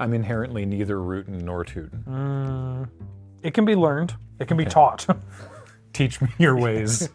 I'm inherently neither rootin' nor tootin'. It can be learned. It can be taught. Teach me your ways.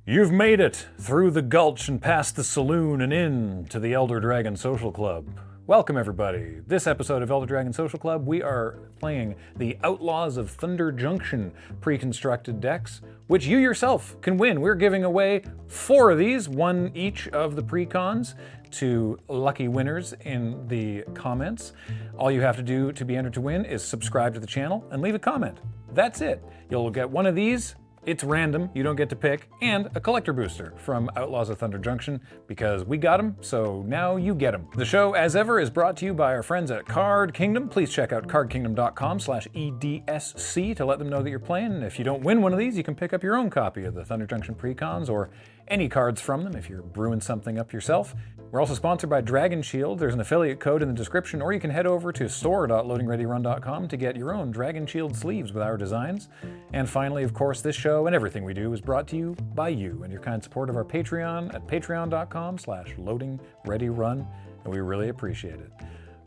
You've made it through the gulch and past the saloon and in to the Elder Dragon Social Club. Welcome, everybody. This episode of Elder Dragon Social Club, we are playing the Outlaws of Thunder Junction pre-constructed decks, which you yourself can win. We're giving away 4 of these, one each of the precons, to lucky winners in the comments. All you have to do to be entered to win is subscribe to the channel and leave a comment. That's it. You'll get one of these. It's random, you don't get to pick, and a collector booster from Outlaws of Thunder Junction, because we got them, so now you get them. The show, as ever, is brought to you by our friends at Card Kingdom. Please check out cardkingdom.com/EDSC to let them know that you're playing. And if you don't win one of these, you can pick up your own copy of the Thunder Junction Precons, or any cards from them if you're brewing something up yourself. We're also sponsored by Dragon Shield. There's an affiliate code in the description, or you can head over to store.loadingreadyrun.com to get your own Dragon Shield sleeves with our designs. And finally, of course, this show and everything we do is brought to you by you and your kind support of our Patreon at patreon.com/loadingreadyrun, and we really appreciate it.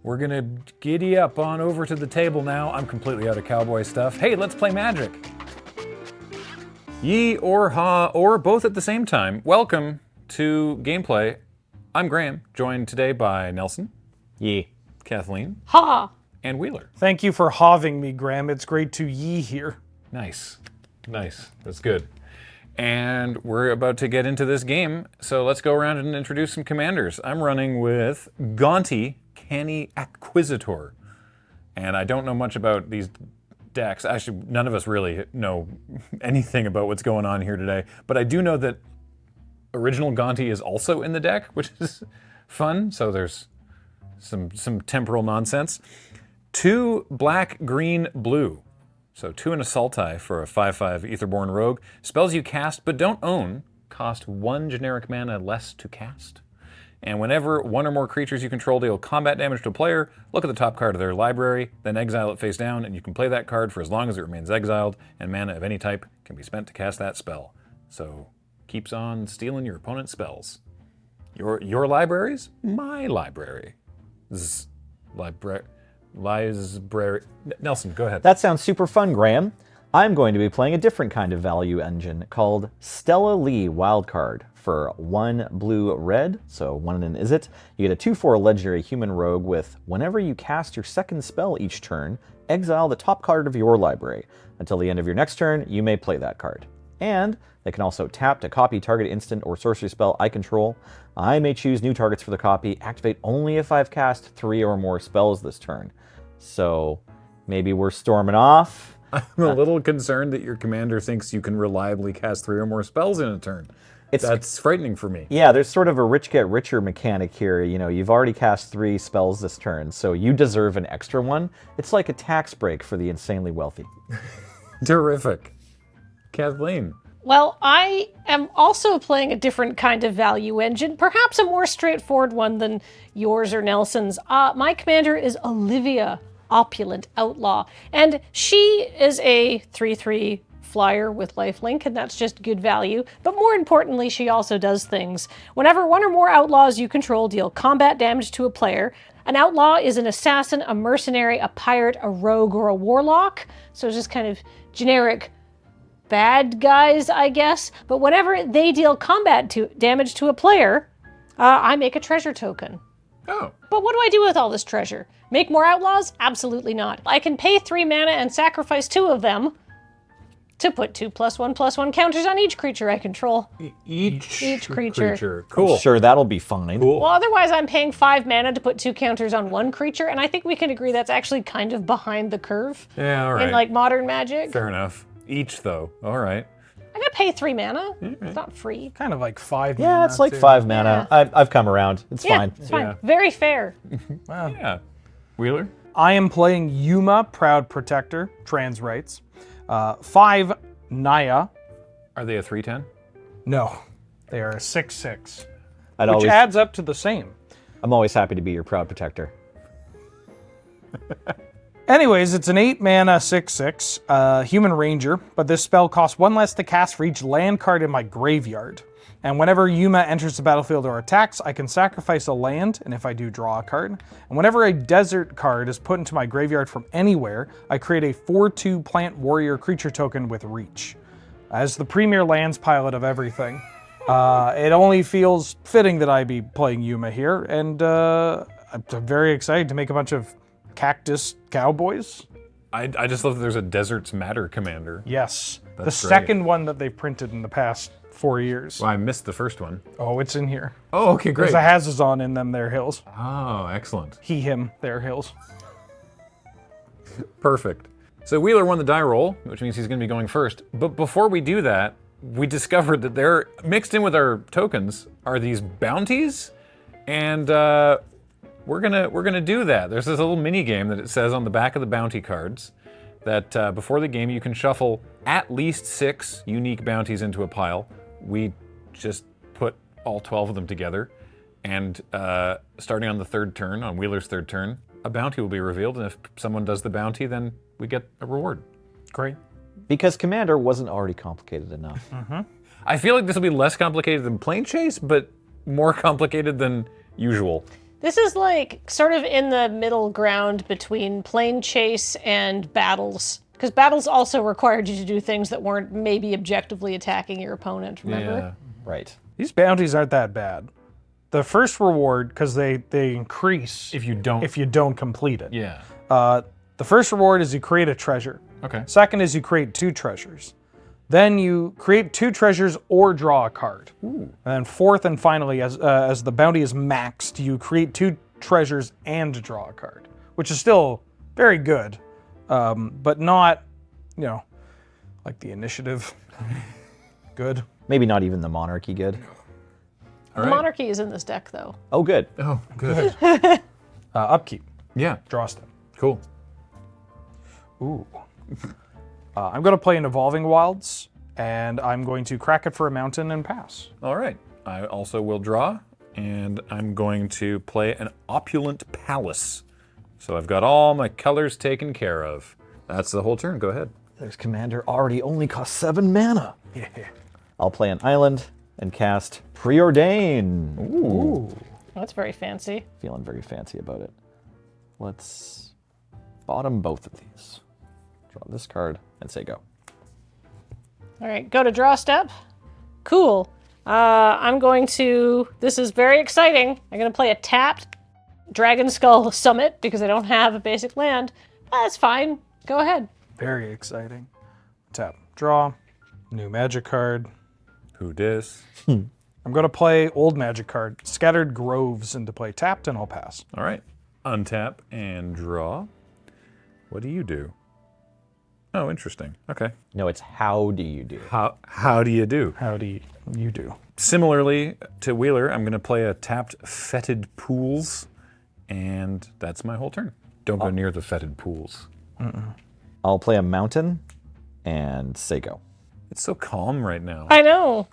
We're gonna giddy up on over to the table now. I'm completely out of cowboy stuff. Hey, let's play Magic. Ye or ha, or both at the same time. Welcome to gameplay. I'm Graham, joined today by Nelson. Ye. Kathleen. Ha! And Wheeler. Thank you for having me, Graham. It's great to ye here. Nice. Nice. That's good. And we're about to get into this game, so let's go around and introduce some commanders. I'm running with Gaunty, Canny Acquisitor. And I don't know much about these decks. Actually, none of us really know anything about what's going on here today. But I do know that original Gaunty is also in the deck, which is fun. So there's some temporal nonsense. 2 black, green, blue. So 2 and a Sultai for a 5/5 Aetherborn Rogue. Spells you cast but don't own cost 1 generic mana less to cast. And whenever 1 or more creatures you control deal combat damage to a player, look at the top card of their library, then exile it face down, and you can play that card for as long as it remains exiled, and mana of any type can be spent to cast that spell. So keeps on stealing your opponent's spells. Your libraries? My library. Library. Nelson, go ahead. That sounds super fun, Graham. I'm going to be playing a different kind of value engine called Stella Lee Wildcard. For 1 blue red, so 1 in is it, you get a 2/4 legendary human rogue with whenever you cast your second spell each turn, exile the top card of your library. Until the end of your next turn, you may play that card. And they can also tap to copy target instant or sorcery spell I control. I may choose new targets for the copy, activate only if I've cast 3 or more spells this turn. So maybe we're storming off. I'm a little concerned that your commander thinks you can reliably cast 3 or more spells in a turn. That's frightening for me. Yeah, there's sort of a rich get richer mechanic here. You know, you've already cast 3 spells this turn, so you deserve an extra one. It's like a tax break for the insanely wealthy. Terrific. Kathleen. Well, I am also playing a different kind of value engine, perhaps a more straightforward one than yours or Nelson's. My commander is Olivia, Opulent Outlaw, and she is a 3/3 flyer with lifelink, and that's just good value. But more importantly, she also does things. Whenever 1 or more outlaws you control deal combat damage to a player, an outlaw is an assassin, a mercenary, a pirate, a rogue, or a warlock. So it's just kind of generic bad guys, I guess. But whenever they deal combat damage to a player, I make a treasure token. Oh. But what do I do with all this treasure? Make more outlaws? Absolutely not. I can pay 3 mana and sacrifice 2 of them to put 2+1/+1 counters on each creature I control. Each creature. Cool. I'm sure that'll be fine. Cool. Well, otherwise I'm paying 5 mana to put 2 counters on 1 creature, and I think we can agree that's actually kind of behind the curve. Yeah, all right. In like modern Magic. Fair enough. Each though. All right. I gotta pay 3 mana. It's not free. Kind of like 5 Yeah, mana, it's like too. 5 mana. I've come around. It's fine. It's fine. Yeah. Very fair. Wow. Yeah. Wheeler. I am playing Yuma, Proud Protector, trans rights. 5 Naya. Are they a 3/10? No, they are a 6/6, I'd which always, adds up to the same. I'm always happy to be your proud protector. Anyways, it's an 8 mana 6/6 human ranger, but this spell costs 1 less to cast for each land card in my graveyard. And whenever Yuma enters the battlefield or attacks, I can sacrifice a land, and if I do, draw a card. And whenever a desert card is put into my graveyard from anywhere, I create a 4/2 plant warrior creature token with reach. As the premier lands pilot of everything, it only feels fitting that I be playing Yuma here, and I'm very excited to make a bunch of cactus cowboys. I just love that there's a Deserts Matter commander. Yes, That's the great. second one that they printed in the past 4 years. Well, I missed the first one. Oh, it's in here. Oh, okay, great. There's a Hazazon in them there hills. Oh, excellent. He, him, their hills. Perfect. So Wheeler won the die roll, which means he's going to be going first. But before we do that, we discovered that they're mixed in with our tokens are these bounties, and we're gonna do that. There's this little mini game that it says on the back of the bounty cards that before the game you can shuffle at least 6 unique bounties into a pile. We just put all 12 of them together, and starting on the third turn, on Wheeler's third turn, a bounty will be revealed, and if someone does the bounty, then we get a reward. Great. Because Commander wasn't already complicated enough. I feel like this will be less complicated than Plane Chase, but more complicated than usual. This is like sort of in the middle ground between Plane Chase and Battles. Because Battles also required you to do things that weren't maybe objectively attacking your opponent, remember? Right. These bounties aren't that bad. The first reward, because they increase If you don't... if you don't complete it. Yeah. The first reward is you create a treasure. Okay. Second is you create 2 treasures. Then you create 2 treasures or draw a card. And then fourth and finally, as the bounty is maxed, you create 2 treasures and draw a card, which is still very good, but not, like the initiative good. Maybe not even the Monarchy good. All The right. Monarchy is in this deck, though. Oh, good. Oh, good. Upkeep, Yeah, draw step. cool. Ooh. I'm going to play an Evolving Wilds, and I'm going to crack it for a mountain and pass. All right. I also will draw, and I'm going to play an Opulent Palace. So I've got all my colors taken care of. That's the whole turn. Go ahead. This Commander already only costs 7 mana. I'll play an island and cast Preordain. Ooh. That's very fancy. Feeling very fancy about it. Let's bottom both of these. Draw this card and say go. All right, go to draw step. Cool. I'm going to, this is very exciting. I'm going to play a tapped Dragon Skull Summit because I don't have a basic land. That's fine. Go ahead. Very exciting. Tap, draw, new magic card. Who dis? I'm going to play old magic card, Scattered Groves, into play tapped, and I'll pass. All right. Untap and draw. What do you do? Oh, interesting. Okay. No, it's how do you do? How do you do? Howdy, you do. Similarly to Wheeler, I'm going to play a tapped Fetid Pools, and that's my whole turn. Don't go near the Fetid Pools. I'll play a mountain and say go. It's so calm right now. I know.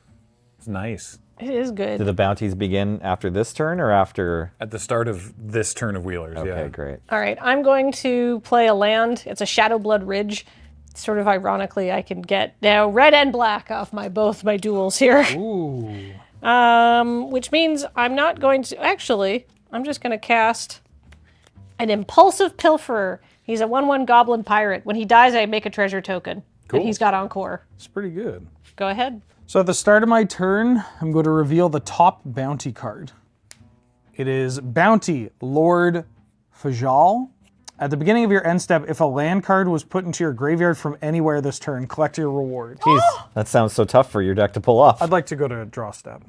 It's nice. It is Do good. the bounties begin after this turn or after? At the start of this turn of Wheeler's, Okay, yeah. great. All right, I'm going to play a land. It's a Shadowblood Ridge. Sort of ironically, I can get now red and black off both my duels here. Ooh. Which means I'm not going to, actually, I'm just going to cast an Impulsive Pilferer. He's a 1/1 Goblin Pirate. When he dies, I make a treasure token. Cool. And he's got Encore. It's pretty good. Go ahead. So at the start of my turn, I'm going to reveal the top bounty card. It is Bounty Lord Fajal. At the beginning of your end step, if a land card was put into your graveyard from anywhere this turn, collect your reward. That sounds so tough for your deck to pull off. I'd like to go to draw step.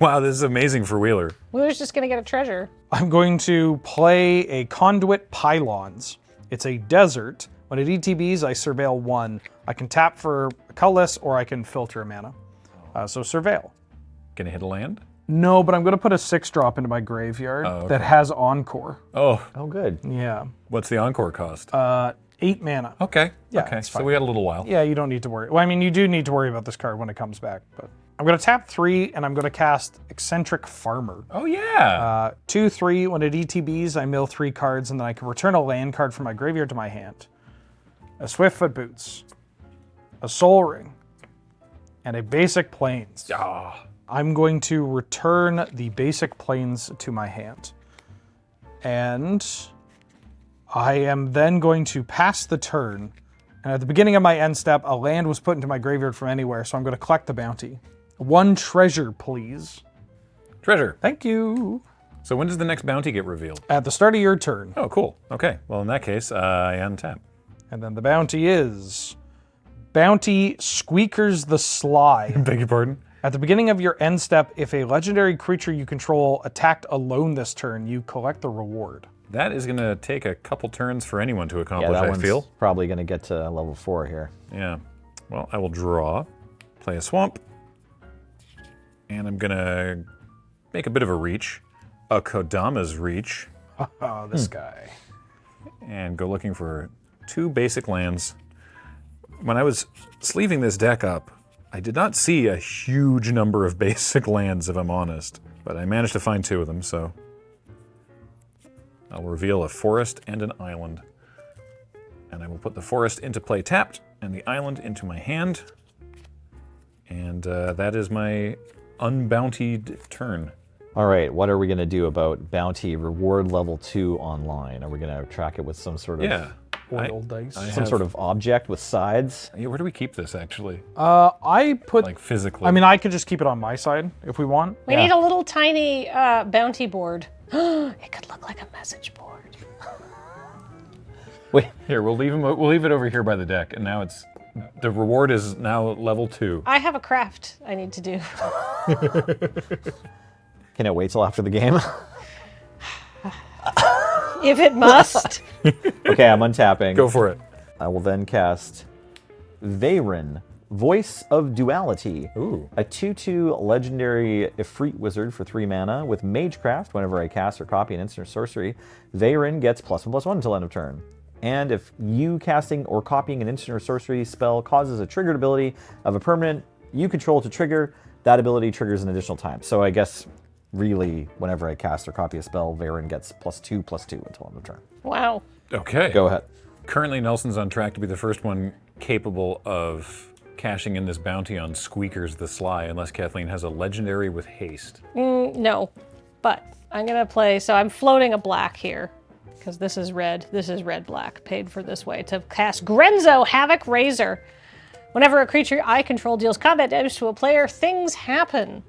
Wow, this is amazing for Wheeler. Wheeler's just going to get a treasure. I'm going to play a Conduit Pylons. It's a desert. When it ETBs, I surveil 1. I can tap for a colorless or I can filter a mana. So surveil. Gonna hit a land? No, but I'm going to put a 6-drop into my graveyard okay. that has Encore. Oh, Oh, good. Yeah. what's the encore cost? 8 mana. Okay. Yeah, Okay. it's So fine. we got a little while. Yeah, you don't need to worry. Well, I mean, you do need to worry about this card when it comes back, but I'm going to tap 3, and I'm going to cast Eccentric Farmer. Oh, yeah. 2/3. When it ETBs, I mill 3 cards, and then I can return a land card from my graveyard to my hand. A Swiftfoot Boots, a Soul Ring, and a Basic Plains. Ah. I'm going to return the Basic Plains to my hand. And I am then going to pass the turn. And at the beginning of my end step, a land was put into my graveyard from anywhere, so I'm going to collect the bounty. 1 treasure, please. Treasure. Thank you. So when does the next bounty get revealed? At the start of your turn. Oh, cool. Okay. Well, in that case, I untap. And then the bounty is Bounty Squeakers the Sly. Beg your pardon? At the beginning of your end step, if a legendary creature you control attacked alone this turn, you collect the reward. That is going to take a couple turns for anyone to Yeah, accomplish, that I one's feel. probably going to get to level 4 here. Yeah. Well, I will draw, play a swamp, and I'm going to make a bit of a reach, a Kodama's reach, Oh, this guy. and go looking for 2 basic lands. When I was sleeving this deck up, I did not see a huge number of basic lands, if I'm honest, but I managed to find 2 of them, so I'll reveal a forest and an island. And I will put the forest into play tapped and the island into my hand. And that is my unbountied turn. All right, what are we going to do about bounty reward level 2 online? Are we going to track it with some sort of Yeah. Royal dice. some sort of object with sides? Yeah, where do we keep this, actually? I put, Like, physically? I mean, I could just keep it on my side if we want. We need a little tiny bounty board. It could look like a message board. Wait, Here, we'll leave it over here by the deck, and now it's... The reward is now level 2. I have a craft I need to do. can it wait till after the game? If it must. Okay, I'm untapping. Go for it. I will then cast Veyrin, Voice of Duality. Ooh. A 2/2 legendary Ifrit wizard for 3 mana with Magecraft. Whenever I cast or copy an instant or sorcery, Veyrin gets +1/+1 until end of turn. And if you casting or copying an instant or sorcery spell causes a triggered ability of a permanent you control to trigger, that ability triggers an additional time. So I guess really, whenever I cast or copy a spell, Veyrin gets +2/+2 until end of turn. Wow. Okay. Go ahead. Currently, Nelson's on track to be the first one capable of cashing in this bounty on Squeakers the Sly, unless Kathleen has a legendary with haste. No, but I'm gonna play, so I'm floating a black here, because this is red-black, paid for this way, to cast Grenzo, Havoc Razor. Whenever a creature I control deals combat damage to a player, things happen.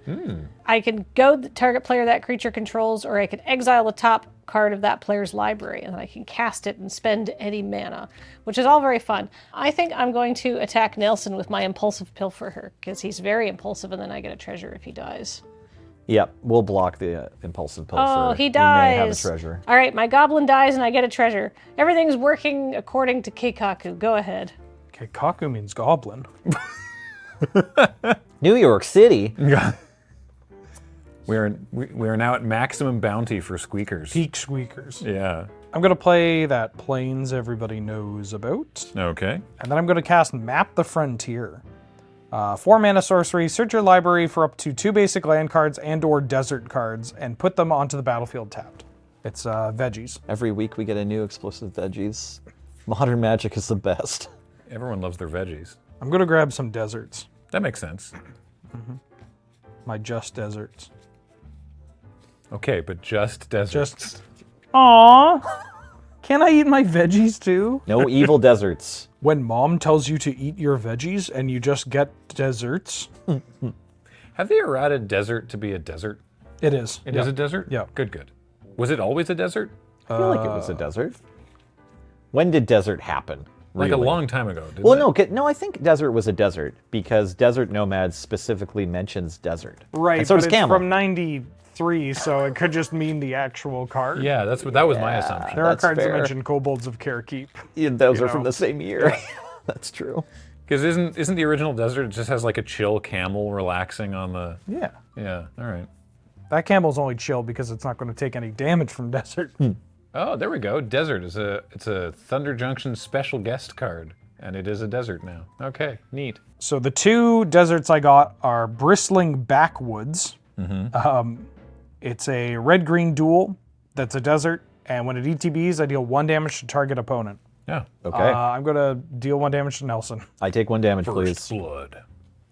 I can go the target player that creature controls, or I can exile the top card of that player's library, and then I can cast it and spend any mana, which is all very fun. I think I'm going to attack Nelson with my Impulsive Pilferer, because he's very impulsive, and then I get a treasure if he dies. Yep, we'll block the impulsive pilfer. Oh, he You dies. may have a treasure. All right, my goblin dies and I get a treasure. Everything's working according to Keikaku. Go ahead. Okay, Kaku means goblin. New York City. We are now at maximum bounty for Squeakers. Peak Squeakers. Yeah. I'm going to play that Plains everybody knows about. Okay. And then I'm going to cast Map the Frontier. 4 mana sorcery, search your library for up to 2 basic land cards and or desert cards, and put them onto the battlefield tapped. It's veggies. Every week we get a new explosive veggies. Modern Magic is the best. Everyone loves their veggies. I'm going to grab some deserts. That makes sense. My just deserts. Okay, but just desert. Just... Aww! Can I eat my veggies too? No evil deserts. When mom tells you to eat your veggies and you just get desserts, Have they errated desert to be a desert? it is. It is a desert? Yeah. Good, good. Was it always a desert? I feel like it was a desert. When did desert happen? Like a really? long time ago, didn't Well, it? no, I think desert was a desert because Desert Nomads specifically mentions desert. Right, and so but does it's camel. from 93, so it could just mean the actual card. Yeah, that was my assumption. There are That's cards fair. that mention kobolds of Carekeep. Yeah, those you are from know. the same year. That's true. Because isn't the original desert, it just has like a chill camel relaxing on the... Yeah. Yeah, all right. That camel's only chill because it's not going to take any damage from desert. Oh, there we go. Desert is it's a Thunder Junction special guest card. And it is a desert now. Okay, neat. So the 2 deserts I got are Bristling Backwoods. It's a red-green duel that's a desert, and when it ETBs, I deal 1 damage to target opponent. Yeah. Okay. I'm going to deal 1 damage to Nelson. I take 1 damage, First please. blood.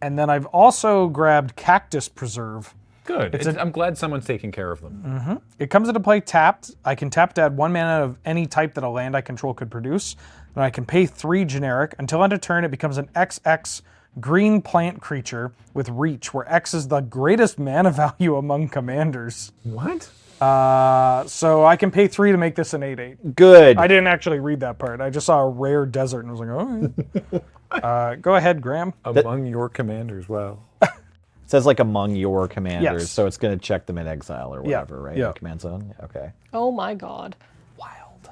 And then I've also grabbed Cactus Preserve. Good. I'm glad someone's taking care of them. It comes into play tapped. I can tap to add 1 mana of any type that a land I control could produce. And I can pay 3 generic. Until end of turn, it becomes an XX green plant creature with reach, where X is the greatest mana value among commanders. What? So I can pay 3 to make this an 8/8. Good. I didn't actually read that part. I just saw a rare desert and was like, all right. Go ahead, Graham. Among your commanders, wow. It says like among your commanders, Yes. so it's going to check them in exile or whatever, right? yeah. Your command zone? Okay. Oh my god. Wild.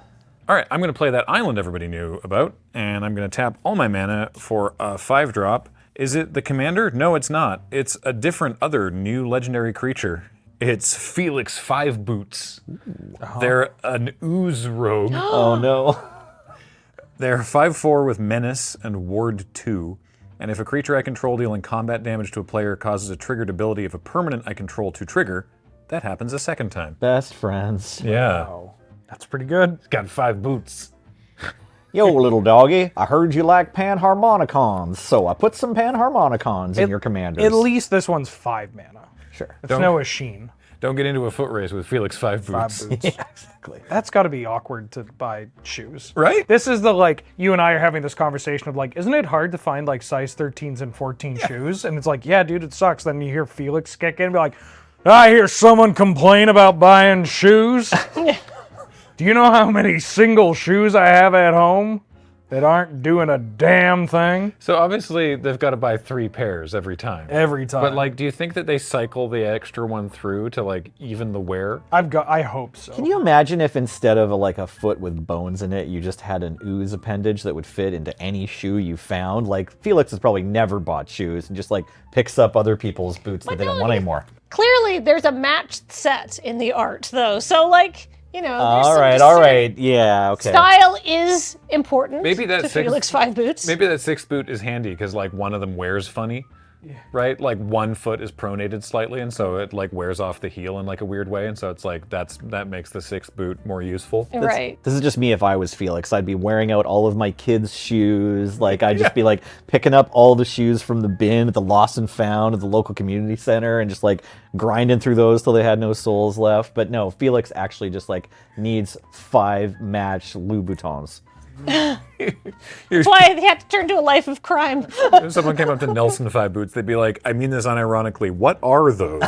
All right, I'm going to play that island everybody knew about, and I'm going to tap all my mana for a 5-drop. Is it the commander? No, it's not. It's a different other new legendary creature. It's Felix 5 Boots. They're an ooze rogue. Oh no. They're 5/4 with menace and ward 2. And if a creature I control dealing combat damage to a player causes a triggered ability of a permanent I control to trigger, that happens a 2nd time. Best friends. Yeah. Oh, that's pretty good. It's got 5 boots. Yo, little doggy, I heard you like panharmonicons, so I put some panharmonicons in your commanders. At least this one's 5 mana. Sure. It's no Asheen. Don't get into a foot race with Felix 5 Boots. 5 boots. Yeah, exactly. That's got to be awkward to buy shoes. Right? This is the, like, you and I are having this conversation of, like, isn't it hard to find, like, size 13s and 14 shoes? And it's like, yeah, dude, it sucks. Then you hear Felix kick in and be like, I hear someone complain about buying shoes. Do you know how many single shoes I have at home that aren't doing a damn thing? So obviously they've got to buy 3 pairs every time. Every time. But like, do you think that they cycle the extra one through to like even the wear? I hope so. Can you imagine if instead of like a foot with bones in it, you just had an ooze appendage that would fit into any shoe you found? Like, Felix has probably never bought shoes and just like picks up other people's boots that they don't want anymore. Clearly, there's a matched set in the art, though. So, like, you know, there's All some right, just all sort of- right. Yeah, okay. Style is important Maybe that to 6 Felix 5 Boots. Maybe that 6th boot is handy because like one of them wears funny. Right? Like one foot is pronated slightly and so it like wears off the heel in like a weird way and so it's like that makes the 6th boot more useful. Right. This is just me if I was Felix. I'd be wearing out all of my kids' shoes. Like, I'd just be like picking up all the shoes from the bin at the Lost and Found at the local community center and just like grinding through those till they had no soles left. But no, Felix actually just like needs 5 matched Louboutins. That's why they had to turn to a life of crime. If someone came up to Nelson 5 Boots, they'd be like, I mean this unironically, what are those?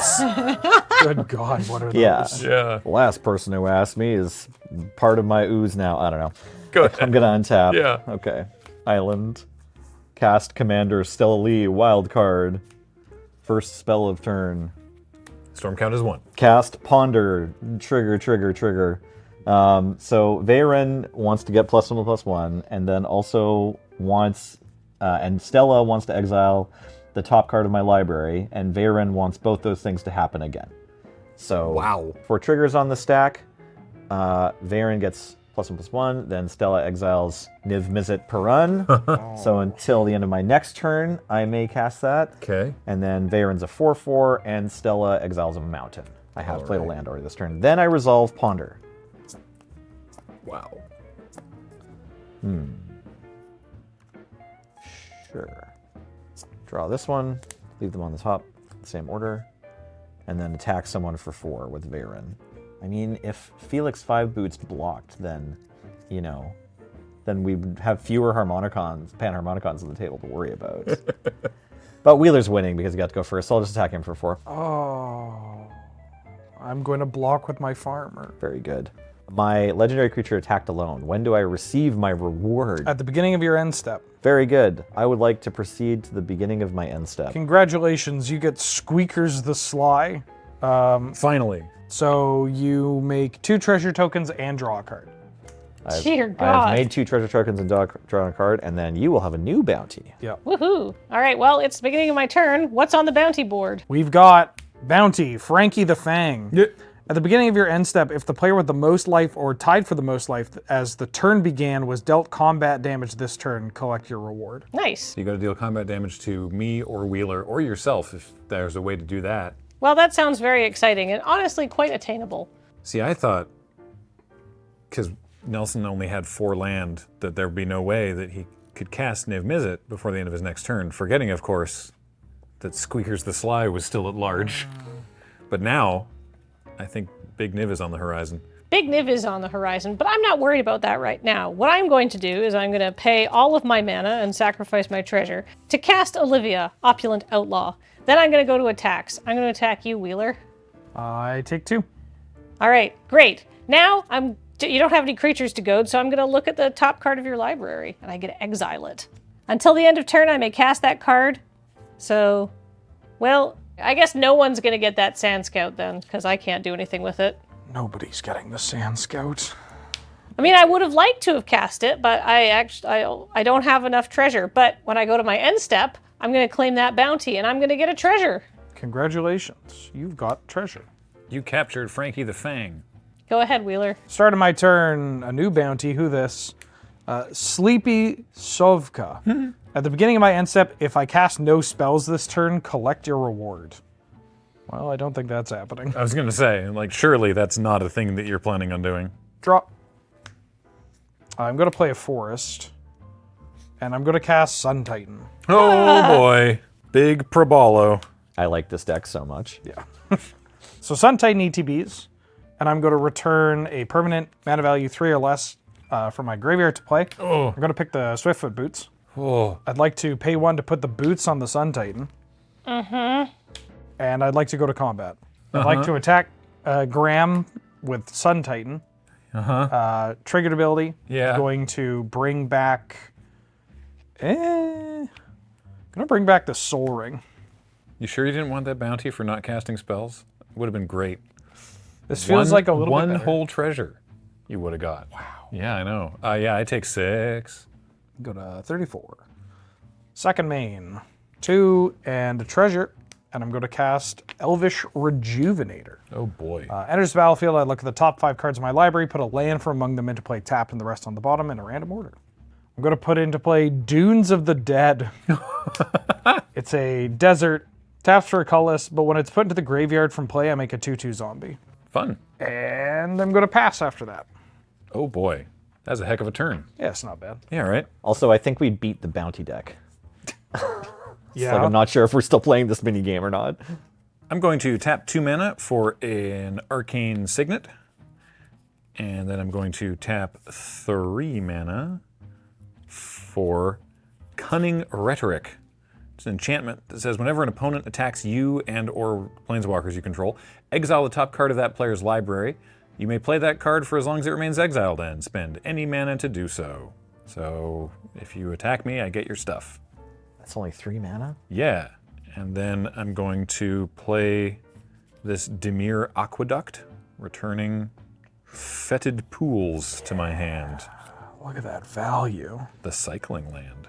Good God, what are Yeah. those? Yeah. The last person who asked me is part of my ooze now. I don't know. Go ahead. I'm gonna untap. Yeah. Okay. Island. Cast Commander Stella Lee. Wild card. First spell of turn. Storm count is 1. Cast Ponder. Trigger, trigger, trigger. So Veyron wants to get +1/+1, and then also wants, and Stella wants to exile the top card of my library, and Veyron wants both those things to happen again. So Wow. for triggers on the stack, Veyron gets +1/+1, then Stella exiles Niv Mizzet Perun. So until the end of my next turn, I may cast that. Okay. And then Veyron's a 4/4, and Stella exiles a mountain. I have played a land already this turn. Then I resolve Ponder. Wow. Sure. Draw this one, leave them on the top, same order, and then attack someone for 4 with Veyron. I mean, if Felix 5 Boots blocked, then, you know, then we would have fewer panharmonicons on the table to worry about. But Wheeler's winning because he got to go first, so I'll just attack him for 4. Oh, I'm going to block with my farmer. Very good. My legendary creature attacked alone. When do I receive my reward? At the beginning of your end step. Very good. I would like to proceed to the beginning of my end step. Congratulations, you get Squeakers the Sly. Finally. So you make 2 treasure tokens and draw a card. Dear God. I've made 2 treasure tokens and drawn a card, and then you will have a new bounty. Yeah. Woohoo. All right, well, it's the beginning of my turn. What's on the bounty board? We've got Bounty, Frankie the Fang. Yeah. At the beginning of your end step, if the player with the most life or tied for the most life as the turn began was dealt combat damage this turn, collect your reward. Nice. You got to deal combat damage to me or Wheeler or yourself if there's a way to do that. Well, that sounds very exciting and honestly quite attainable. See, I thought, because Nelson only had 4 land, that there would be no way that he could cast Niv Mizzet before the end of his next turn, forgetting, of course, that Squeakers the Sly was still at large. But now, I think Big Niv is on the horizon. Big Niv is on the horizon, but I'm not worried about that right now. What I'm going to do is I'm going to pay all of my mana and sacrifice my treasure to cast Olivia, Opulent Outlaw. Then I'm going to go to attacks. I'm going to attack you, Wheeler. I take 2. All right, great. Now you don't have any creatures to goad, so I'm going to look at the top card of your library, and I get to exile it. Until the end of turn, I may cast that card. So, well, I guess no one's going to get that Sand Scout then, because I can't do anything with it. Nobody's getting the Sand Scout. I mean, I would have liked to have cast it, but I don't have enough treasure. But when I go to my end step, I'm going to claim that bounty, and I'm going to get a treasure. Congratulations, you've got treasure. You captured Frankie the Fang. Go ahead, Wheeler. Start of my turn, a new bounty. Who this? Sleepy Sovka. At the beginning of my end step, if I cast no spells this turn, collect your reward. Well, I don't think that's happening. I was going to say, like, surely that's not a thing that you're planning on doing. Drop. I'm going to play a forest, and I'm going to cast Sun Titan. Oh boy, big Probalo. I like this deck so much. Yeah. So Sun Titan ETBs, and I'm going to return a permanent mana value 3 or less from my graveyard to play. Oh. I'm going to pick the Swiftfoot Boots. Oh. I'd like to pay 1 to put the boots on the Sun Titan. And I'd like to go to combat. I'd like to attack Graham with Sun Titan. Triggered ability. Yeah. Going to bring back... Gonna bring back the Soul Ring. You sure you didn't want that bounty for not casting spells? It would have been great. This feels like a little bit one better. whole treasure you would have got. Wow. Yeah, I know. Yeah, I take 6. Go to 34. Second main. 2 and a treasure. And I'm going to cast Elvish Rejuvenator. Oh boy. Enters the battlefield, I look at the top 5 cards of my library, put a land from among them into play tapped and the rest on the bottom in a random order. I'm going to put into play Dunes of the Dead. It's a desert, taps for a colorless, but when it's put into the graveyard from play, I make a 2/2 zombie. Fun. And I'm going to pass after that. Oh boy. That's a heck of a turn. Yeah, it's not bad. Yeah, right? Also, I think we beat the bounty deck. Yeah. Like, I'm not sure if we're still playing this mini game or not. I'm going to tap 2 mana for an Arcane Signet. And then I'm going to tap 3 mana for Cunning Rhetoric. It's an enchantment that says whenever an opponent attacks you and or planeswalkers you control, exile the top card of that player's library. You may play that card for as long as it remains exiled and spend any mana to do so. So if you attack me, I get your stuff. That's only 3 mana? Yeah, and then I'm going to play this Dimir Aqueduct, returning Fetid Pools to my hand. Look at that value. The cycling land.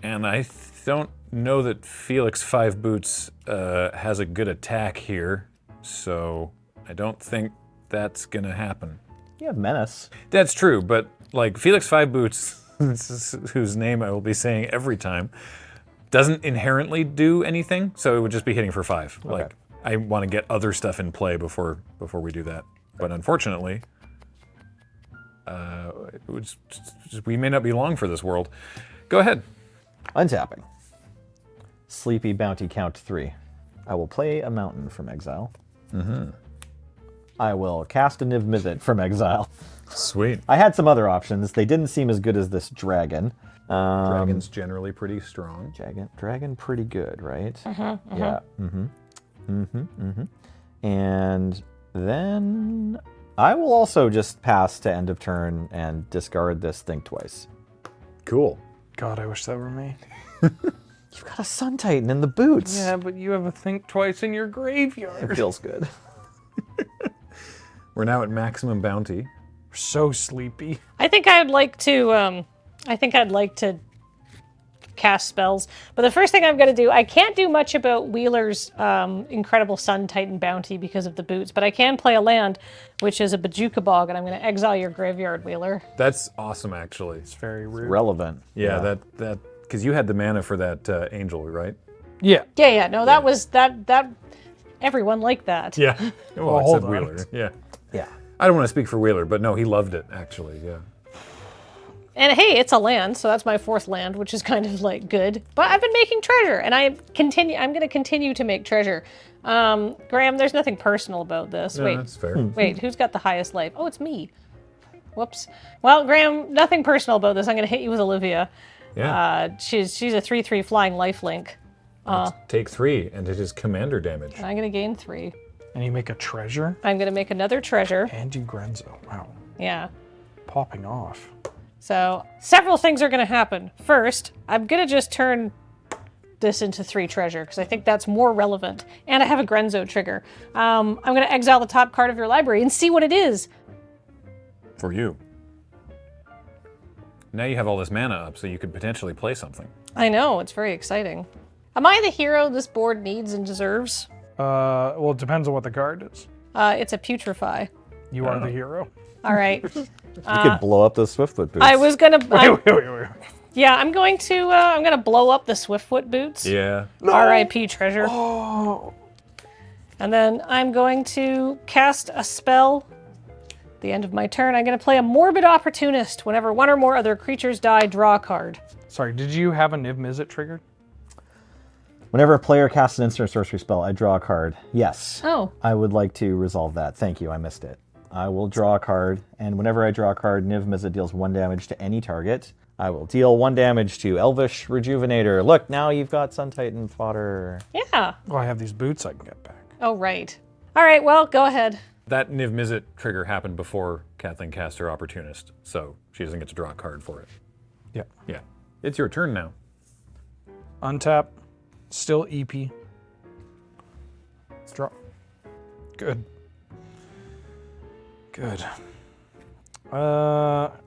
And I don't know that Felix 5 Boots has a good attack here, so I don't think that's gonna happen. You have Menace. That's true, but like Felix 5 Boots, whose name I will be saying every time, doesn't inherently do anything, so it would just be hitting for 5. Okay. Like, I want to get other stuff in play before we do that. But unfortunately, we may not be long for this world. Go ahead. Untapping. Sleepy Bounty count 3. I will play a mountain from exile. I will cast a Niv Mizzet from exile. Sweet. I had some other options. They didn't seem as good as this dragon. Dragon's generally pretty strong. Dragon pretty good, right? Yeah. And then I will also just pass to end of turn and discard this Think Twice. Cool. God, I wish that were me. You've got a Sun Titan in the boots. Yeah, but you have a Think Twice in your graveyard. It feels good. We're now at maximum bounty. We're so sleepy. I think I'd like to cast spells. But the first thing I'm going to do, I can't do much about Wheeler's incredible Sun Titan bounty because of the boots, but I can play a land, which is a Bajuka Bog, and I'm going to exile your graveyard, Wheeler. That's awesome, actually. It's very rude. Relevant. Yeah, that because you had the mana for that angel, right? Yeah. Yeah. No, that was that. Everyone liked that. Yeah. Well, I hold said on. Wheeler. Yeah. Yeah. I don't want to speak for Wheeler, but no, he loved it, actually. Yeah. And hey, it's a land, so that's my 4th land, which is kind of like good. But I've been making treasure, and I'm going to continue to make treasure. Graham, there's nothing personal about this. Yeah, that's fair. Wait, who's got the highest life? Oh, it's me. Whoops. Well, Graham, nothing personal about this. I'm going to hit you with Olivia. Yeah. She's a 3/3 flying lifelink. Take 3, and it is commander damage. And I'm going to gain 3. And you make a treasure I'm going to make another treasure. and you Grenzo. Wow. Yeah. Popping off. So several things are going to happen. First, I'm going to just turn this into 3 treasure because I think that's more relevant. And I have a Grenzo trigger. I'm going to exile the top card of your library and see what it is. For you. Now you have all this mana up, so you could potentially play something. I know, it's very exciting. Am I the hero this board needs and deserves? Well, it depends on what the card is. It's a Putrefy. You are the hero. All right. You could blow up those Swiftfoot boots. I was gonna. Wait. Yeah, I'm going to. I'm gonna blow up the Swiftfoot boots. Yeah. R.I.P. treasure. Oh. And then I'm going to cast a spell. At the end of my turn, I'm going to play a Morbid Opportunist. Whenever one or more other creatures die, draw a card. Sorry, did you have a Niv Mizzet triggered? Whenever a player casts an instant or sorcery spell, I draw a card. Yes. Oh. I would like to resolve that. Thank you, I missed it. I will draw a card, and whenever I draw a card, Niv Mizzet deals 1 damage to any target. I will deal 1 damage to Elvish Rejuvenator. Look, now you've got Sun Titan fodder. Yeah. Oh, I have these boots I can get back. Oh, right. All right, well, go ahead. That Niv Mizzet trigger happened before Kathleen cast her Opportunist, so she doesn't get to draw a card for it. Yeah. Yeah. It's your turn now. Untap. Still EP. Draw. Good. Good.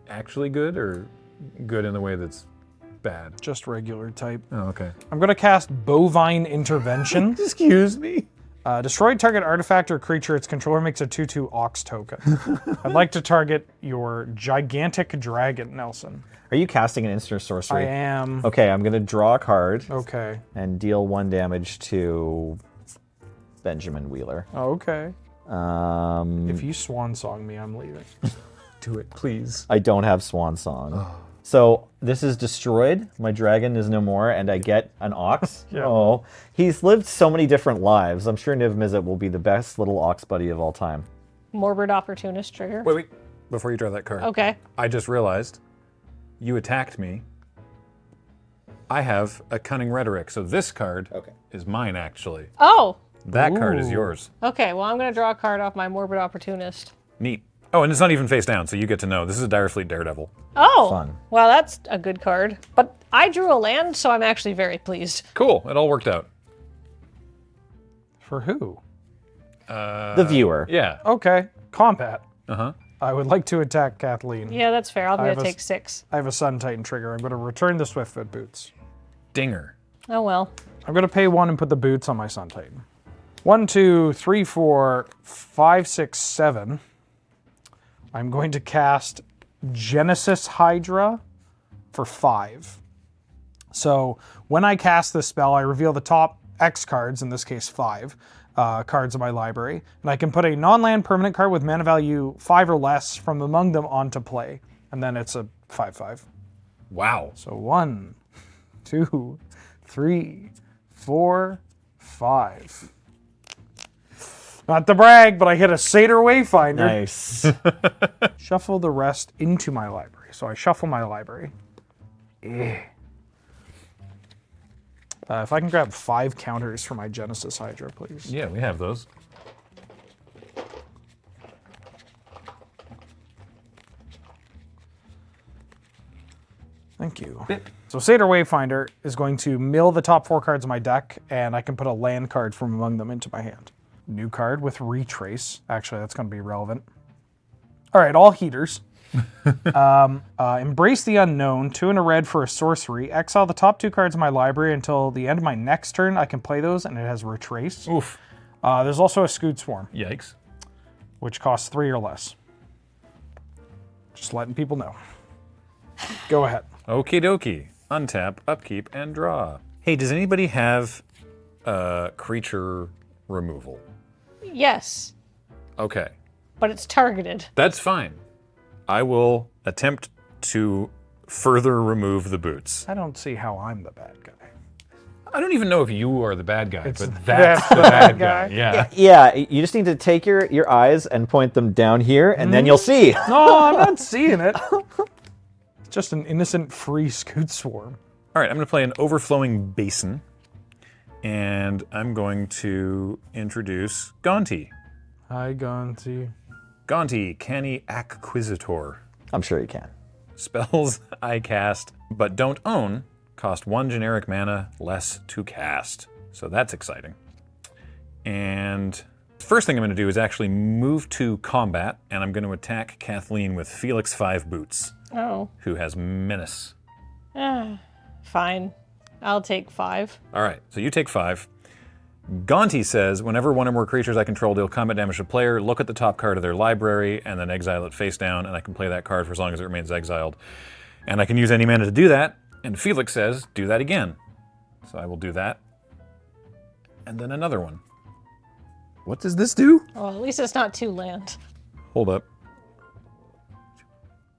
Actually good, or good in the way that's bad? Just regular type. Oh, okay. I'm going to cast Bovine Intervention. Excuse me. Destroy target artifact or creature its controller makes a 2/2 Ox token. I'd like to target your gigantic dragon, Nelson. Are you casting an instant or sorcery? I am. Okay, I'm going to draw a card Okay. and deal 1 damage to Benjamin Wheeler. Okay. Um, If you swan song me, I'm leaving. Do it, please. I don't have Swan Song. So this is destroyed. My dragon is no more, and I get an ox. Yeah. Oh, he's lived so many different lives. I'm sure Niv Mizzet will be the best little ox buddy of all time. Morbid Opportunist trigger. Wait. Before you draw that card. Okay. I just realized you attacked me. I have a Cunning Rhetoric, so this card is mine, actually. Oh, That card is Ooh. yours. okay. Well, I'm going to draw a card off my Morbid Opportunist. Neat. Oh, and it's not even face down, so you get to know. This is a Direfleet Daredevil. Oh, Fun. well, that's a good card. But I drew a land, so I'm actually very pleased. Cool. It all worked out. For who? The viewer. Yeah. Okay. Combat. Uh-huh. I would like to attack Kathleen. Yeah, that's fair. I'm going have to a take 6. I have a Sun Titan trigger. I'm going to return the Swiftfoot boots. Dinger. Oh, well. I'm going to pay 1 and put the boots on my Sun Titan. 1, 2, 3, 4, 5, 6, 7. I'm going to cast Genesis Hydra for 5. So when I cast this spell, I reveal the top X cards, in this case 5, cards of my library, and I can put a non-land permanent card with mana value 5 or less from among them onto play, and then it's a 5/5. Wow. So 1, 2, 3, 4, 5. Not to brag, but I hit a Satyr Wayfinder. Nice. Shuffle the rest into my library. So I shuffle my library. If I can grab 5 counters for my Genesis Hydra, please. Yeah, we have those. Thank you. So Satyr Wayfinder is going to mill the top 4 cards of my deck, and I can put a land card from among them into my hand. New card with Retrace. Actually, that's going to be relevant. All right, all heaters. Embrace the Unknown, 2 and a red for a sorcery. Exile the top 2 cards of my library until the end of my next turn. I can play those, and it has Retrace. Oof. There's also a Scoot Swarm, Yikes. which costs 3 or less. Just letting people know. Go ahead. Okie dokie. Untap, upkeep, and draw. Hey, does anybody have creature removal? Yes, Okay. but it's targeted. That's fine. I will attempt to further remove the boots. I don't see how I'm the bad guy. I don't even know if you are the bad guy, It's- but that's the bad guy. Yeah. Yeah, you just need to take your eyes and point them down here, and then you'll see. No, I'm not seeing it. It's just an innocent free Scoot Swarm. All right, I'm going to play an Overflowing Basin, and I'm going to introduce Gaunty. Hi, Gonti. Gaunty, Canny Acquisitor. I'm sure you can. Spells I cast but don't own cost 1 generic mana less to cast. So that's exciting. And the first thing I'm going to do is actually move to combat, and I'm going to attack Kathleen with Felix 5 Boots, Oh, who has Menace. fine. I'll take 5. All right, so you take 5. Gaunty says, whenever one or more creatures I control deal combat damage to a player, look at the top card of their library and then exile it face down, and I can play that card for as long as it remains exiled. And I can use any mana to do that, and Felix says, do that again. So I will do that. And then another one. What does this do? Well, at least it's not 2 land. Hold up.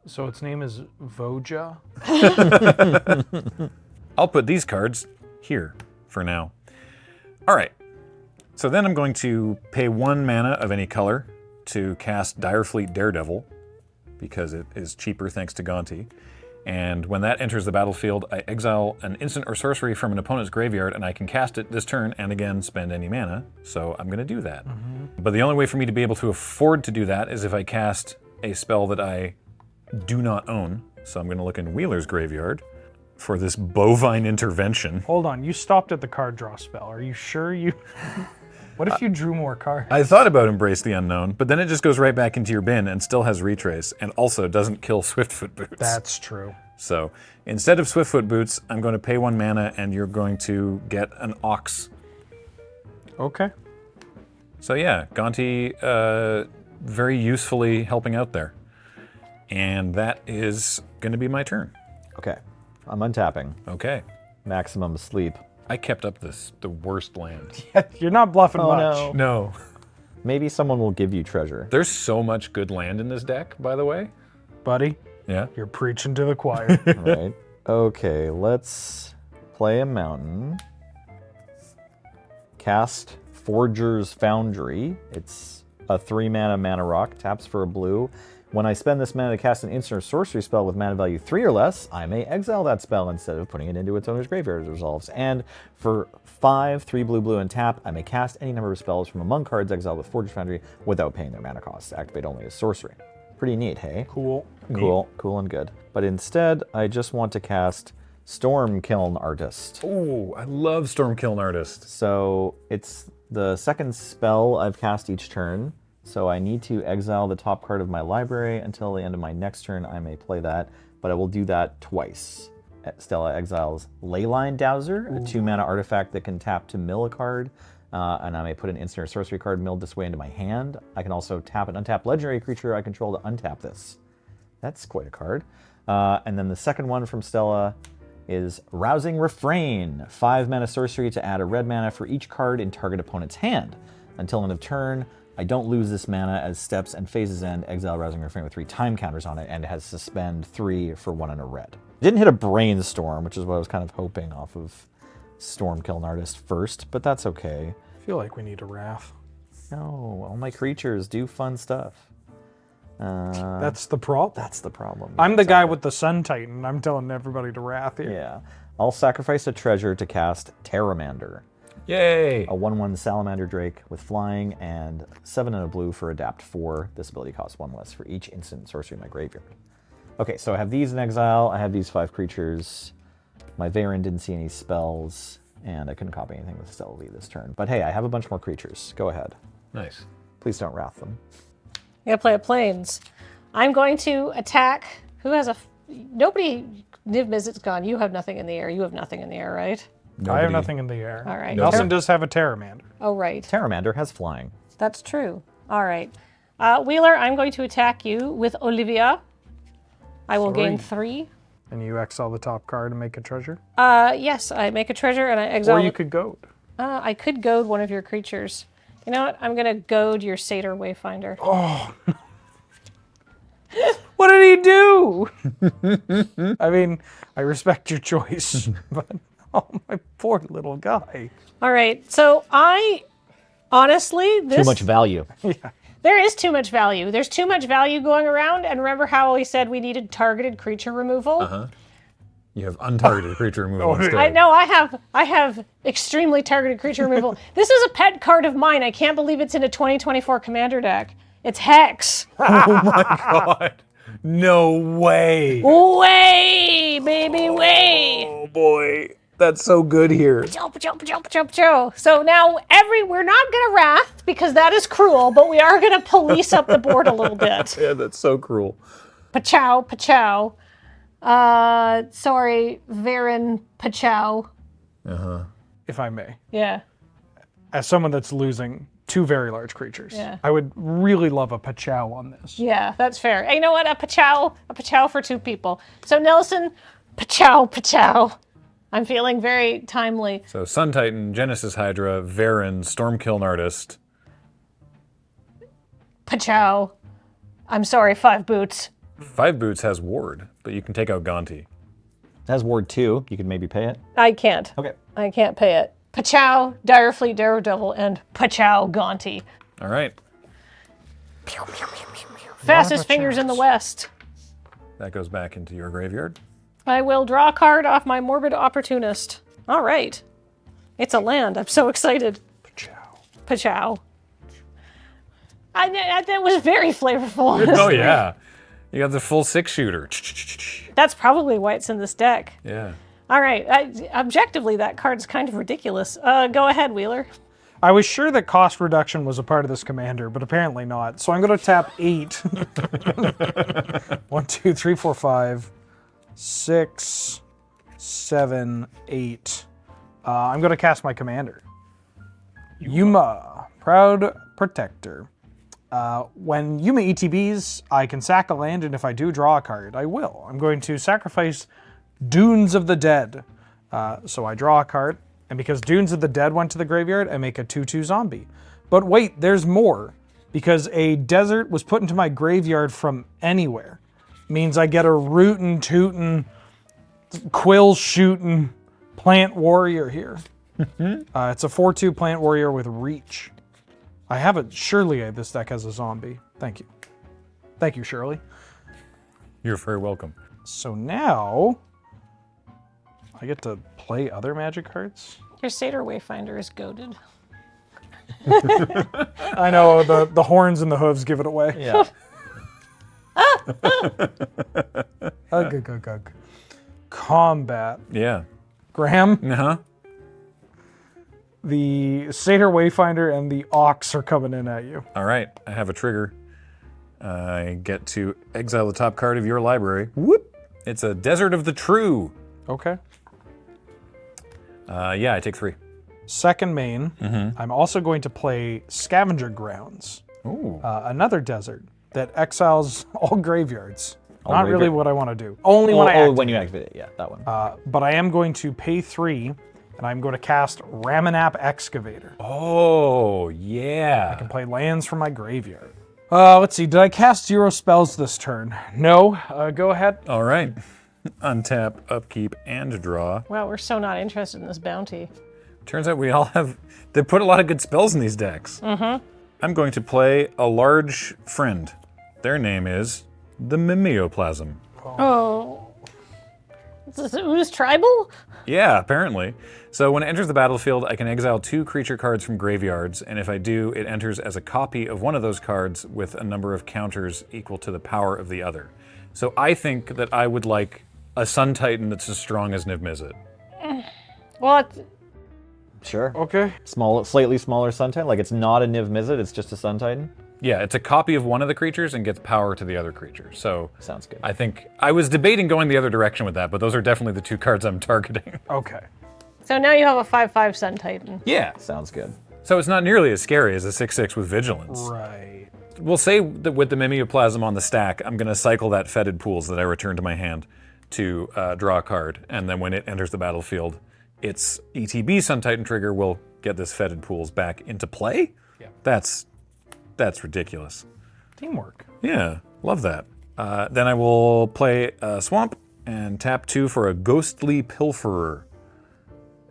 So its name is Voja. I'll put these cards here for now. All right. So then I'm going to pay 1 mana of any color to cast Direfleet Daredevil, because it is cheaper thanks to Gaunty. And when that enters the battlefield, I exile an instant or sorcery from an opponent's graveyard, and I can cast it this turn and again spend any mana. So I'm going to do that. But the only way for me to be able to afford to do that is if I cast a spell that I do not own. So I'm going to look in Wheeler's graveyard for this Bovine Intervention. Hold on, you stopped at the card draw spell. Are you sure you... What if you drew more cards? I thought about Embrace the Unknown, but then it just goes right back into your bin and still has Retrace, and also doesn't kill Swiftfoot Boots. That's true. So instead of Swiftfoot Boots, I'm going to pay 1 mana, and you're going to get an Ox. Okay. So yeah, Gaunty very usefully helping out there. And that is going to be my turn. Okay, I'm untapping. Okay. Maximum sleep. I kept up the worst land. You're not bluffing Oh, much. no. No. Maybe someone will give you treasure. There's so much good land in this deck, by the way. Buddy, Yeah. you're preaching to the choir. Right. Okay, let's play a mountain. Cast Forger's Foundry. It's a 3 mana rock, taps for a blue. When I spend this mana to cast an instant or sorcery spell with mana value 3 or less, I may exile that spell instead of putting it into its owner's graveyard as it resolves. And for 5, 3 blue, and tap, I may cast any number of spells from among cards exiled with Forger's Foundry without paying their mana cost. Activate only as sorcery. Pretty neat, hey? Cool. Cool and good. But instead, I just want to cast Storm Kiln Artist. Ooh, I love Stormkiln Artist. So it's the second spell I've cast each turn. So I need to exile the top card of my library until the end of my next turn. I may play that, but I will do that twice. Stella exiles Leyline Dowser, a 2 mana artifact that can tap to mill a card, and I may put an instant or sorcery card milled this way into my hand. I can also tap an untapped legendary creature I control to untap this. That's quite a card. And then the second one from Stella is Rousing Refrain, 5 mana sorcery to add a red mana for each card in target opponent's hand. Until end of turn, I don't lose this mana as steps and phases end. Exile Rousing Refrain with 3 time counters on it, and it has suspend 3 for 1 and a red. Didn't hit a Brainstorm, which is what I was kind of hoping off of Stormkiln Artist first, but that's okay. I feel like we need a Wrath. No, all my creatures do fun stuff. That's the problem. That's the problem. I'm the guy with the Sun Titan. I'm telling everybody to Wrath here. Yeah. I'll sacrifice a treasure to cast Terramander. Yay! A 1/1 Salamander Drake with flying and 7 and a blue for adapt 4. This ability costs 1 less for each instant sorcery in my graveyard. Okay, so I have these in exile. I have these 5 creatures. My Varen didn't see any spells, and I couldn't copy anything with Stella Lee this turn. But hey, I have a bunch more creatures. Go ahead. Nice. Please don't wrath them. You gotta play a plains. I'm going to attack. Who has a... Nobody... Niv Mizzet's gone. You have nothing in the air. You have nothing in the air, right? I have nothing in the air. All right. Nelson does have a Pteramander. Oh, right. Pteramander has flying. That's true. All right. Wheeler, I'm going to attack you with Olivia. I will gain 3. And you exile the top card and make a treasure? Yes, I make a treasure and I exile... Or you could goad. I could goad one of your creatures. You know what? I'm going to goad your Satyr Wayfinder. Oh. What did he do? I mean, I respect your choice, but oh, my poor little guy. All right. So honestly, this... Too much value. There is too much value. There's too much value going around. And remember how we said we needed targeted creature removal? You have untargeted creature removal instead. I know. I have extremely targeted creature removal. This is a pet card of mine. I can't believe it's in a 2024 Commander deck. It's Hex. Oh my god. No way. Way, baby, way. Oh boy, that's so good here. So now we're not gonna wrath because that is cruel, but we are gonna police up the board a little bit. Yeah, that's so cruel. Pachow, pachow. Sorry, Varen pachow. If I may. Yeah. As someone that's losing 2 very large creatures, Yeah. I would really love a Pachow on this. Yeah, that's fair. Hey, you know what? A pachow for 2 people. So Nelson, pachow. I'm feeling very timely. So Sun Titan, Genesis Hydra, Varen, Stormkiln Artist. Pachow. I'm sorry, 5 boots. 5 Boots has Ward, but you can take out Gonti. It has Ward 2. You could maybe pay it. I can't. Okay. I can't pay it. Pachow, Direfleet Daredevil, and Pachow Gonti. All right. Fastest fingers in the West. That goes back into your graveyard. I will draw a card off my Morbid Opportunist. All right. It's a land. I'm so excited. Pachow. That was very flavorful. Oh yeah. You got the full 6-shooter. That's probably why it's in this deck. Yeah. All right. Objectively, that card's kind of ridiculous. Go ahead, Wheeler. I was sure that cost reduction was a part of this commander, but apparently not. So I'm going to tap 8. 1, 2, 3, 4, 5, 6, 7, 8. I'm going to cast my commander. Yuma, Proud Protector. When Yuma ETBs, I can sack a land, and if I do draw a card, I will. I'm going to sacrifice Dunes of the Dead. So I draw a card, and because Dunes of the Dead went to the graveyard, I make a 2/2 zombie. But wait, there's more. Because a desert was put into my graveyard from anywhere. Means I get a rootin' tootin', quill shootin' plant warrior here. It's a 4/2 plant warrior with reach. I have it. Surely this deck has a zombie. Thank you. Thank you, Shirley. You're very welcome. So now I get to play other Magic cards. Your Satyr Wayfinder is goated. I know, the horns and the hooves give it away. Yeah. Ugh. Combat. Yeah. Graham, Uh-huh. the Satyr Wayfinder and the Ox are coming in at you. All right. I have a trigger. I get to exile the top card of your library. Whoop. It's a Desert of the True. Okay. Yeah, I take 3. Second main, I'm also going to play Scavenger Grounds. Ooh. Another desert that exiles all graveyards. All Not really graveyard- what I want to do. Only when I Oh, activate. when you activate it. Yeah, that one. But I am going to pay 3, and I'm going to cast Ramanap Excavator. Oh, yeah. Play lands from my graveyard. Let's see. Did I cast 0 spells this turn? No. Go ahead. All right. Untap, upkeep, and draw. Wow, we're so not interested in this bounty. Turns out we all have... They put a lot of good spells in these decks. I'm going to play a large friend. Their name is the Mimeoplasm. Oh. Is this Ooze Tribal? Yeah, apparently. So when it enters the battlefield, I can exile 2 creature cards from graveyards, and if I do, it enters as a copy of one of those cards with a number of counters equal to the power of the other. So I think that I would like a Sun Titan that's as strong as Niv Mizzet. Well, Sure. Okay. Slightly smaller Sun Titan. Like it's not a Niv Mizzet, it's just a Sun Titan. Yeah, it's a copy of one of the creatures and gets power to the other creature. So Sounds good. I think I was debating going the other direction with that, but those are definitely the two cards I'm targeting. Okay. So now you have a 5/5 Sun Titan. Yeah. Sounds good. So it's not nearly as scary as a 6/6 with Vigilance. Right. We'll say that with the Mimeoplasm on the stack, I'm going to cycle that Fetid Pools that I return to my hand to draw a card, and then when it enters the battlefield, its ETB Sun Titan trigger will get this Fetid Pools back into play? Yeah. That's ridiculous. Teamwork. Yeah, love that. Then I will play a Swamp and tap 2 for a Ghostly Pilferer.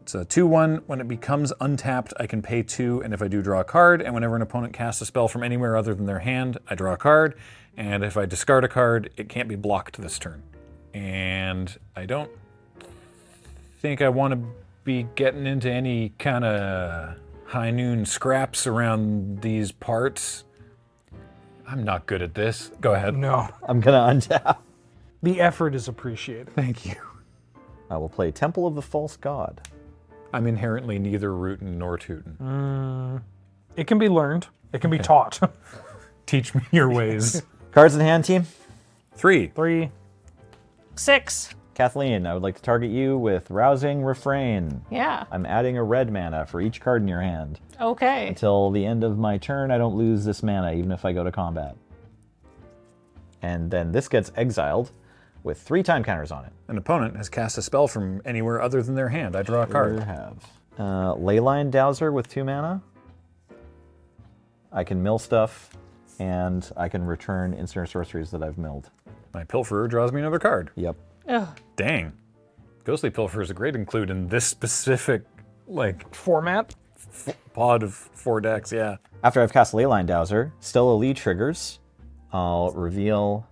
It's a 2/1. When it becomes untapped, I can pay 2, and if I do, draw a card, and whenever an opponent casts a spell from anywhere other than their hand, I draw a card, and if I discard a card, it can't be blocked this turn. And I don't think I want to be getting into any kind of high noon scraps around these parts. I'm not good at this. Go ahead. No. I'm going to untap. The effort is appreciated. Thank you. I will play Temple of the False God. I'm inherently neither rootin' nor tootin'. It can be learned. It can be taught. Teach me your ways. Cards in hand, team. 3. 3. 6. Kathleen, I would like to target you with Rousing Refrain. Yeah. I'm adding a red mana for each card in your hand. Okay. Until the end of my turn, I don't lose this mana, even if I go to combat. And then this gets exiled with 3 time counters on it. An opponent has cast a spell from anywhere other than their hand. I draw a Here card. we have Leyline Dowser with 2 mana. I can mill stuff, and I can return instant or sorceries that I've milled. My Pilferer draws me another card. Yep. Ugh. Dang. Ghostly Pilferer is a great include in this specific, Format. pod of 4 decks, yeah. After I've cast Leyline Dowser, Stella Lee triggers. I'll reveal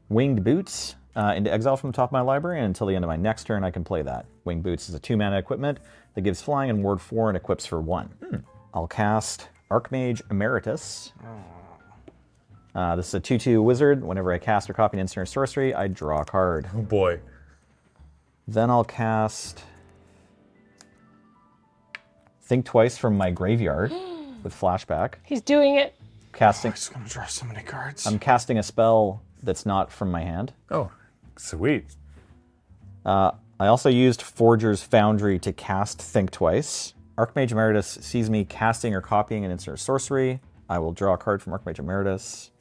Winged Boots into exile from the top of my library, and until the end of my next turn, I can play that. Winged Boots is a 2 mana equipment that gives flying and ward 4 and equips for 1. I'll cast Archmage Emeritus. This is a 2/2 wizard. Whenever I cast or copy an instant or sorcery, I draw a card. Oh boy. Then I'll cast Think Twice from my graveyard with Flashback. He's doing it. Casting. I'm just going to draw so many cards. I'm casting a spell that's not from my hand. Oh, sweet. I also used Forger's Foundry to cast Think Twice. Archmage Emeritus sees me casting or copying an instant or sorcery. I will draw a card from Archmage Emeritus.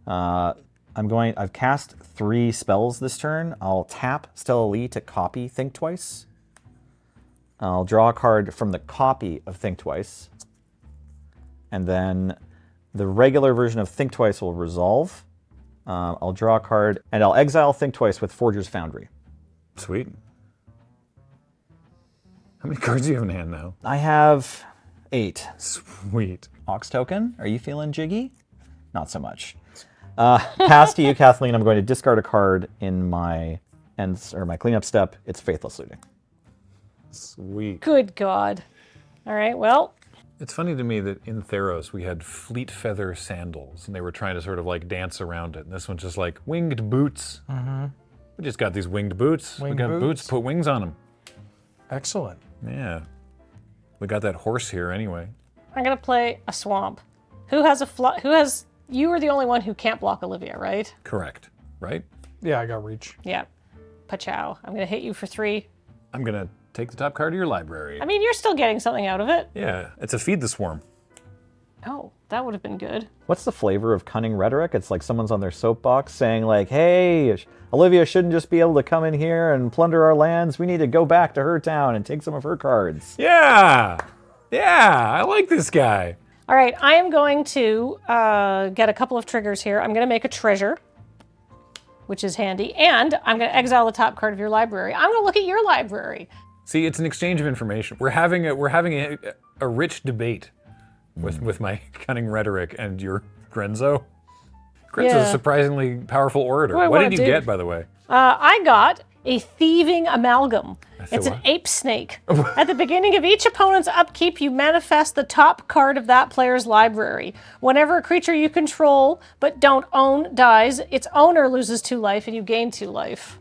I've cast 3 spells this turn. I'll tap Stella Lee to copy Think Twice. I'll draw a card from the copy of Think Twice. And then the regular version of Think Twice will resolve. I'll draw a card, and I'll exile Think Twice with Forger's Foundry. Sweet. How many cards do you have in hand now? I have 8. Sweet. Ox Token, are you feeling jiggy? Not so much. Pass to you, Kathleen. I'm going to discard a card in my my cleanup step. It's Faithless Looting. Sweet. Good God. All right, well, It's funny to me that in Theros we had Fleet Feather Sandals, and they were trying to sort of dance around it. And this one's just like Winged Boots. Mm-hmm. We just got these winged boots. Winged we got boots, boots. put wings on them. Excellent. Yeah. We got that horse here anyway. I'm going to play a Swamp. You are the only one who can't block Olivia, right? Correct. Right? Yeah, I got reach. Yeah. Pachow. I'm going to hit you for 3. I'm going to take the top card of your library. I mean, you're still getting something out of it. Yeah, it's a Feed the Swarm. Oh, that would have been good. What's the flavor of cunning rhetoric? It's like someone's on their soapbox saying hey, Olivia shouldn't just be able to come in here and plunder our lands. We need to go back to her town and take some of her cards. Yeah! Yeah, I like this guy. All right, I am going to get a couple of triggers here. I'm going to make a treasure, which is handy, and I'm going to exile the top card of your library. I'm going to look at your library. See, it's an exchange of information. We're having a rich debate with my cunning rhetoric and your Grenzo. Grenzo's Yeah. a surprisingly powerful orator. What do I What wanna did you do? get, by the way? I got a Thieving Amalgam. said It's an what? ape snake. At the beginning of each opponent's upkeep, you manifest the top card of that player's library. Whenever a creature you control but don't own dies, its owner loses 2 life and you gain 2 life.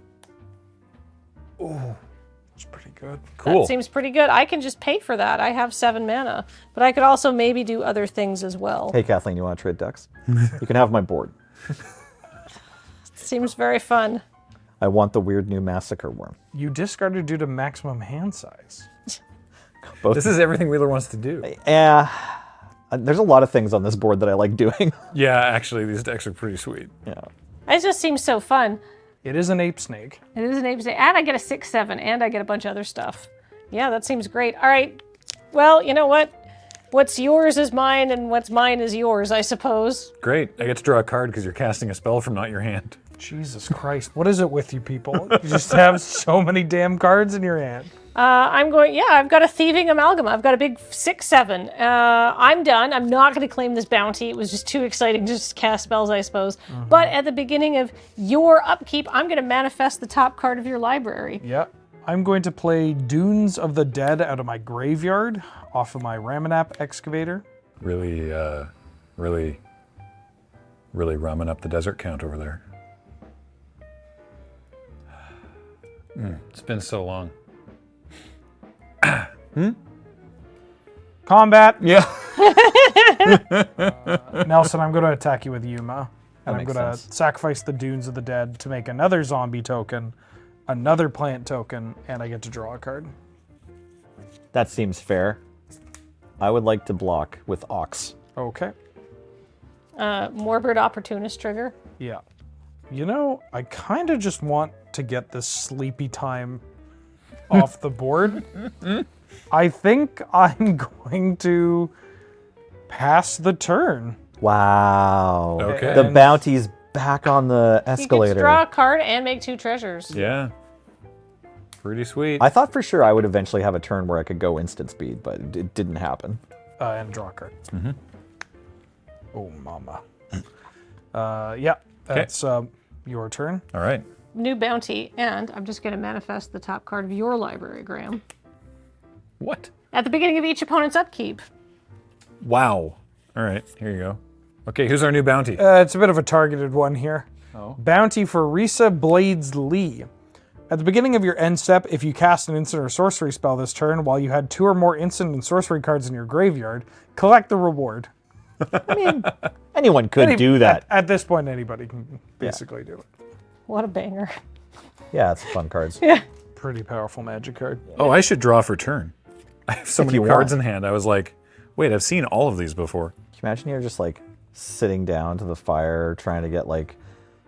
It's pretty good. Cool. That seems pretty good. I can just pay for that. I have 7 mana. But I could also maybe do other things as well. Hey, Kathleen, you want to trade decks? You can have my board. Seems very fun. I want the weird new massacre worm. You discarded due to maximum hand size. Both. This is everything Wheeler wants to do. Yeah. There's a lot of things on this board that I like doing. Yeah, actually, these decks are pretty sweet. Yeah. It just seems so fun. It is an ape snake. It is an ape snake, and I get a 6/7, and I get a bunch of other stuff. Yeah, that seems great. All right. Well, you know what? What's yours is mine, and what's mine is yours, I suppose. Great. I get to draw a card because you're casting a spell from not your hand. Jesus Christ, what is it with you people? You just have so many damn cards in your hand. I've got a thieving amalgam. I've got a big 6/7. I'm done. I'm not going to claim this bounty. It was just too exciting to just cast spells, I suppose. But at the beginning of your upkeep, I'm going to manifest the top card of your library. Yep. I'm going to play Dunes of the Dead out of my graveyard off of my Ramanap excavator. Really rumming up the desert count over there. It's been so long. Combat! Yeah. Nelson, I'm going to attack you with Yuma. And I'm makes going to sense. sacrifice the Dunes of the Dead to make another zombie token, another plant token, and I get to draw a card. That seems fair. I would like to block with Ox. Okay. Morbid Opportunist trigger. Yeah. You know, I kind of just want to get this sleepy time off the board. I think I'm going to pass the turn. Wow. Okay. The bounty's back on the You get to escalator. draw a card and make 2 treasures. Yeah. Pretty sweet. I thought for sure I would eventually have a turn where I could go instant speed, but it didn't happen. And draw a card. Oh, mama. Yeah, that's your turn. All right. New bounty, and I'm just going to manifest the top card of your library, Graham. What? At the beginning of each opponent's upkeep. Wow. All right. Here you go. Okay, who's our new bounty? It's a bit of a targeted one here. Oh. Bounty for Risa Blades Lee. At the beginning of your end step, if you cast an instant or sorcery spell this turn while you had 2 or more instant and sorcery cards in your graveyard, collect the reward. I mean, anyone could do that. At this point, anybody can basically do it. What a banger. Yeah, it's fun cards. Pretty powerful magic card. Oh, I should draw for turn. I have so If many you cards want. in hand. I was like, wait, I've seen all of these before. Can you imagine you're just like sitting down to the fire, trying to get like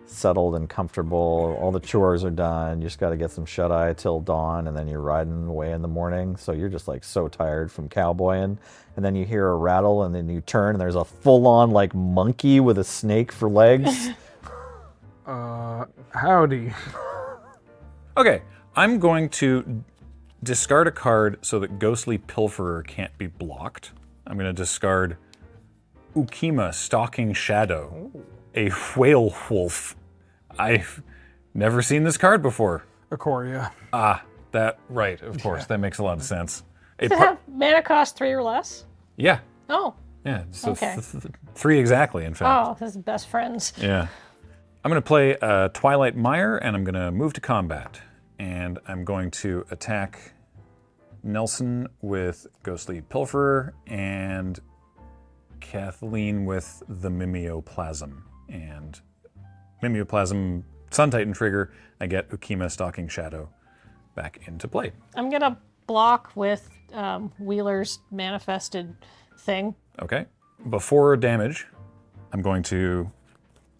settled and comfortable. All the chores are done. You just got to get some shut eye till dawn, and then you're riding away in the morning. So you're just like so tired from cowboying, and then you hear a rattle, and then you turn, and there's a full-on like monkey with a snake for legs. Howdy. Okay, I'm going to discard a card so that Ghostly Pilferer can't be blocked. I'm going to discard Ukima Stalking Shadow, a whale wolf. I've never seen this card before. Ikoria. Right, of course, that makes a lot of sense. Does it have mana cost 3 or less? Yeah, Oh. yeah, so Okay. 3 exactly, in fact. Oh, this is best friends. Yeah. I'm going to play Twilight Mire, and I'm going to move to combat. And I'm going to attack Nelson with Ghostly Pilferer and Kathleen with the Mimeoplasm. And Mimeoplasm Sun Titan trigger, I get Ukima Stalking Shadow back into play. I'm going to block with Wheeler's manifested thing. Okay. Before damage, I'm going to...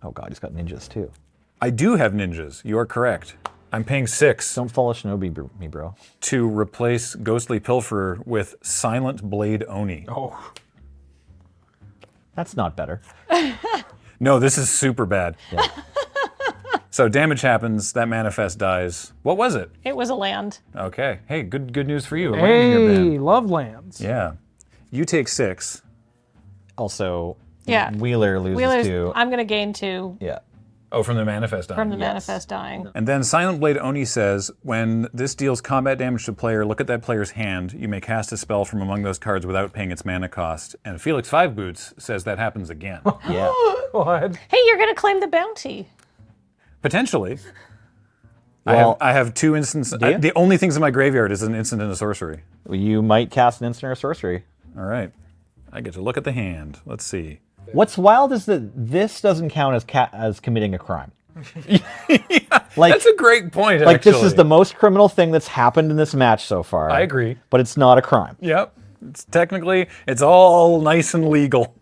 Oh god, he's got ninjas too. I do have ninjas. You are correct. I'm paying 6 Don't follow Shinobi me, bro. to replace Ghostly Pilferer with Silent Blade Oni. Oh. That's not better. No, this is super bad. Yeah. So damage happens, that manifest dies. What was it? It was a land. Okay. Hey, good news for you. A land in your Hey, band. love lands. Yeah. You take 6. Also, Yeah. Wheeler loses Wheeler's, 2. I'm going to gain 2 Yeah. Oh, from the manifest dying. from the manifest dying. And then Silent Blade Oni says, when this deals combat damage to a player, look at that player's hand. You may cast a spell from among those cards without paying its mana cost. And Felix Five Boots says that happens again. Yeah. What? Hey, you're going to claim the bounty. Potentially. Well, I have 2 instants. you? The only things in my graveyard is an instant and a sorcery. you might cast an instant or sorcery. All right. I get to look at the hand. Let's see. What's wild is that this doesn't count as committing a crime. Like, That's a great point, like actually. this is the most criminal thing that's happened in this match so far. I agree. But it's not a crime. Yep. It's technically, it's all nice and legal.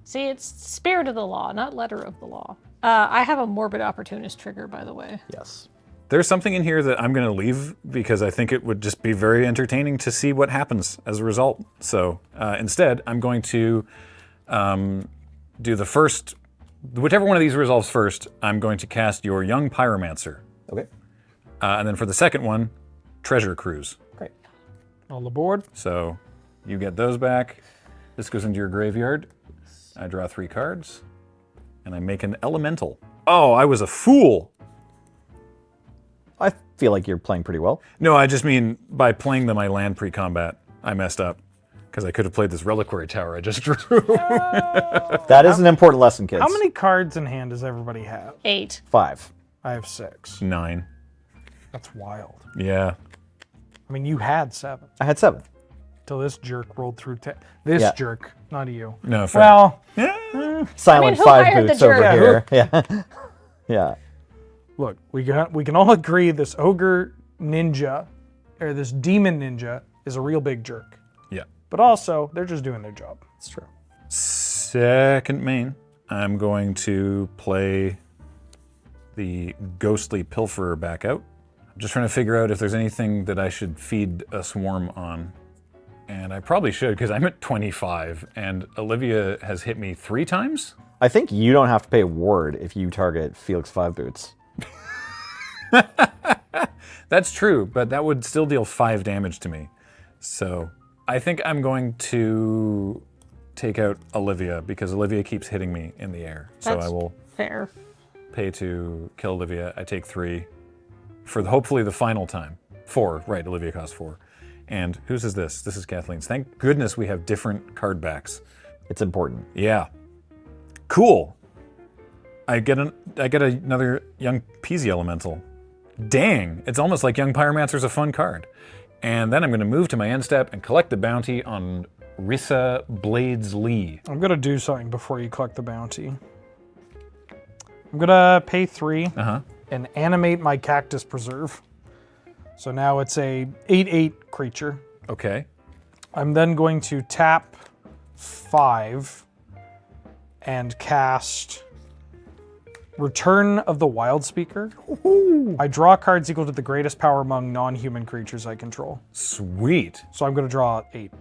See, it's spirit of the law, not letter of the law. I have a morbid opportunist trigger, by the way. Yes. There's something in here that I'm going to leave because I think it would just be very entertaining to see what happens as a result. So instead, I'm going to do the first, whichever one of these resolves first, I'm going to cast your Young Pyromancer. Okay. And then for the second one, Treasure Cruise. Great. On the board. So you get those back. This goes into your graveyard. I draw 3 cards. And I make an elemental. Oh, I was a fool. I feel like you're playing pretty well. No, I just mean by playing them, I land pre-combat. I messed up. Because I could have played this Reliquary Tower I just drew. That is an important lesson, kids. How many cards in hand does everybody have? 8. 5. I have 6. 9. That's wild. Yeah. I mean, you had 7 I had 7. till this jerk rolled through 10. This Yeah. jerk, not you. No, fair. Well, Silent who 5 hired the boots over jerk? here. Yeah. Yeah. look, we can all agree this ogre ninja, or this demon ninja, is a real big jerk. Yeah. But also, they're just doing their job. It's true. Second main, I'm going to play the Ghostly Pilferer back out. I'm just trying to figure out if there's anything that I should feed a swarm on. And I probably should, because I'm at 25, and Olivia has hit me 3 times? I think you don't have to pay a ward if you target Felix 5 boots. That's true, but that would still deal 5 damage to me. So I think I'm going to take out Olivia, because Olivia keeps hitting me in the air. So That's I will fair. pay to kill Olivia. I take 3 for hopefully the final time. 4, right, Olivia costs 4. And whose is this? This is Kathleen's. Thank goodness we have different card backs. It's important. Yeah. Cool. I get another Young Peasy Elemental. Dang, it's almost like Young Pyromancer's a fun card. And then I'm going to move to my end step and collect the bounty on Rissa Blades Lee. I'm going to do something before you collect the bounty. I'm going to pay 3 and animate my Cactus Preserve. So now it's a 8/8 creature. Okay. I'm then going to tap 5 and cast Return of the Wild Speaker. I draw cards equal to the greatest power among non-human creatures I control. Sweet. So I'm going to draw 8.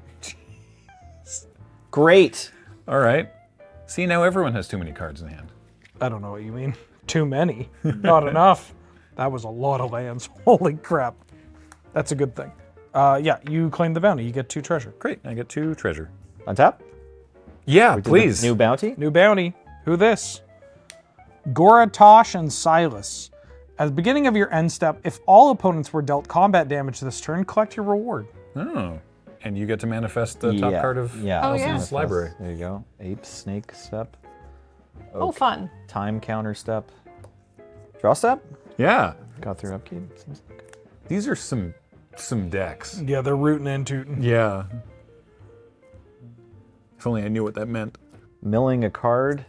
Great. All right. See, now everyone has too many cards in hand. I don't know what you mean. Too many. Not enough. That was a lot of lands. Holy crap. That's a good thing. Yeah, you claim the bounty. You get 2 treasure. Great. I get 2 treasure. Untap? Yeah, Did the please. New bounty? New bounty. Who this? Goratosh and Silas. At the beginning of your end step, if all opponents were dealt combat damage this turn, collect your reward. Oh. And you get to manifest the top card of yeah. Oh, yeah. Nelson's library. There you go. Ape, snake step. Oh, fun. Time counter step. Draw step? Yeah. Got through upkeep. Seems like. These are some decks. Yeah, they're rooting and tooting. Yeah. If only I knew what that meant. Milling a card.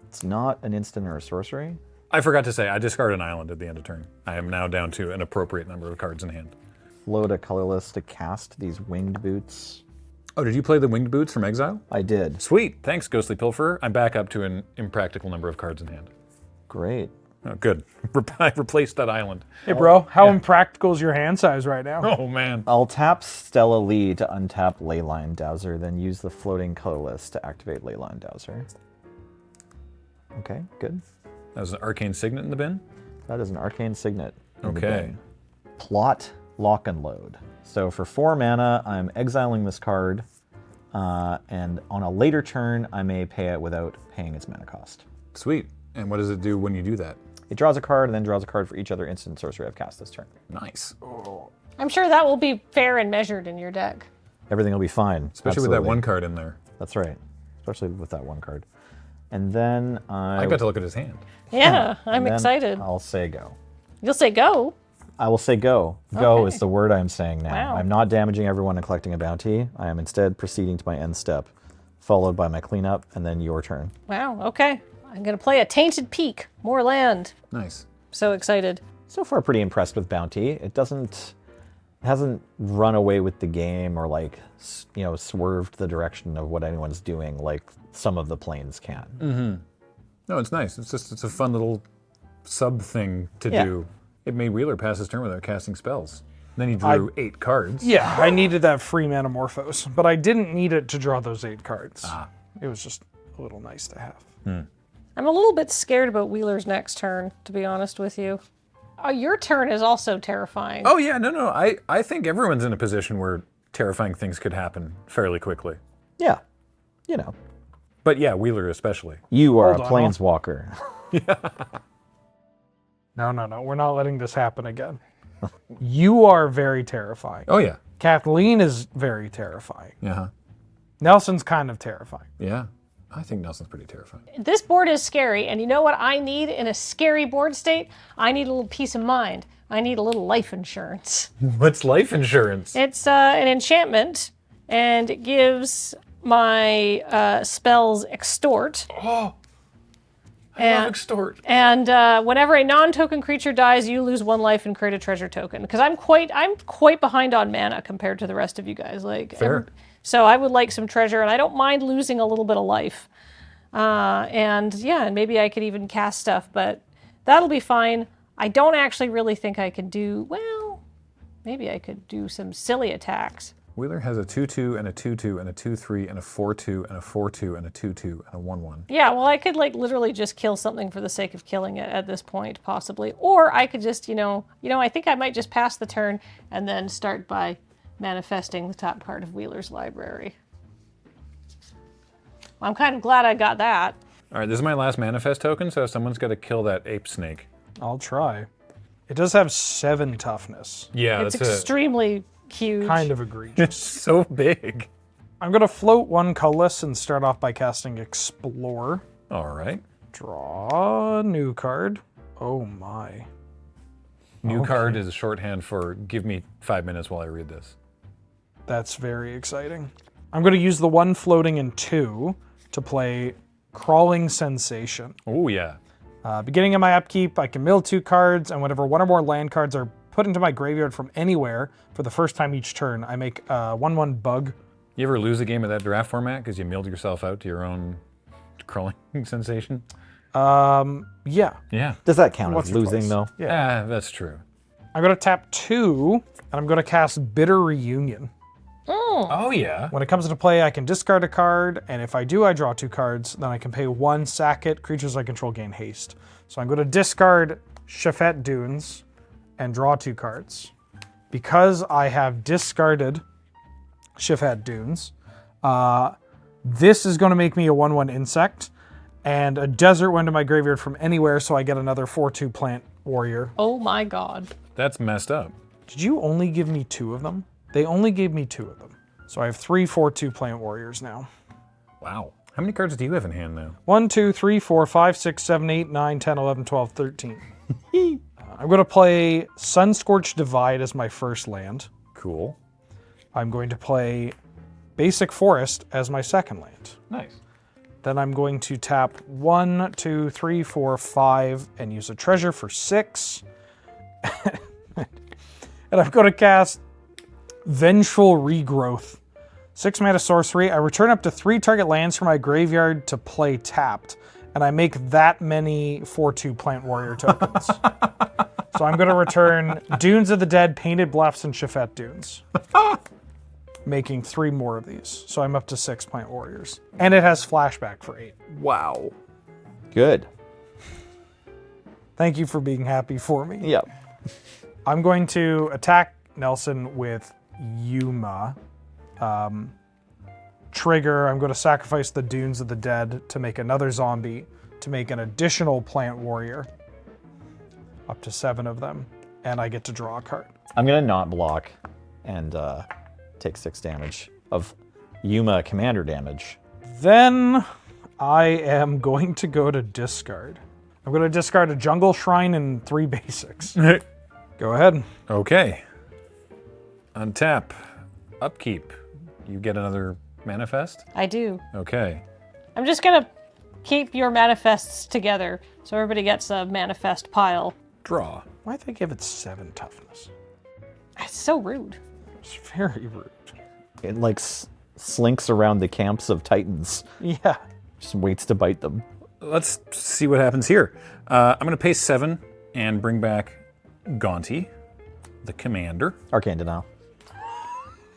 It's not an instant or a sorcery. I forgot to say, I discard an island at the end of turn. I am now down to an appropriate number of cards in hand. Float a colorless to cast these winged boots. Oh, did you play the Winged Boots from Exile? I did. Sweet. Thanks, Ghostly Pilferer. I'm back up to an impractical number of cards in hand. Great. Oh, good. I replaced that island. Hey, bro, how impractical is your hand size right now? Oh, man. I'll tap Stella Lee to untap Leyline Dowser, then use the floating colorless to activate Leyline Dowser. Okay, good. That was an Arcane Signet in the bin? That is an arcane signet. in the Okay. bin. Plot Lock and Load. So for 4 mana, I'm exiling this card, and on a later turn, I may pay it without paying its mana cost. Sweet. And what does it do when you do that? It draws a card and then draws a card for each other instant sorcery I've cast this turn. Nice. I'm sure that will be fair and measured in your deck. Everything will be fine. Especially with that Absolutely. one card in there. That's right. Especially with that one card. And then I got to look at his hand. Yeah, I'm then excited. I'll say go. You'll say go. I will say go. Go Okay. is the word I'm saying now. Wow. I'm not damaging everyone and collecting a bounty. I am instead proceeding to my end step, followed by my cleanup, and then your turn. Wow, okay. I'm going to play a Tainted Peak. More land. Nice. So excited. So far, pretty impressed with bounty. It hasn't run away with the game or like, swerved the direction of what anyone's doing like some of the planes can. No, it's nice. It's a fun little sub thing to Yeah. do. It made Wheeler pass his turn without casting spells. Then he drew 8 cards. Yeah, I needed that free Manamorphose, but I didn't need it to draw those 8 cards. It was just a little nice to have. I'm a little bit scared about Wheeler's next turn, to be honest with you. Your turn is also terrifying. Oh yeah, no. I think everyone's in a position where terrifying things could happen fairly quickly. Yeah, But yeah, Wheeler especially. You are Hold a on, planeswalker. No, we're not letting this happen again. You are very terrifying. Oh yeah. Kathleen is very terrifying. Uh-huh. Nelson's kind of terrifying. Yeah. I think Nelson's pretty terrifying. This board is scary, and you know what I need in a scary board state? I need a little peace of mind. I need a little life insurance. What's life insurance? It's an enchantment, and it gives my spells extort. Oh, I And- love extort. And whenever a non-token creature dies, you lose 1 life and create a treasure token. Because I'm quite behind on mana compared to the rest of you guys. Fair. So I would like some treasure, and I don't mind losing a little bit of life. And maybe I could even cast stuff, but that'll be fine. I don't actually really think I could do, well, maybe I could do some silly attacks. Wheeler has a 2/2 and a 2/2 and a 2/3 and a 4/2 and a 4/2 and a 2/2 and a 1/1. Yeah, well, I could literally just kill something for the sake of killing it at this point, possibly. Or I could just, I think I might just pass the turn and then start by manifesting the top card of Wheeler's library. I'm kind of glad I got that. All right, this is my last manifest token, so someone's got to kill that ape snake. I'll try. It does have 7 toughness. Yeah, It's that's extremely huge. Kind of egregious. It's so big. I'm going to float 1 colorless and start off by casting Explore. All right. Draw a new card. Oh my. New card is a shorthand for give me 5 minutes while I read this. That's very exciting. I'm going to use the 1 floating in 2 to play Crawling Sensation. Oh yeah. Beginning of my upkeep, I can mill 2 cards, and whenever 1 or more land cards are put into my graveyard from anywhere for the first time each turn, I make a 1/1 bug. You ever lose a game of that draft format because you milled yourself out to your own crawling sensation? Yeah. Yeah. Does that count Once as or losing, twice. though? Yeah. That's true. I'm going to tap 2, and I'm going to cast Bitter Reunion. Oh yeah. When it comes into play, I can discard a card, and if I do, I draw 2 cards. Then I can pay 1, sack it. Creatures I control gain haste. So I'm going to discard Shafet Dunes and draw 2 cards. Because I have discarded Shafet Dunes, this is going to make me a 1/1 insect, and a desert went to my graveyard from anywhere, so I get another 4/2 plant warrior. Oh my god. That's messed up. Did you only give me 2 of them? They only gave me 2 of them. So I have 3 4/2 plant warriors now. Wow. How many cards do you have in hand now? 1, 2, 3, 4, 5, 6, 7, 8, 9, 10, 11, 12, 13. I'm going to play Sunscorched Divide as my first land. Cool. I'm going to play Basic Forest as my second land. Nice. Then I'm going to tap 1, 2, 3, 4, 5, and use a treasure for 6. And I'm going to cast Vengeful Regrowth. 6 mana sorcery. I return up to 3 target lands from my graveyard to play tapped. And I make that many 4/2 plant warrior tokens. So I'm going to return Dunes of the Dead, Painted Bluffs, and Shafet Dunes. Making 3 more of these. So I'm up to 6 plant warriors. And it has flashback for 8. Wow. Good. Thank you for being happy for me. Yep. I'm going to attack Nelson with Yuma. Trigger, I'm going to sacrifice the Dunes of the Dead to make another zombie, to make an additional plant warrior. Up to 7 of them. And I get to draw a card. I'm going to not block and take 6 damage of Yuma commander damage. Then I am going to go to discard. I'm going to discard a jungle shrine and 3 basics. Go ahead. Okay. Untap. Upkeep. You get another manifest? I do. Okay. I'm just gonna keep your manifests together so everybody gets a manifest pile. Draw. Why'd they give it 7 toughness? That's so rude. It's very rude. It like slinks around the camps of titans. Yeah. Just waits to bite them. Let's see what happens here. I'm going to pay 7 and bring back Gaunty, the commander. Arcane Denial.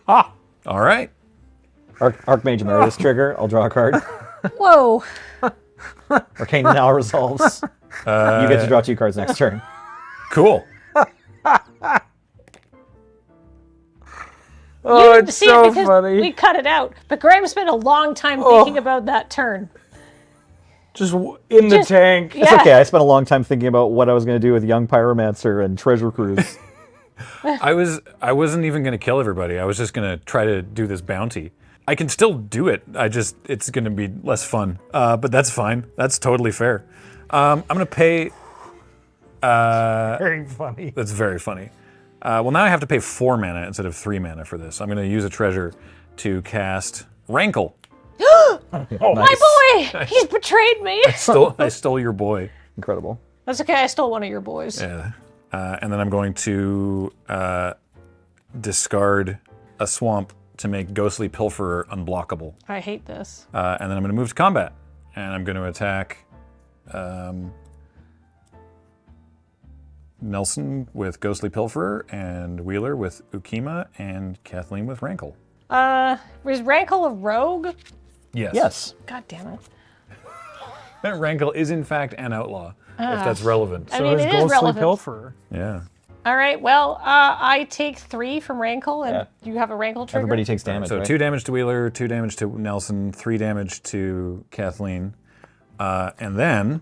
Ah! All right. Archmage Emeritus trigger. I'll draw a card. Whoa. Arcane Denial resolves. You get to draw 2 cards next turn. Cool. Oh, You didn't it's see so it because funny. we cut it out. But Graham spent a long time thinking about that turn. Just in the Just- tank. yeah. It's okay. I spent a long time thinking about what I was going to do with Young Pyromancer and Treasure Cruise. I wasn't even going to kill everybody. I was just going to try to do this bounty. I can still do it. It's going to be less fun. But that's fine. That's totally fair. I'm going to pay. Very funny. That's very funny. Well, now I have to pay 4 mana instead of 3 mana for this. I'm going to use a treasure to cast Rankle. My boy! He's betrayed me. I stole your boy. Incredible. That's okay, I stole one of your boys. Yeah. And then I'm going to discard a swamp to make Ghostly Pilferer unblockable. I hate this. And then I'm going to move to combat. And I'm going to attack Nelson with Ghostly Pilferer, and Wheeler with Ukima, and Kathleen with Rankle. Was Rankle a rogue? Yes. Yes. God damn it. Rankle is in fact an outlaw, if that's relevant. I So mean, is it is Ghostly relevant. Pilferer. Yeah. All right, well, I take 3 from Rankle, and you have a Rankle trigger? Everybody takes damage, So right? 2 damage to Wheeler, 2 damage to Nelson, 3 damage to Kathleen. And then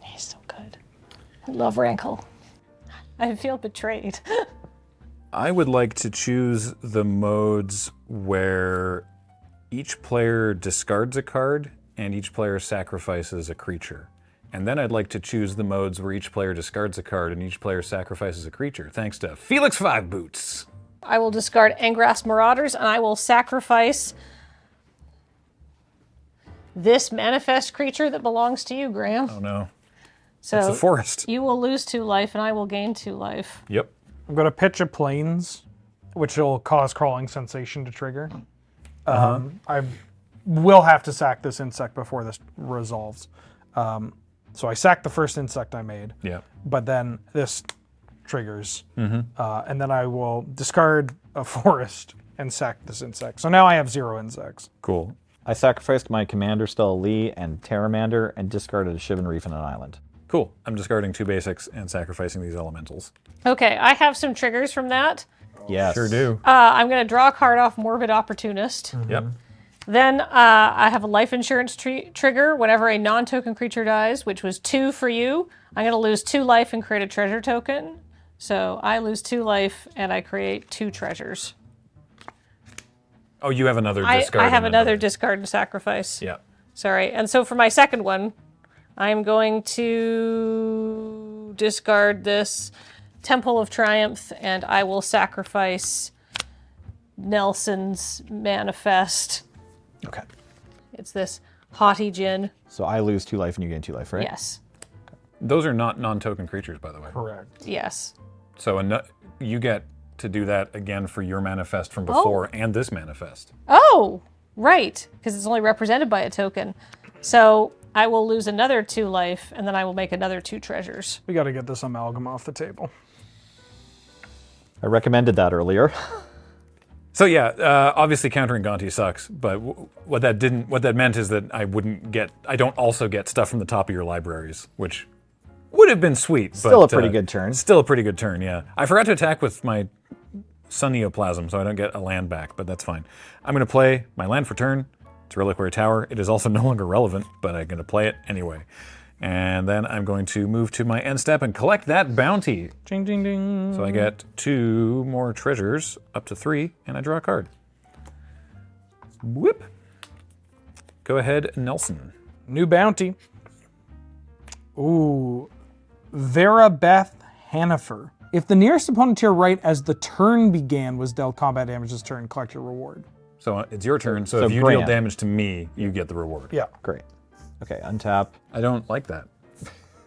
He's so good. I love Rankle. I feel betrayed. I would like to choose the modes where each player discards a card and each player sacrifices a creature. And then I'd like to choose the modes where each player discards a card and each player sacrifices a creature, thanks to Felix 5 Boots. I will discard Engrass Marauders, and I will sacrifice this manifest creature that belongs to you, Graham. Oh no, So it's a forest. you will lose 2 life, and I will gain 2 life. Yep. I'm going to pitch a plains, which will cause Crawling Sensation to trigger. I will have to sack this insect before this resolves. So I sack the first insect I made, Yep. but then this triggers. And then I will discard a forest and sack this insect. So now I have 0 insects. Cool. I sacrificed my Commander Stella Lee and Terramander and discarded a Shivan Reef and an island. Cool. I'm discarding 2 basics and sacrificing these elementals. Okay, I have some triggers from that. Yes. Sure do. I'm going to draw a card off Morbid Opportunist. Yep. Then I have a life insurance trigger whenever a non-token creature dies, which was 2 for you. I'm going to lose 2 life and create a treasure token. So I lose 2 life and I create 2 treasures. Oh, you have another I discard. have and another discard and sacrifice. Yeah. Sorry. And so for my second one, I'm going to discard this Temple of Triumph and I will sacrifice Nelson's Manifest. Okay. It's this Haughty Djinn. So I lose 2 life and you gain 2 life, right? Yes. Those are not non-token creatures, by the way. Correct. Yes. So you get to do that again for your manifest from before and this manifest. Oh, right. Because it's only represented by a token. So I will lose another 2 life and then I will make another 2 treasures. We got to get this amalgam off the table. I recommended that earlier. So yeah, obviously countering Gaunty sucks, but what that meant is that I don't also get stuff from the top of your libraries, which would have been sweet. Still but, a pretty good turn. Still a pretty good turn, yeah. I forgot to attack with my Sun Neoplasm, so I don't get a land back, but that's fine. I'm going to play my land for turn. It's Reliquary Tower. It is also no longer relevant, but I'm going to play it anyway. And then I'm going to move to my end step and collect that bounty. Ding, ding, ding. So I get 2 more treasures, up to 3, and I draw a card. Whoop. Go ahead, Nelson. New bounty. Ooh. Vera Beth Hanifer. If the nearest opponent to your right as the turn began was dealt combat damage this turn, collect your reward. So it's your turn, so So if you Grant. deal damage to me, you get the reward. Yeah. Great. Okay, untap. I don't like that.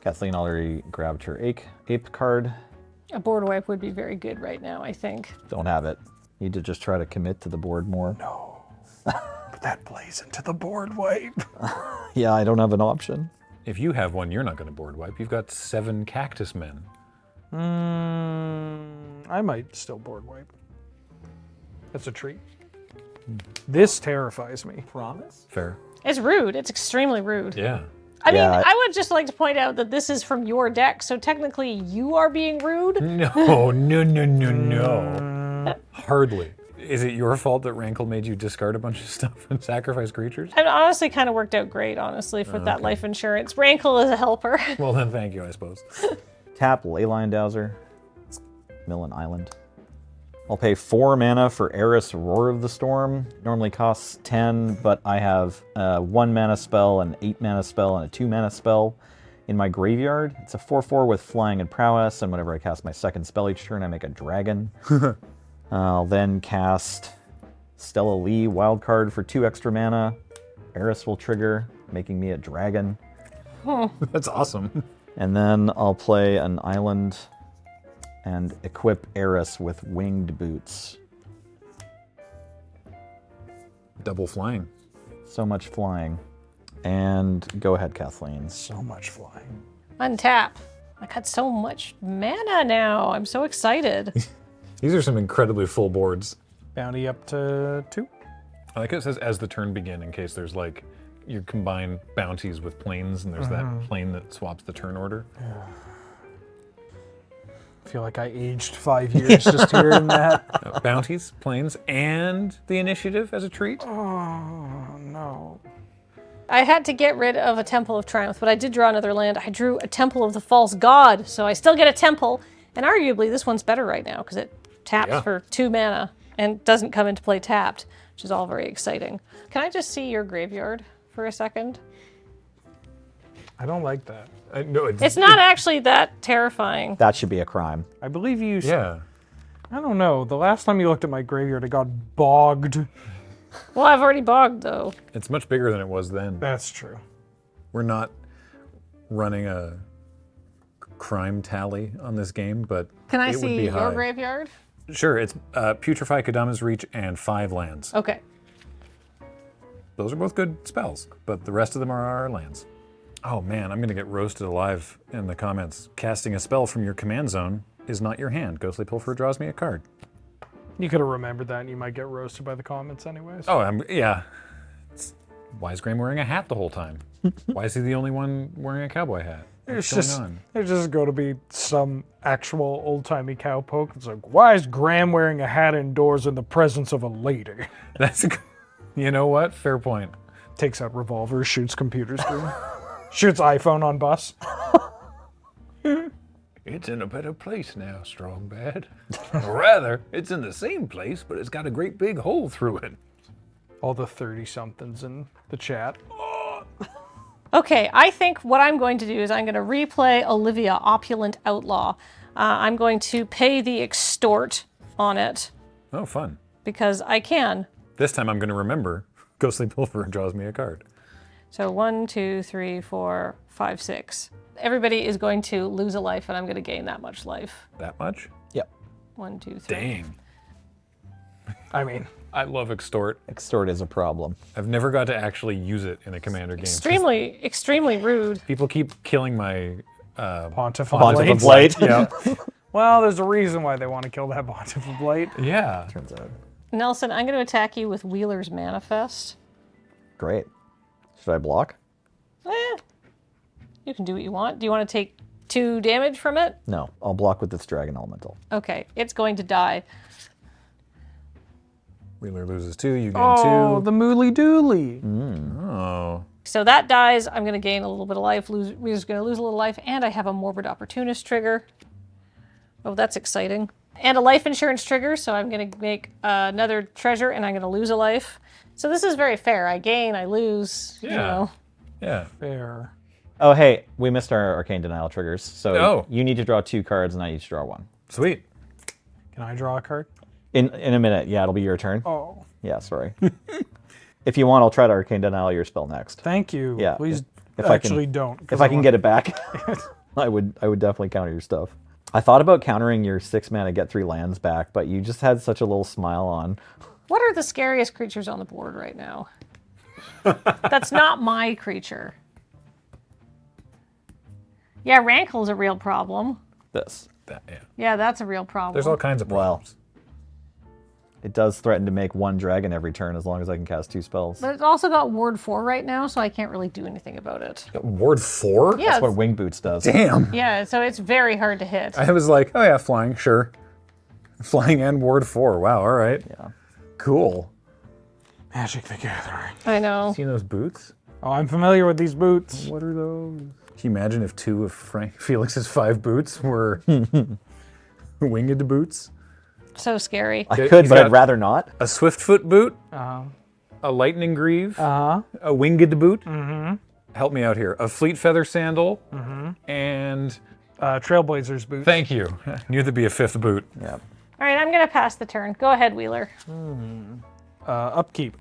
Kathleen already grabbed her ape card. A board wipe would be very good right now, I think. Don't have it. Need to just try to commit to the board more. No. But that plays into the board wipe. Yeah, I don't have an option. If you have one, you're not going to board wipe. You've got 7 cactus men. I might still board wipe. That's a treat. This terrifies me. Promise? Fair. It's rude. It's extremely rude. Yeah. I mean, Yeah. I would just like to point out that this is from your deck, so technically you are being rude. No, no. Hardly. Is it your fault that Rankle made you discard a bunch of stuff and sacrifice creatures? It honestly kind of worked out great, honestly, for that life insurance. Rankle is a helper. Well, then thank you, I suppose. Tap Leyline Dowser. Mill an island. I'll pay 4 mana for Eris Roar of the Storm. Normally costs 10, but I have a 1 mana spell, an 8 mana spell, and a 2 mana spell in my graveyard. It's a 4/4 with flying and prowess, and whenever I cast my second spell each turn, I make a dragon. I'll then cast Stella Lee wildcard for 2 extra mana. Eris will trigger, making me a dragon. That's awesome. And then I'll play an island and equip Eris with winged boots. Double flying. So much flying. And go ahead, Kathleen. So much flying. Untap. I got so much mana now. I'm so excited. These are some incredibly full boards. Bounty up to 2. I like it says as the turn begin in case there's like you combine bounties with planes and there's that plane that swaps the turn order. I feel like I aged 5 years just hearing that. Bounties, planes, and the initiative as a treat. Oh, no. I had to get rid of a Temple of Triumph, but I did draw another land. I drew a Temple of the False God, so I still get a Temple. And arguably, this one's better right now because it taps for 2 mana and doesn't come into play tapped, which is all very exciting. Can I just see your graveyard for a second? I don't like that. No, It's not actually that terrifying. That should be a crime. I believe you... Yeah. I don't know. The last time you looked at my graveyard, it got bogged. Well, I've already bogged, though. It's much bigger than it was then. That's true. We're not running a crime tally on this game, but Can I it would see be your high. graveyard? Sure, it's Putrefy, Kadama's Reach, and 5 lands. Okay. Those are both good spells, but the rest of them are our lands. Oh man, I'm gonna get roasted alive in the comments. Casting a spell from your command zone is not your hand. Ghostly Pilferer draws me a card. You could have remembered that, and you might get roasted by the comments anyways. Oh, yeah. Why is Graham wearing a hat the whole time? Why is he the only one wearing a cowboy hat? What's going on? There's just going to be some actual old-timey cowpoke. It's like, why is Graham wearing a hat indoors in the presence of a lady? That's you know what? Fair point. Takes out revolver, shoots computer screen. Shoots iPhone on bus. It's in a better place now, Strong Bad. Or rather, it's in the same place, but it's got a great big hole through it. All the 30-somethings in the chat. Okay, I think what I'm going to do is I'm going to replay Olivia, Opulent Outlaw. I'm going to pay the extort on it Oh, fun. because I can. This time I'm going to remember Ghostly Pilferer draws me a card. So 1, 2, 3, 4, 5, 6. Everybody is going to lose a life, and I'm going to gain that much life. That much? Yep. 1, 2, 3. Dang. I mean, I love Extort. Extort is a problem. I've never got to actually use it in a Commander game. Extremely rude. People keep killing my... Pontiff Pontiff of Blade. Blight. Yeah. Well, there's a reason why they want to kill that Pontiff of Blight. Yeah. Turns out. Nelson, I'm going to attack you with Wheeler's Manifest. Great. Should I block? You can do what you want. Do you want to take 2 damage from it? No, I'll block with this Dragon Elemental. Okay, it's going to die. Wheeler loses 2, you gain Oh, 2. the Mooly Dooley. Oh. So that dies. I'm going to gain a little bit of life. We're just going to lose a little life. And I have a Morbid Opportunist trigger. Oh, that's exciting. And a life insurance trigger. So I'm going to make another treasure and I'm going to lose a life. So this is very fair. I gain, I lose. You Yeah. know. Yeah. Fair. Oh, hey, we missed our Arcane Denial triggers. So Oh. you need to draw 2 cards, and I each draw 1. Sweet. Can I draw a card? In a minute, yeah, it'll be your turn. Oh, Yeah, sorry. If you want, I'll try to Arcane Denial your spell next. thank you. Yeah. Please If I actually can, don't. If I can get it back, I would definitely counter your stuff. I thought about countering your 6 mana get 3 lands back, but you just had such a little smile on. What are the scariest creatures on the board right now? That's not my creature. Yeah, Rankle's a real problem. This. That, yeah. Yeah, that's a real problem. There's all kinds of problems. It does threaten to make 1 dragon every turn as long as I can cast 2 spells. But it's also got Ward 4 right now, so I can't really do anything about it. Ward 4? Yeah, That's what Wing Boots does. Damn. yeah, so it's very hard to hit. I was like, oh yeah, flying, sure. Flying and Ward 4. Wow, all right. Yeah. Cool. Magic the Gathering. I know. Seen those boots? Oh, I'm familiar with these boots. What are those? Can you imagine if 2 of Felix's 5 boots were winged boots? So scary. I He's could, but got- I'd rather not. A Swiftfoot boot, Uh-huh. a Lightning Greave, Uh-huh. a Winged boot. Mm-hmm. Help me out here. A Fleet Feather sandal, and Trailblazers boots. thank you. I knew there'd be a 5th boot. Yeah. All right, I'm going to pass the turn. Go ahead, Wheeler. Upkeep.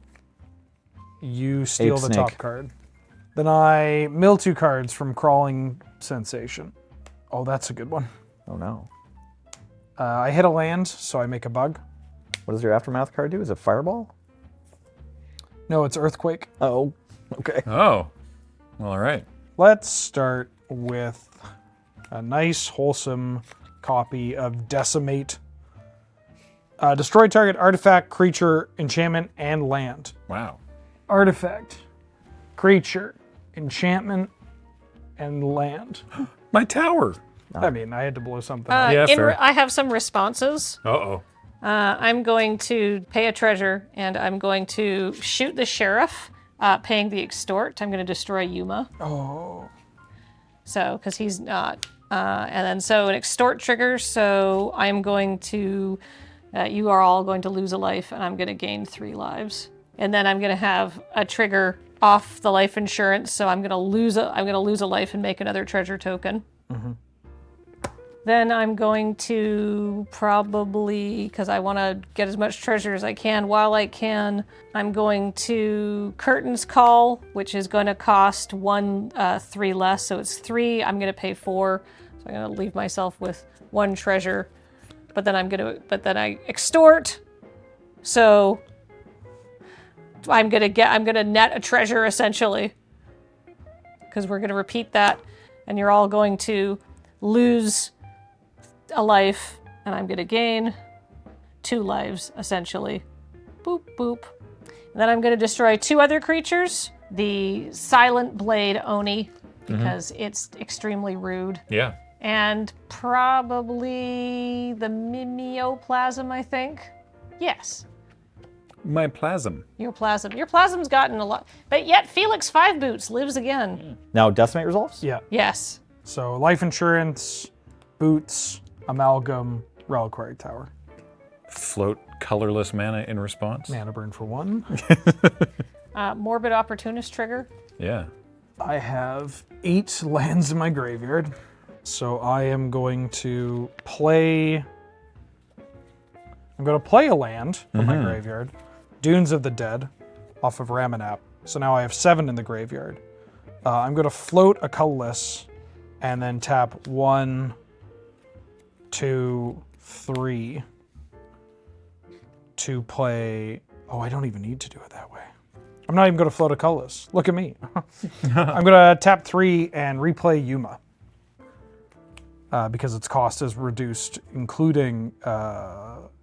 You steal Ape the snake. top card. Then I mill 2 cards from Crawling Sensation. Oh, that's a good one. Oh no. I hit a land, so I make a bug. What does your Aftermath card do? Is it Fireball? No, it's Earthquake. Oh. Okay. Oh, well, all right. Let's start with a nice, wholesome copy of Decimate. Destroy target artifact, creature, enchantment, and land. Wow. Artifact, creature, enchantment, and land. My tower. I mean, I had to blow something up. Yeah, fair. I have some responses. Uh-oh. I'm going to pay a treasure, and I'm going to shoot the sheriff, paying the extort. I'm going to destroy Yuma. Oh. So, because he's not. And then, so an extort triggers, so I'm going to, you are all going to lose a life, and I'm going to gain 3 lives. And then I'm going to have a trigger off the life insurance, so I'm going to lose a life and make another treasure token. Then I'm going to probably, because I want to get as much treasure as I can while I can, I'm going to Curtain's Call, which is going to cost 3 less, so it's 3. I'm going to pay 4, so I'm going to leave myself with 1 treasure. But then I extort, so I'm going to net a treasure essentially, because we're going to repeat that, and you're all going to lose a life, and I'm going to gain 2 lives, essentially. Boop, boop. And then I'm going to destroy 2 other creatures. The Silent Blade Oni, because it's extremely rude. Yeah. And probably the Mimeoplasm, I think. Yes, My plasm. your plasm. Your plasm's gotten a lot. But yet Felix 5 Boots lives again. Now, Decimate resolves? Yeah. Yes. So life insurance, boots, amalgam, reliquary tower. Float colorless mana in response. Mana burn for 1. Morbid Opportunist trigger. Yeah. I have 8 lands in my graveyard. So I am going to play... I'm going to play a land from my graveyard. Dunes of the Dead off of Ramanap. So now I have 7 in the graveyard. I'm going to float a colorless and then tap 1, 2, 3 to play... Oh, I don't even need to do it that way. I'm not even going to float a colorless. Look at me. I'm going to tap 3 and replay Yuma. Because its cost is reduced, including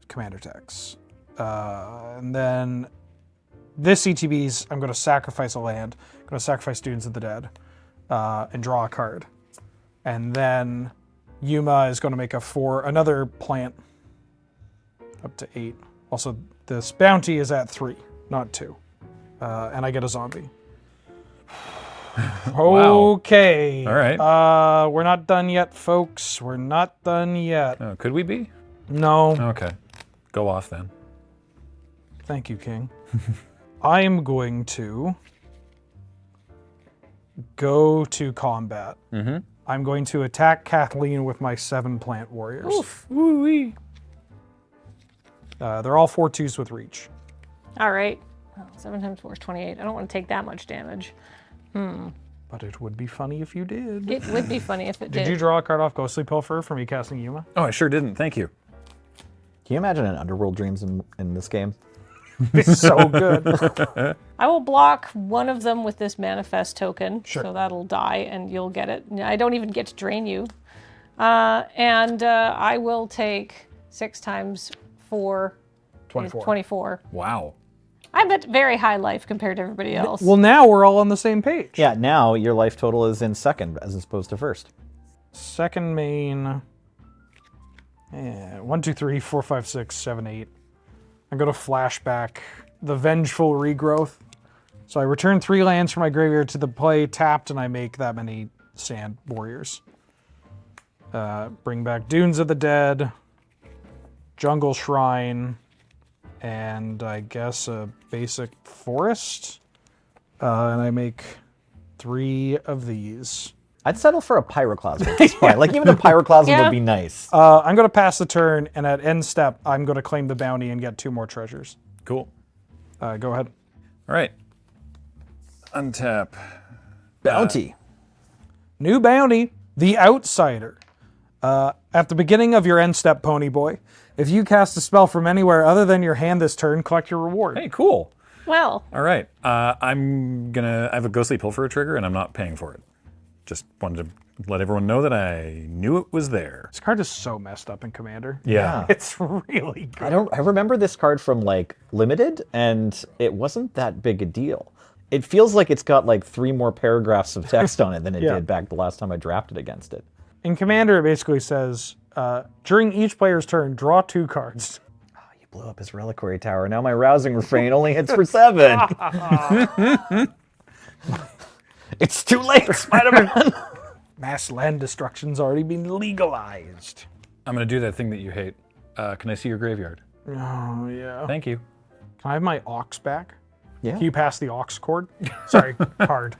commander tax. And then this ETB's, I'm going to sacrifice a land. I'm going to sacrifice Dunes of the Dead and draw a card. And then Yuma is going to make another plant up to 8. Also, this bounty is at 3, not 2. And I get a zombie. Wow. Okay. All right. We're not done yet, folks. We're not done yet. Oh, could we be? No. Okay. Go off then. Thank you, King. I am going to go to combat. I'm going to attack Kathleen with my 7 plant warriors. Oof. Woo-wee. They're all 4/2s with reach. All right. Oh, 7 times 4 is 28. I don't want to take that much damage. But it would be funny if you did. It would be funny if it did. Did you draw a card off Ghostly Pilfer for me casting Yuma? Oh, I sure didn't. Thank you. Can you imagine an Underworld Dreams in this game? It's so good. I will block one of them with this manifest token. Sure. So that'll die and you'll get it. I don't even get to drain you. And I will take 6 times 4 is 24. 24. Wow. I'm at very high life compared to everybody else. Well, now we're all on the same page. Yeah, now your life total is in second as opposed to first. Second main. 1, 2, 3, 4, 5, 6, 7, 8. I go to flashback, the Vengeful Regrowth. So I return 3 lands from my graveyard to the play tapped, and I make that many sand warriors. Bring back Dunes of the Dead, Jungle Shrine, and I guess a basic forest. And I make 3 of these. I'd settle for a Pyroclasm at this point. Like, even a Pyroclasm Yeah. would be nice. I'm going to pass the turn, and at end step, I'm going to claim the bounty and get 2 more treasures. Cool. Go ahead. All right. Untap. Bounty. New bounty, the Outsider. At the beginning of your end step, Pony Boy, if you cast a spell from anywhere other than your hand this turn, collect your reward. Hey, cool. Well, All right. I have a Ghostly Pilferer trigger, and I'm not paying for it. Just wanted to let everyone know that I knew it was there. This card is so messed up in Commander. Yeah. It's really good. I remember this card from like Limited, and it wasn't that big a deal. It feels like it's got like 3 more paragraphs of text on it than it Yeah. did back the last time I drafted against it. In Commander, it basically says, during each player's turn, draw 2 cards. You blew up his Reliquary Tower. Now my Rousing Refrain only hits for 7. It's too late, Spider-Man. Mass land destruction's already been legalized. I'm going to do that thing that you hate. Can I see your graveyard? Oh, yeah. Thank you. Can I have my Ox back? Yeah. Can you pass the Ox cord? Sorry, card.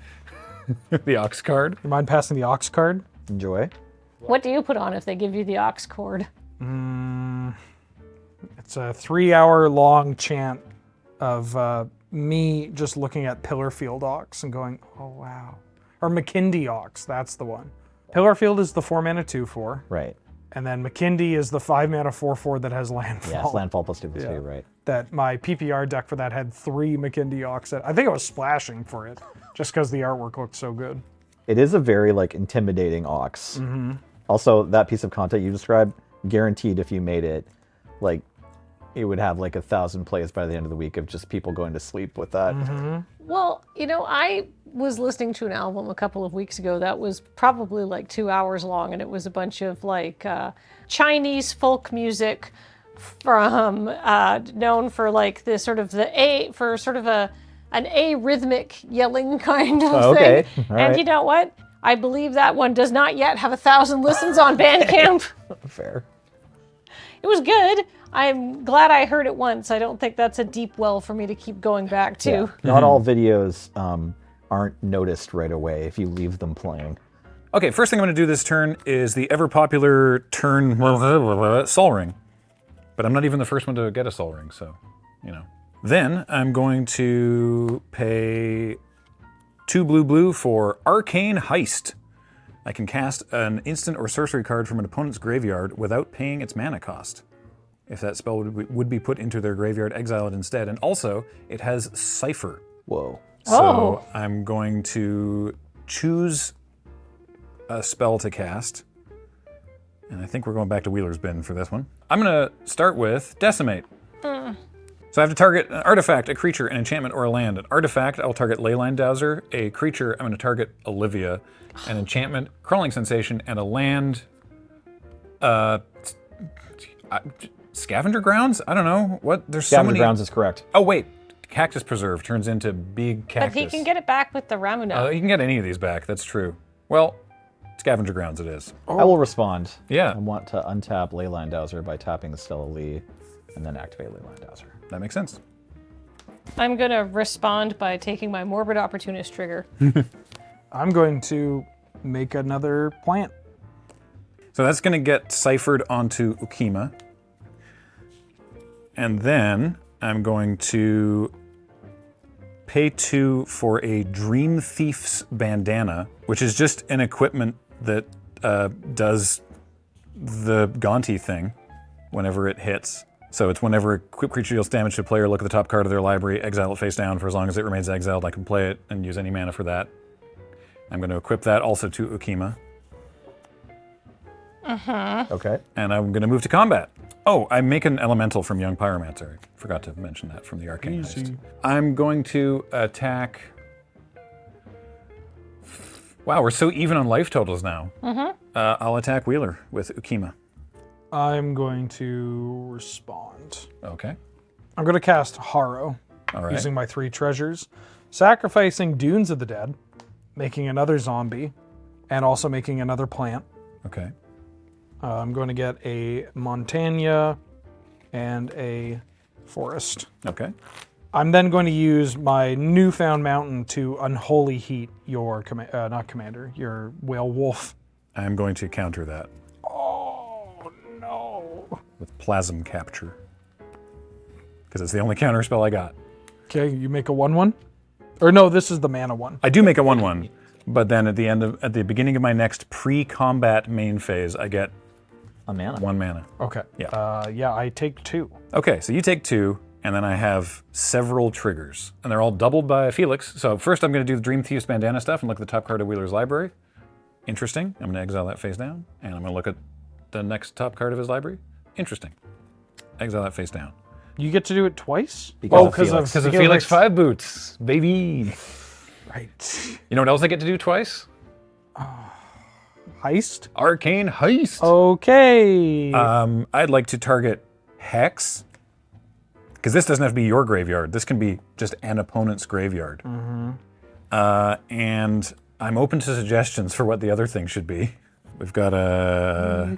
The Ox card. You mind passing the Ox card? Enjoy. what do you put on if they give you the ox cord? It's a 3-hour-long chant of me just looking at Pillarfield Ox and going, oh, wow. Or McKindy Ox, that's the one. Pillarfield is the 4-mana 2/4. Right. And then McKindy is the 5-mana 4/4 that has Landfall. Yeah, it's landfall plus 2/2, right. That my PPR deck for that had 3 McKindy Ox. I think I was splashing for it, just because the artwork looked so good. It is a very like intimidating Ox. Also, that piece of content you described, guaranteed if you made it, like it would have like 1,000 plays by the end of the week of just people going to sleep with that. Well, you know, I was listening to an album a couple of weeks ago that was probably like 2 hours long, and it was a bunch of like Chinese folk music from known for like this sort of an arrhythmic yelling kind of Oh, okay. thing. All And right. you know what? I believe that one does not yet have 1,000 listens on Bandcamp. Fair. It was good. I'm glad I heard it once. I don't think that's a deep well for me to keep going back to. Yeah. Not all videos aren't noticed right away if you leave them playing. Okay, first thing I'm going to do this turn is the ever popular turn Sol Ring. But I'm not even the first one to get a Sol Ring, so, you know. Then I'm going to pay 2 blue for Arcane Heist. I can cast an instant or sorcery card from an opponent's graveyard without paying its mana cost. If that spell would be put into their graveyard, exile it instead. And also, it has Cipher. Whoa. So I'm going to choose a spell to cast. And I think we're going back to Wheeler's Bin for this one. I'm going to start with Decimate. So I have to target an artifact, a creature, an enchantment, or a land. An artifact, I'll target Leyline Dowser. A creature, I'm going to target Olivia. An enchantment, Crawling Sensation, and a land, Scavenger Grounds? I don't know. What? There's so Scavenger many. Grounds is correct. Oh, wait. Cactus Preserve turns into big cactus. But he can get it back with the Ramuna. You can get any of these back, that's true. Well, Scavenger Grounds it is. I will respond. Yeah. I want to untap Leyline Dowser by tapping the Stella Lee and then activate Leyline Dowser. That makes sense. I'm going to respond by taking my Morbid Opportunist trigger. I'm going to make another plant. So that's going to get ciphered onto Ukima. And then I'm going to pay 2 for a Dream Thief's bandana, which is just an equipment that does the Gaunty thing whenever it hits. So it's whenever a equipped creature deals damage to a player, look at the top card of their library, exile it face down. For as long as it remains exiled, I can play it and use any mana for that. I'm going to equip that also to Ukima. Okay. And I'm going to move to combat. Oh, I make an elemental from Young Pyromancer. I forgot to mention that from the Arcane Heist. I'm going to attack... Wow, we're so even on life totals now. I'll attack Wheeler with Ukima. I'm going to respond. Okay. I'm going to cast Harrow All right. using my 3 treasures, sacrificing Dunes of the Dead, making another zombie, and also making another plant. Okay. I'm going to get a Montagna and a Forest. Okay. I'm then going to use my newfound mountain to unholy heat your, not commander, your Whale Wolf. I'm going to counter that Oh, no. with Plasm Capture. Because it's the only counter spell I got. Okay, you make a 1/1? Or no, this is the mana one. I do make a 1/1, but then at the beginning of my next pre-combat main phase, I get A mana. 1 mana. Okay. Yeah. Yeah, I take 2. Okay, so you take 2, and then I have several triggers, and they're all doubled by Felix. So first I'm going to do the Dream Thief's bandana stuff and look at the top card of Wheeler's library. Interesting. I'm going to exile that face down, and I'm going to look at the next top card of his library. Interesting. Exile that face down. You get to do it twice? Because of because Felix. Because of Felix 5 boots, baby. Right. You know what else I get to do twice? Heist? Arcane Heist. Okay. I'd like to target Hex, because this doesn't have to be your graveyard. This can be just an opponent's graveyard. And I'm open to suggestions for what the other thing should be. We've got a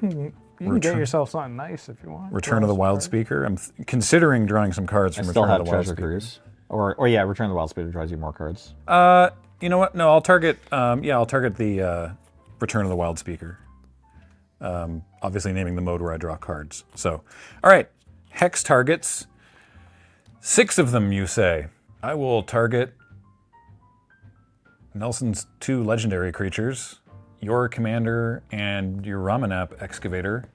you can get yourself something nice if you want. Return of the Wild Speaker. I'm considering drawing some cards I from still Return have of the Wild Treasure Speaker. Cruise. Or yeah, Return of the Wild Speaker draws you more cards. You know what? No, I'll target. I'll target the Return of the Wild Speaker. Obviously, naming the mode where I draw cards. So, all right, Hex targets. 6 of them, you say. I will target Nelson's 2 legendary creatures, your commander and your Ramanap excavator.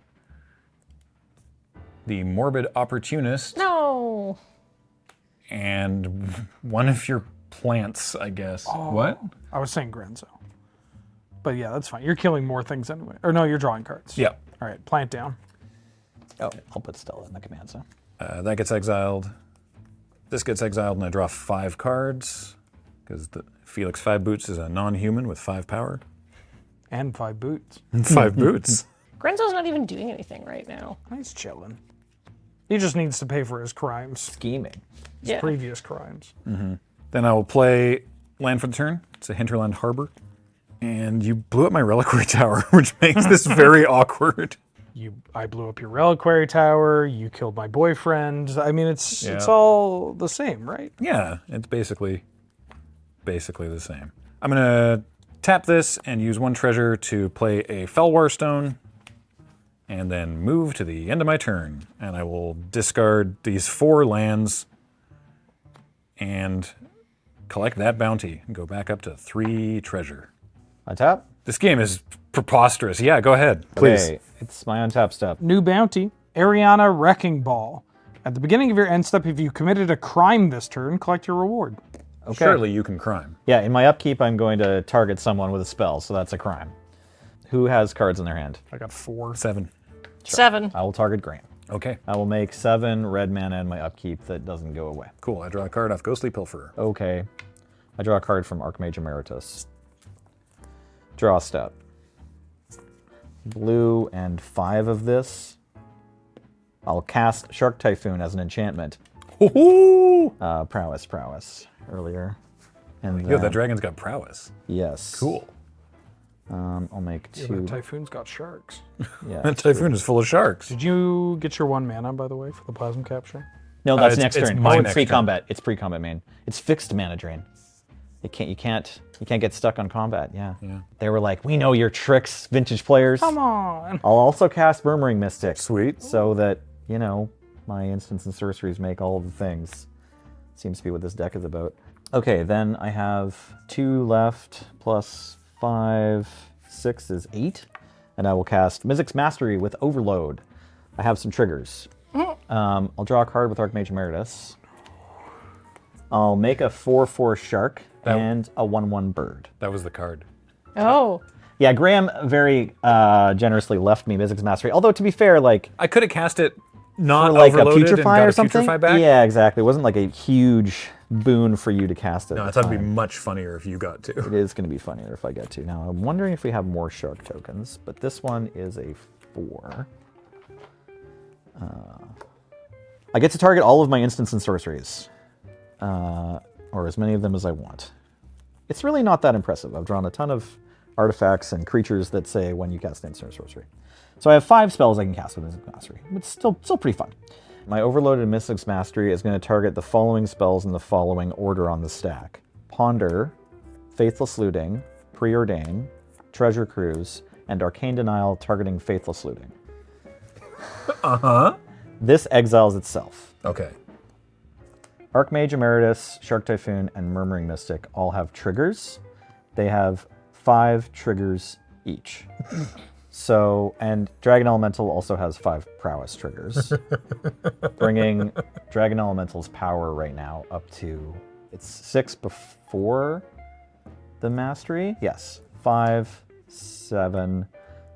The Morbid Opportunist. No. And one of your plants, I guess. What? I was saying Grenzo. But yeah, that's fine. You're killing more things anyway. Or no, you're drawing cards. Yeah. All right, plant down. Oh, I'll put Stella in the command zone. That gets exiled. This gets exiled, and I draw 5 cards because the Felix 5 Boots is a non-human with 5 power. And 5 boots. 5 boots. Grenzo's not even doing anything right now. He's chilling. He just needs to pay for his crimes, Scheming. his Yeah. previous crimes. Then I will play land for the turn. It's a Hinterland Harbor. And you blew up my Reliquary Tower, which makes this very awkward. I blew up your reliquary tower. You killed my boyfriend. I mean, it's Yeah. all the same, right? Yeah, it's basically the same. I'm going to tap this and use 1 treasure to play a Felwar Stone, and then move to the end of my turn. And I will discard these 4 lands and collect that bounty and go back up to 3 treasure. I tap. This game is preposterous. Yeah, go ahead, please. Okay, it's my untap step. New bounty, Ariana Wrecking Ball. At the beginning of your end step, if you committed a crime this turn, collect your reward. Okay. Surely you can crime. Yeah, in my upkeep, I'm going to target someone with a spell, so that's a crime. Who has cards in their hand? I got 4. 7. 7. I will target Graham. Okay, I will make 7 red mana in my upkeep that doesn't go away. cool. I draw a card off Ghostly Pilferer. Okay. I draw a card from Archmage Emeritus. Draw a step. Blue and 5 of this. I'll cast Shark Typhoon as an enchantment. Hoo-hoo! Prowess earlier. And Yo, then, that dragon's got prowess. yes. Cool. I'll make Yeah, 2. but Typhoon's got sharks. Yeah. That Typhoon is full of sharks. Did you get your 1 mana, by the way, for the plasma capture? No, that's it's- next it's turn. my Oh, next it's pre-combat. It's pre-combat main. It's fixed mana drain. You can't get stuck on combat. Yeah. They were like, we know your tricks, vintage players. Come on. I'll also cast Murmuring Mystic. Sweet. So that, you know, my instants and sorceries make all of the things. Seems to be what this deck is about. Okay, then I have 2 left, plus 5, 6 is 8. And I will cast Mizzix Mastery with Overload. I have some triggers. I'll draw a card with Archmage Emeritus. I'll make a 4/4 shark and a 1/1 bird. That was the card. Oh. Yeah, Graham very generously left me Mizzix Mastery. Although, to be fair, like... I could have cast it not for like a overloaded and putrefy got or a something. putrefy back. Yeah, exactly. It wasn't like a huge boon for you to cast it. No, I thought it'd be much funnier if you got to. It is going to be funnier if I get to. Now, I'm wondering if we have more shark tokens, but this one is a 4. I get to target all of my instants and sorceries, or as many of them as I want. It's really not that impressive. I've drawn a ton of artifacts and creatures that say when you cast instant or sorcery. So I have 5 spells I can cast with Mizzix Mastery. It's still pretty fun. My overloaded Mizzix Mastery is going to target the following spells in the following order on the stack. Ponder, Faithless Looting, Preordain, Treasure Cruise, and Arcane Denial targeting Faithless Looting. Uh-huh. This exiles itself. Okay. Archmage Emeritus, Shark Typhoon, and Murmuring Mystic all have triggers. They have 5 triggers each. So, and Dragon Elemental also has 5 prowess triggers, bringing Dragon Elemental's power right now up to, it's 6 before the mastery? Yes, 5, 7,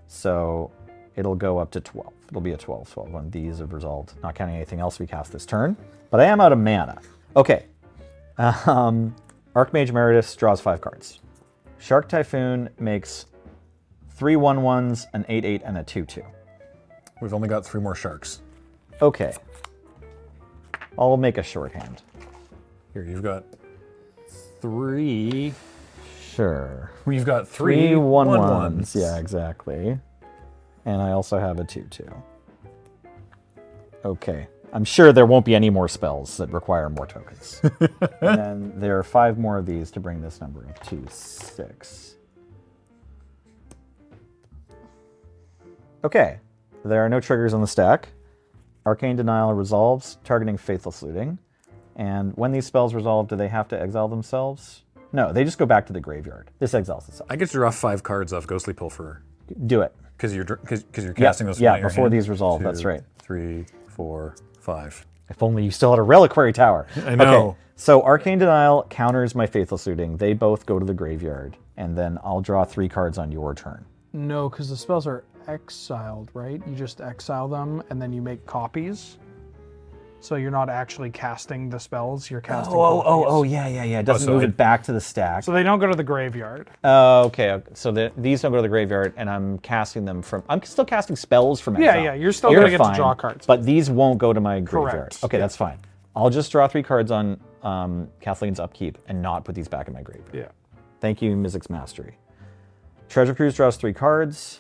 so it'll go up to 12. It'll be a 12 when these have resolved, not counting anything else we cast this turn. But I am out of mana. Okay, Archmage Emeritus draws 5 cards. Shark Typhoon makes 3 1/1s, an 8/8, and a 2/2. We've only got 3 more sharks. Okay. I'll make a shorthand. Here, you've got 3. Sure. We've got 3 3 1/1s. 1/1s. Yeah, exactly. And I also have a 2/2. Okay. I'm sure there won't be any more spells that require more tokens. And then there are 5 more of these to bring this number up to 6. Okay, there are no triggers on the stack. Arcane Denial resolves, targeting Faithless Looting. And when these spells resolve, do they have to exile themselves? No, they just go back to the graveyard. This exiles itself. I get to draw 5 cards off Ghostly Pilferer. Do it. Because you're casting those from Yeah, out your before hand. these resolve, 2, that's right. 3, 4, 5. If only you still had a Reliquary Tower. I know. Okay, so Arcane Denial counters my Faithless Looting. They both go to the graveyard. And then I'll draw 3 cards on your turn. No, because the spells are exiled, right? You just exile them and then you make copies. So you're not actually casting the spells, you're casting copies. Yeah. It doesn't so move I- it back to the stack. So they don't go to the graveyard. Okay. So these don't go to the graveyard, and I'm casting them from... I'm still casting spells from exile. Yeah, you're still gonna get to fine, draw cards. But these won't go to my graveyard. Correct. Okay, that's fine. I'll just draw 3 cards on Kathleen's upkeep and not put these back in my graveyard. Yeah. Thank you, Mizzix Mastery. Treasure Cruise draws 3 cards.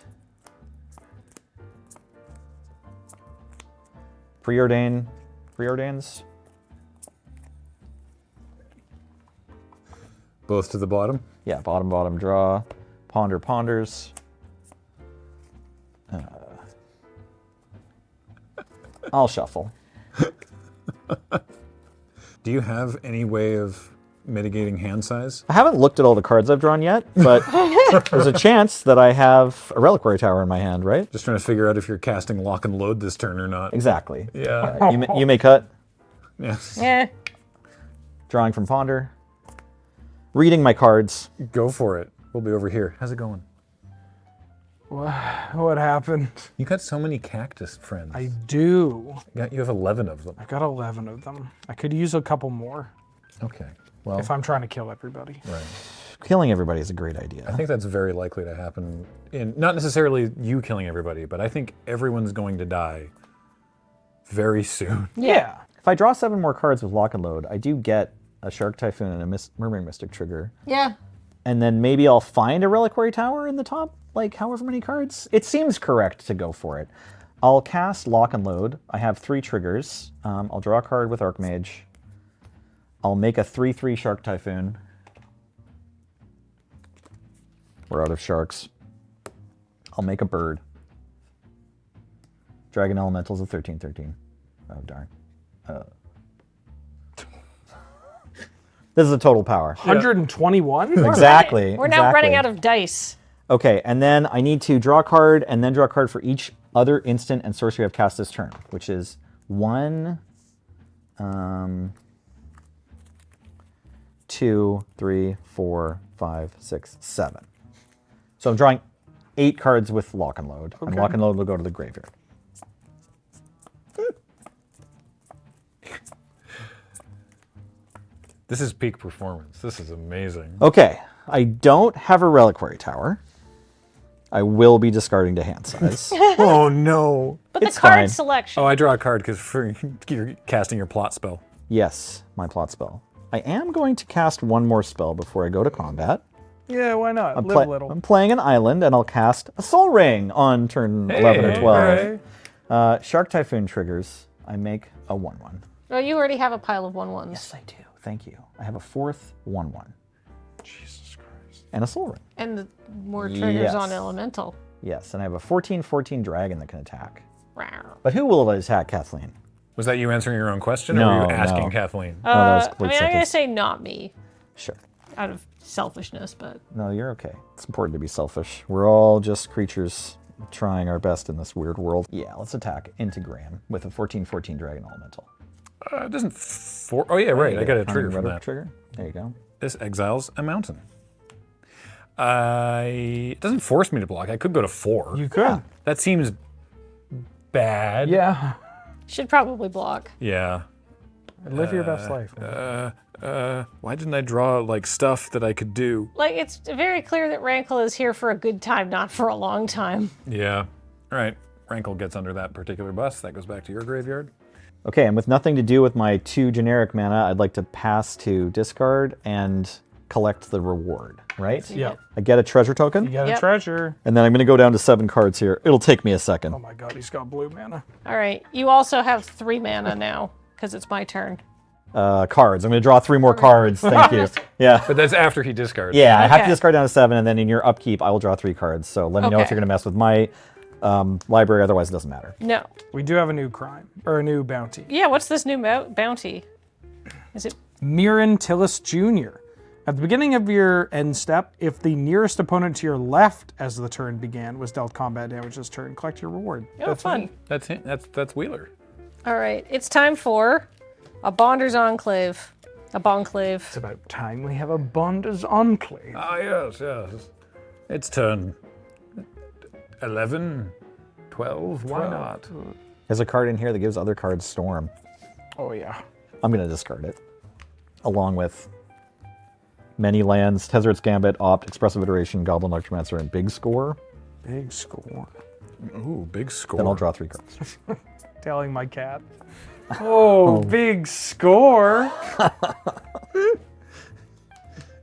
Preordains. Both to the bottom. Yeah, bottom draw. Ponders. I'll shuffle. Do you have any way of mitigating hand size? I haven't looked at all the cards I've drawn yet, but there's a chance that I have a Reliquary Tower in my hand, right? Just trying to figure out if you're casting Lock and Load this turn or not. Exactly. Yeah. You may cut. Yes. Yeah. Drawing from Ponder. Reading my cards. Go for it. We'll be over here. How's it going? What happened? You got so many cactus friends. I do. You have 11 of them. I got 11 of them. I could use a couple more Okay. Well, if I'm trying to kill everybody. right. Killing everybody is a great idea. I think that's very likely to happen in not necessarily you killing everybody, but I think everyone's going to die very soon. Yeah. If I draw 7 more cards with Lock and Load, I do get a Shark Typhoon and a Murmuring Mystic trigger. Yeah. And then maybe I'll find a Reliquary Tower in the top, like however many cards. It seems correct to go for it. I'll cast Lock and Load. I have 3 triggers. I'll draw a card with Archmage. I'll make a 3/3 Shark Typhoon. We're out of sharks. I'll make a bird. Dragon Elemental's a 13/13. Oh, darn. This is a total power. 121? Exactly. We're now running out of dice. Okay, and then I need to draw a card and then draw a card for each other instant and sorcery I've cast this turn, which is 1, 2, 3, 4, 5, 6, 7. So I'm drawing 8 cards with Lock and Load, and Lock and Load will go to the graveyard. This is peak performance. This is amazing. Okay, I don't have a Reliquary Tower. I will be discarding to hand size. Oh no. But It's the card fine. selection. Oh, I draw a card because you're casting your plot spell. Yes, my plot spell. I am going to cast one more spell before I go to combat. Yeah, why not? I'm, Live a little. I'm playing an island, and I'll cast a Soul Ring on turn 11 or 12. Hey. Shark Typhoon triggers. I make a 1/1. Oh, you already have a pile of 1/1s. Yes, I do. Thank you. I have a 4th 1/1. Jesus Christ. And a Soul Ring. And the more triggers Yes. on Elemental. Yes, and I have a 14/14 dragon that can attack. Rawr. But who will it attack, Kathleen? Was that you answering your own question, No, or were you asking no. Kathleen? that was I complete mean, I'm going to sentence. say not me, Sure. out of selfishness, but No, you're okay. It's important to be selfish. We're all just creatures trying our best in this weird world. Yeah, let's attack into Graham with a 14/14 dragon elemental. It doesn't oh yeah, right. I got a trigger from that. Trigger. There you go. This exiles a mountain. It doesn't force me to block. I could go to 4. You could. That seems bad. Yeah. should probably block. Yeah. Live your best life. Why didn't I draw like stuff that I could do? Like, it's very clear that Rankle is here for a good time, not for a long time. Yeah. All right. Rankle gets under that particular bus. That goes back to your graveyard. Okay, and with nothing to do with my 2 generic mana, I'd like to pass to discard and collect the reward, right? Yeah. I get a treasure token, You got Yep. a treasure. and then I'm going to go down to 7 cards here. It'll take me a second. Oh my god, he's got blue mana. All right. You also have 3 mana now, because it's my turn. Cards. I'm going to draw 3 more cards. Thank you. Yeah. But that's after he discards. Yeah, I have to Okay. discard down to 7, and then in your upkeep, I will draw 3 cards. So let me know if Okay. you're going to mess with my library. Otherwise, it doesn't matter. No. We do have a new crime, or a new bounty. Yeah, what's this new bounty? Is it... Mirren Tillis Jr. At the beginning of your end step, if the nearest opponent to your left as the turn began was dealt combat damage this turn, collect your reward. Oh, fun. That's him. That's Wheeler. All right. It's time for a Bonder's Enclave. A Bonclave. It's about time we have a Bonder's Enclave. Ah, yes, yes. It's turn 11, 12. Why not? There's a card in here that gives other cards Storm. Oh yeah. I'm going to discard it, along with Many Lands, Tezzeret's Gambit, Opt, Expressive Iteration, Goblin Electromancer, and Big Score. Big score. Ooh, big score. Then I'll draw 3 cards. Telling my cat. Oh, big score.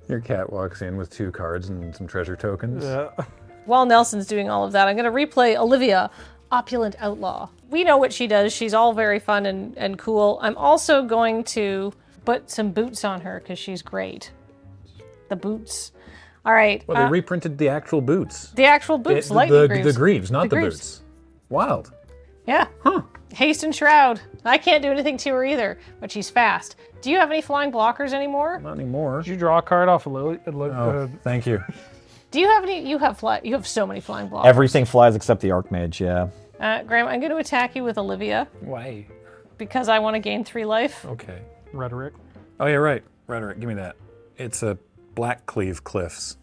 Your cat walks in with 2 cards and some treasure tokens. While Nelson's doing all of that, I'm going to replay Olivia, Opulent Outlaw. We know what she does. She's all very fun and cool. I'm also going to put some boots on her because she's great. The boots. All right. Well, they reprinted the actual boots. the actual boots, the, lightning the, greaves. the greaves, not the greaves. boots. Wild. Yeah. Huh. Haste and Shroud. I can't do anything to her either, but she's fast. Do you have any flying blockers anymore? Not anymore. Did you draw a card off of Lily? Oh, thank you. Do you have any? You have so many flying blockers. Everything flies except the Archmage, yeah. Graham, I'm going to attack you with Olivia Why? because I want to gain 3 life. Okay. Rhetoric. Oh, yeah, right. Rhetoric, give me that. It's a Blackcleave Cliffs.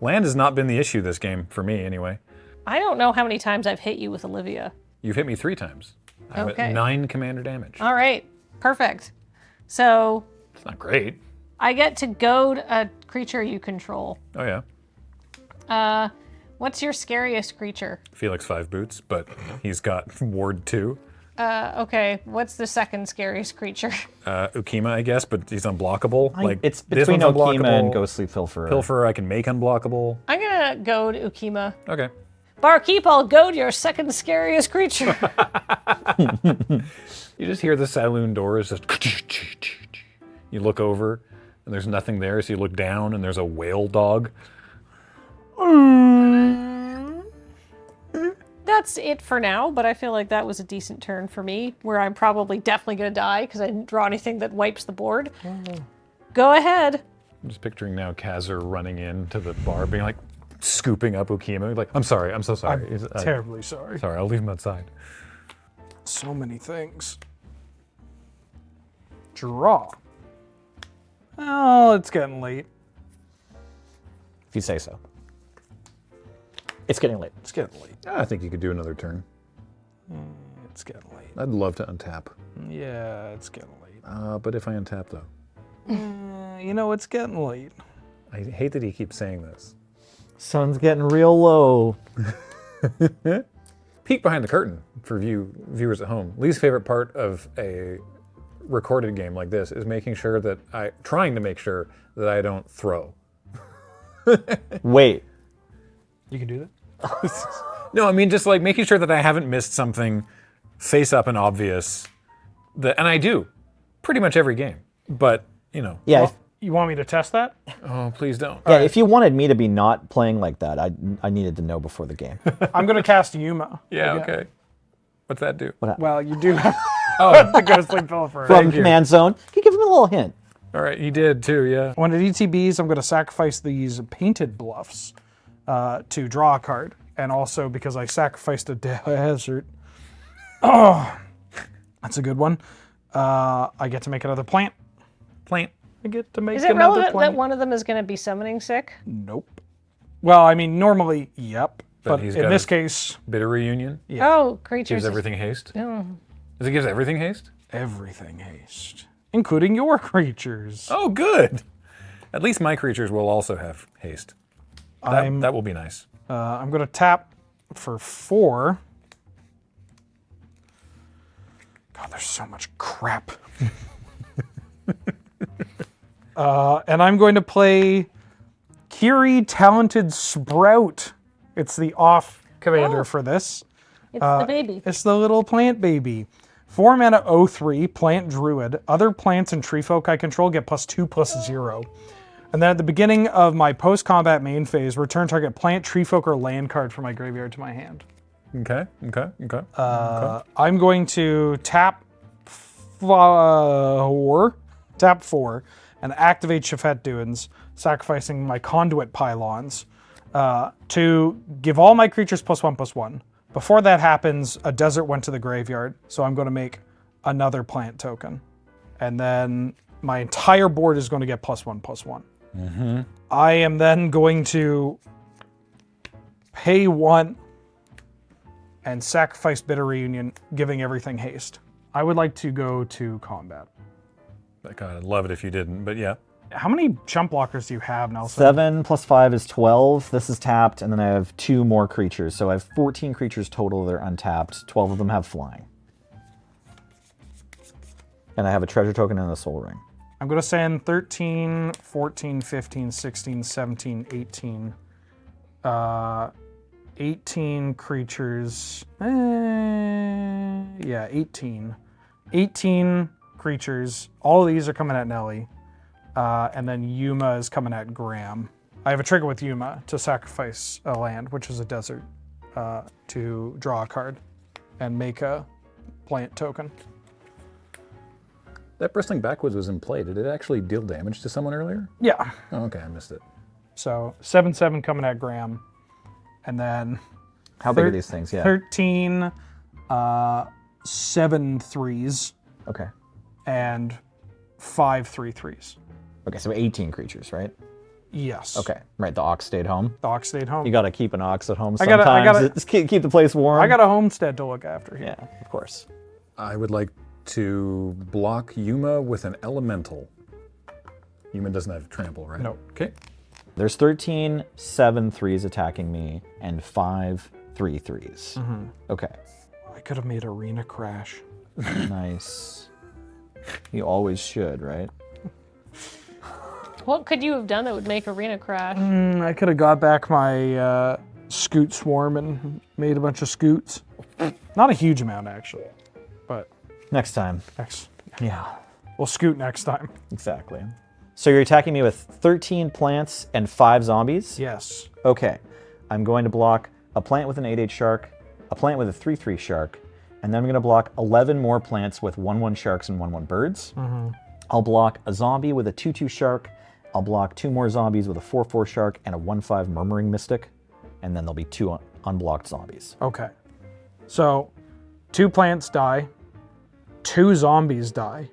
Land has not been the issue this game, for me anyway. I don't know how many times I've hit you with Olivia. You've hit me 3 times. I'm Okay. at 9 commander damage. All right, perfect. So It's not great. I get to goad a creature you control. Oh, yeah. What's your scariest creature? Felix 5 boots, but he's got Ward 2. Okay, what's the second scariest creature? Ukima, I guess, but he's unblockable. It's this between one's Okima unblockable. and Ghostly Pilferer. Pilfer, I can make unblockable. I'm gonna goad Ukima. Okay. Barkeep, I'll goad your second scariest creature. You just hear the saloon doors just. You look over, and there's nothing there, so you look down, and there's a whale dog. That's it for now, but I feel like that was a decent turn for me, where I'm probably definitely going to die because I didn't draw anything that wipes the board. Go ahead. I'm just picturing now Kazur running into the bar, being like, scooping up Ukima. Like, I'm sorry, I'm so sorry. Terribly sorry. Sorry, I'll leave him outside. So many things. Draw. Oh, it's getting late. If you say so. It's getting late. It's getting late. I think you could do another turn. It's getting late. I'd love to untap. Yeah, it's getting late. But if I untap, though? You know, it's getting late. I hate that he keeps saying this. Sun's getting real low. Peek behind the curtain for viewers at home. Least favorite part of a recorded game like this is trying to make sure that I don't throw. Wait. You can do that? No, I mean just like making sure that I haven't missed something face up and obvious. And I do, pretty much every game. But, you know. Yeah. Well, you want me to test that? Oh, please don't. If you wanted me to be not playing like that, I needed to know before the game. I'm going to cast Yuma. Yeah, again. okay. What's that do? Well, you do have Oh, the Ghostly Pilfer. From Command Zone. Can you give him a little hint? all right, he did too, yeah. When it ETBs, I'm going to sacrifice these painted bluffs to draw a card. And also because I sacrificed a desert. Oh, that's a good one. I get to make another plant. Plant. I get to make Is it another relevant plant. that one of them is going to be summoning sick? Nope. Well, I mean, normally, yep. But he's in got this a- case, Bitter reunion. Yeah. Oh, creatures. Gives everything haste. Oh. Does it give everything haste? everything haste, including your creatures. Oh, good. At least my creatures will also have haste. That will be nice. I'm going to tap for 4. God, there's so much crap. And I'm going to play Kiri Talented Sprout. It's the off commander for this. It's the baby. It's the little plant baby. 4 mana 0/3, plant druid. Other plants and tree folk I control get +2/+0. And then at the beginning of my post-combat main phase, return target plant, tree folk, or land card from my graveyard to my hand. Okay. I'm going to tap 4, and activate Shafet Duins, sacrificing my conduit pylons to give all my creatures +1/+1. Before that happens, a desert went to the graveyard, so I'm going to make another plant token. And then my entire board is going to get +1/+1. Mm-hmm. I am then going to pay 1 and sacrifice Bitter Reunion, giving everything haste. I would like to go to combat. God, I'd love it if you didn't, but yeah. How many jump blockers do you have, Nelson? 7 + 5 is 12. This is tapped, and then I have 2 more creatures. So I have 14 creatures total that are untapped. 12 of them have flying. And I have a treasure token and a soul ring. I'm going to send 13, 14, 15, 16, 17, 18. 18 creatures. Yeah, 18. 18 creatures. All of these are coming at Nelly. And then Yuma is coming at Graham. I have a trigger with Yuma to sacrifice a land, which is a desert, to draw a card and make a plant token. That Bristling Backwoods was in play. Did it actually deal damage to someone earlier? Yeah. Oh, okay, I missed it. So 7/7 coming at Graham. And then How big are these things? Yeah. 13 7 3s Okay. and 5 3/3s. Okay, so 18 creatures, right? Yes. Okay. Right, the ox stayed home. The ox stayed home. You gotta keep an ox at home I sometimes. gotta- Just keep the place warm. I got a homestead to look after here. Yeah, of course. I would like to block Yuma with an elemental. Yuma doesn't have trample, right? No. Okay. There's 13 7/3s attacking me and 5 3/3s. Okay. I could have made Arena crash. Nice. You always should, right? What could you have done that would make Arena crash? I could have got back my scoot swarm and made a bunch of scoots. Not a huge amount, actually. But Next time. Yeah, we'll scoot next time. exactly. So you're attacking me with 13 plants and 5 zombies? Yes. Okay, I'm going to block a plant with an 8/8 shark, a plant with a 3/3 shark, and then I'm going to block 11 more plants with 1/1 sharks and 1/1 birds. I'll block a zombie with a 2/2 shark. I'll block 2 more zombies with a 4/4 shark and a 1/5 murmuring mystic, and then there'll be 2 unblocked zombies. Okay. So 2 plants die, 2 zombies die,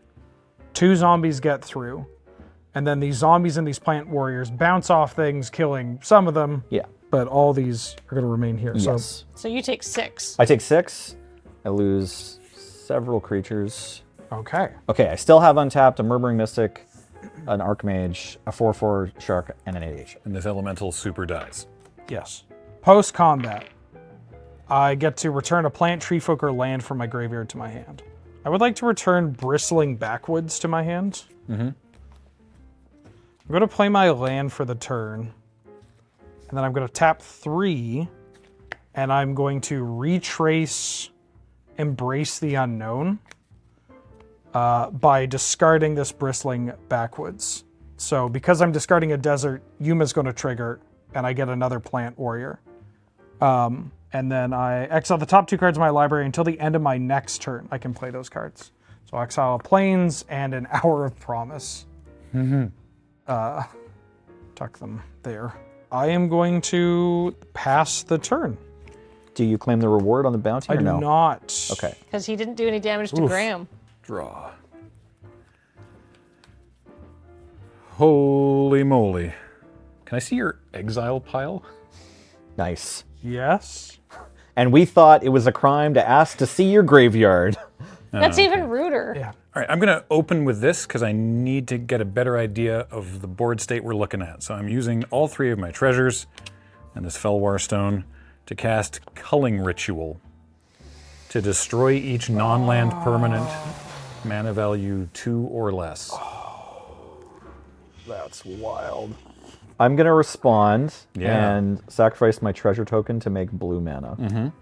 2 zombies get through, and then these zombies and these plant warriors bounce off things, killing some of them. Yeah. But all these are going to remain here. Yes. So you take 6. I take 6. I lose several creatures. So, okay. Okay, I still have untapped a Murmuring Mystic, an Archmage, a 4/4 Shark, and an 8/8 Shark. And this elemental super dies. Yes. Post combat, I get to return a plant, tree folk, or land from my graveyard to my hand. I would like to return Bristling Backwoods to my hand. I'm going to play my land for the turn. And then I'm going to tap 3. And I'm going to retrace Embrace the Unknown by discarding this Bristling Backwoods. So because I'm discarding a desert, Yuma's going to trigger, and I get another plant warrior. And then I exile the top 2 cards of my library until the end of my next turn. I can play those cards. So I exile Plains and an Hour of Promise. Tuck them there. I am going to pass the turn. Do you claim the reward on the bounty I or do no? not. Okay. Because he didn't do any damage to Graham. Draw. Holy moly. Can I see your exile pile? Nice. Yes. And we thought it was a crime to ask to see your graveyard. That's even ruder. Yeah. All right, I'm going to open with this because I need to get a better idea of the board state we're looking at. So I'm using all 3 of my treasures and this Felwar Stone to cast Culling Ritual to destroy each non-land permanent, mana value 2 or less. That's wild. I'm going to respond Yeah. and sacrifice my treasure token to make blue mana.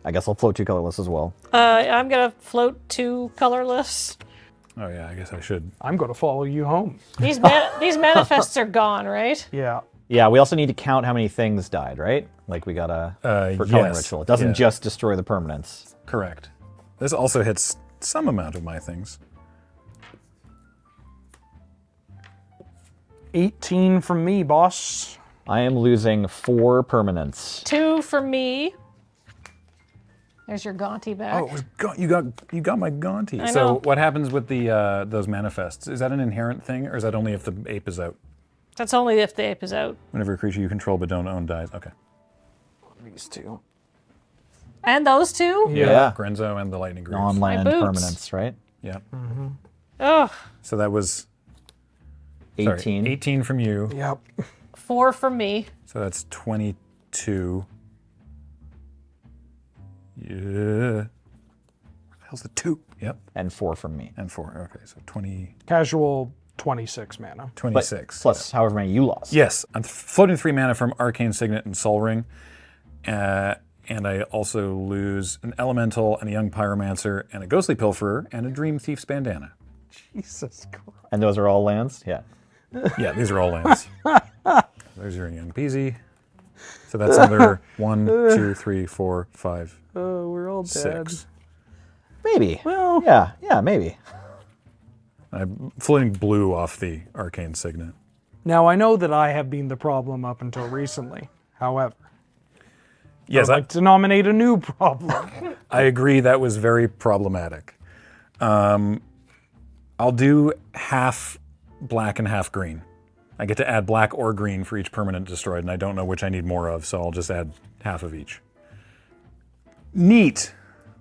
I guess I'll float 2 colorless as well. I'm going to float 2 colorless. Oh yeah, I guess I should. I'm going to follow you home. These these manifests are gone, right? Yeah. Yeah, we also need to count how many things died, right? Like we gotta for Culling yes. Ritual. It doesn't Yeah. just destroy the permanents. Correct. This also hits some amount of my things. 18 from me, boss. I am losing 4 permanents. 2 for me. There's your Gaunty back. Oh, it was you got my Gaunty. I So know. what happens with the those manifests? Is that an inherent thing, or is that only if the ape is out? That's only if the ape is out. Whenever a creature you control but don't own dies. Okay. These 2. And those 2? Yeah. Grenzo and the lightning greaves. Non-land My boots. permanents, right? Yeah. Ugh. So that was 18. Sorry, 18 from you. Yep. 4 for me. So that's 22. Yeah. What the hell's the 2? Yep. And 4 from me. And 4. Okay, so 20, Casual 26 mana. 26. Plus however many you lost. Yes, I'm floating 3 mana from Arcane Signet and Sol Ring. And I also lose an Elemental and a Young Pyromancer and a Ghostly Pilferer and a Dream Thief's Bandana. Jesus Christ. And those are all lands? Yeah. Yeah, these are all lands. There's your Young Peasy. So that's another 1, 2, 3, 4, 5, Oh, we're all dead. 6. Maybe. Well, Yeah, maybe. I'm floating blue off the Arcane Signet. now I know that I have been the problem up until recently. However, Yes, I'd like to nominate a new problem. I agree that was very problematic. I'll do half black and half green. I get to add black or green for each permanent destroyed, and I don't know which I need more of, so I'll just add half of each. Neat.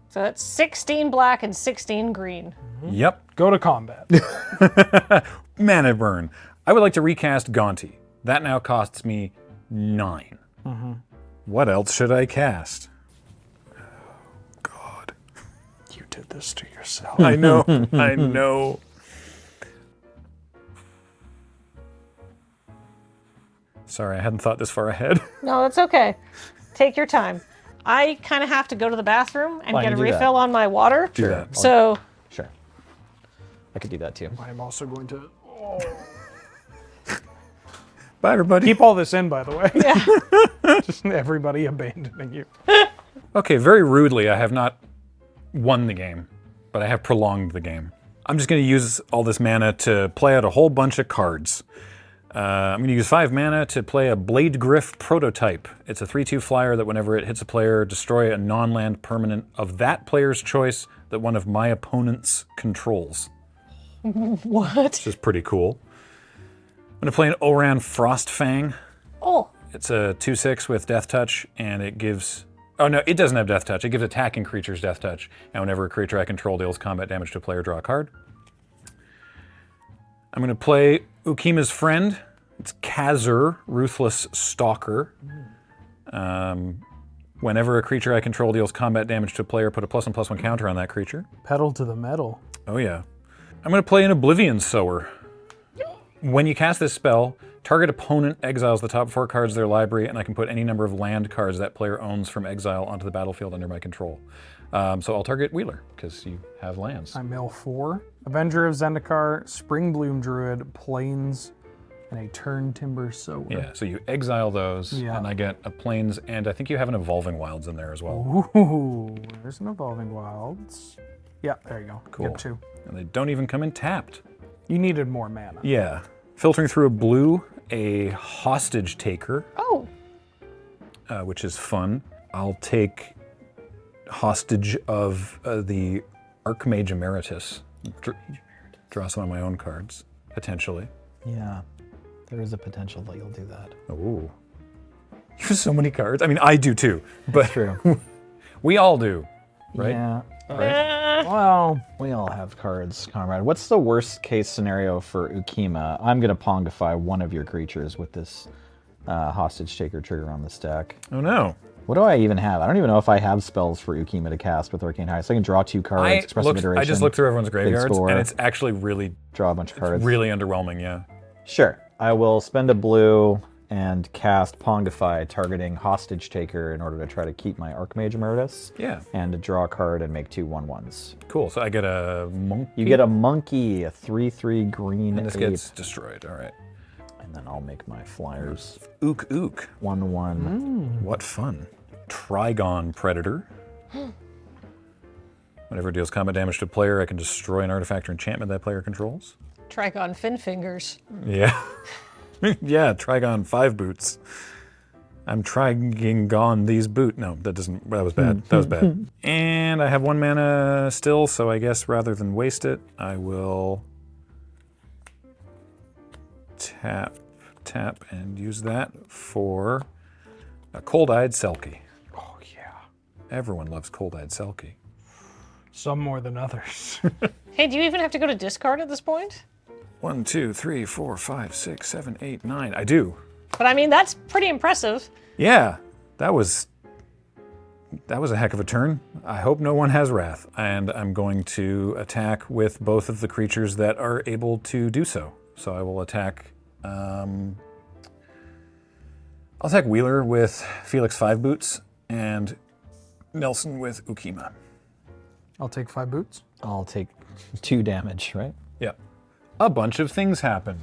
So that's 16 black and 16 green. Yep. Go to combat. Mana burn. I would like to recast Gaunty. That now costs me 9. What else should I cast? Oh, God. You did this to yourself. I know. I know. Sorry, I hadn't thought this far ahead. No, that's okay. Take your time. I kind of have to go to the bathroom and Why get a don't you do that? refill on my water. Do that. So Sure. I could do that too. I'm also going to. Bye, everybody. Keep all this in, by the way. Yeah. Just everybody abandoning you. Okay, very rudely, I have not won the game, but I have prolonged the game. I'm just going to use all this mana to play out a whole bunch of cards. I'm going to use 5 mana to play a Blade Griff Prototype. It's a 3/2 flyer that whenever it hits a player, destroy a non-land permanent of that player's choice that one of my opponents controls. What? Which is pretty cool. I'm going to play an Oran Frostfang. Oh. It's a 2/6 with Death Touch, and it gives... Oh no, it doesn't have Death Touch. It gives attacking creatures Death Touch. And whenever a creature I control deals combat damage to a player, draw a card. I'm going to play Ukima's Friend. It's Kazur, Ruthless Stalker. Whenever a creature I control deals combat damage to a player, put a +1/+1 counter on that creature. Pedal to the metal. Oh yeah. I'm going to play an Oblivion Sower. When you cast this spell, target opponent exiles the top 4 cards of their library, and I can put any number of land cards that player owns from exile onto the battlefield under my control. So I'll target Wheeler, because you have lands. I mill 4. Avenger of Zendikar, Springbloom Druid, Plains, and a Turn Timber Sower. Yeah, so you exile those, Yeah. and I get a Plains, and I think you have an Evolving Wilds in there as well. Ooh, there's an Evolving Wilds. Yeah, there you go. Cool. Get 2. And they don't even come in tapped. You needed more mana. Yeah. Filtering through a blue, a Hostage Taker, Oh. which is fun. I'll take hostage of the Archmage Emeritus. Draw some of my own cards, potentially. Yeah, there is a potential that you'll do that. Ooh. You have so many cards. I mean, I do too, but True. we all do, right? Yeah. Right? Well, We all have cards, comrade. What's the worst case scenario for Ukima? I'm going to Pongify one of your creatures with this Hostage Taker trigger on the stack. Oh no. What do I even have? I don't even know if I have spells for Ukima to cast with Arcane High. So I can draw 2 cards, Expressive Iteration. I just looked through everyone's graveyards, score. and it's actually really, Draw a bunch of cards. really underwhelming, yeah. Sure. I will spend a blue and cast Pongify, targeting Hostage Taker in order to try to keep my Archmage Emeritus. Yeah, And to draw a card and make 2 1/1s. cool. So I get a monkey. You get a monkey, a 3/3 green and this ape, gets destroyed, all right. and then I'll make my flyers Ook ook. 1/1. What fun. Trigon Predator. Whenever it deals combat damage to a player, I can destroy an artifact or enchantment that player controls. Trigon Fin Fingers. Yeah. Yeah, Trigon 5 boots. I'm trying gone these boot. No, that was bad. That was bad. And I have 1 mana still, so I guess rather than waste it, I will tap, and use that for a Cold-Eyed Selkie. oh yeah. Everyone loves Cold-Eyed Selkie. Some more than others. Hey, do you even have to go to discard at this point? 1, 2, 3, 4, 5, 6, 7, 8, 9. I do. But I mean, that's pretty impressive. Yeah, that was a heck of a turn. I hope no one has Wrath, and I'm going to attack with both of the creatures that are able to do so. So I will attack. I'll attack Wheeler with Felix 5 boots and Nelson with Ukima. I'll take 5 boots. I'll take 2 damage, right? Yeah. A bunch of things happen.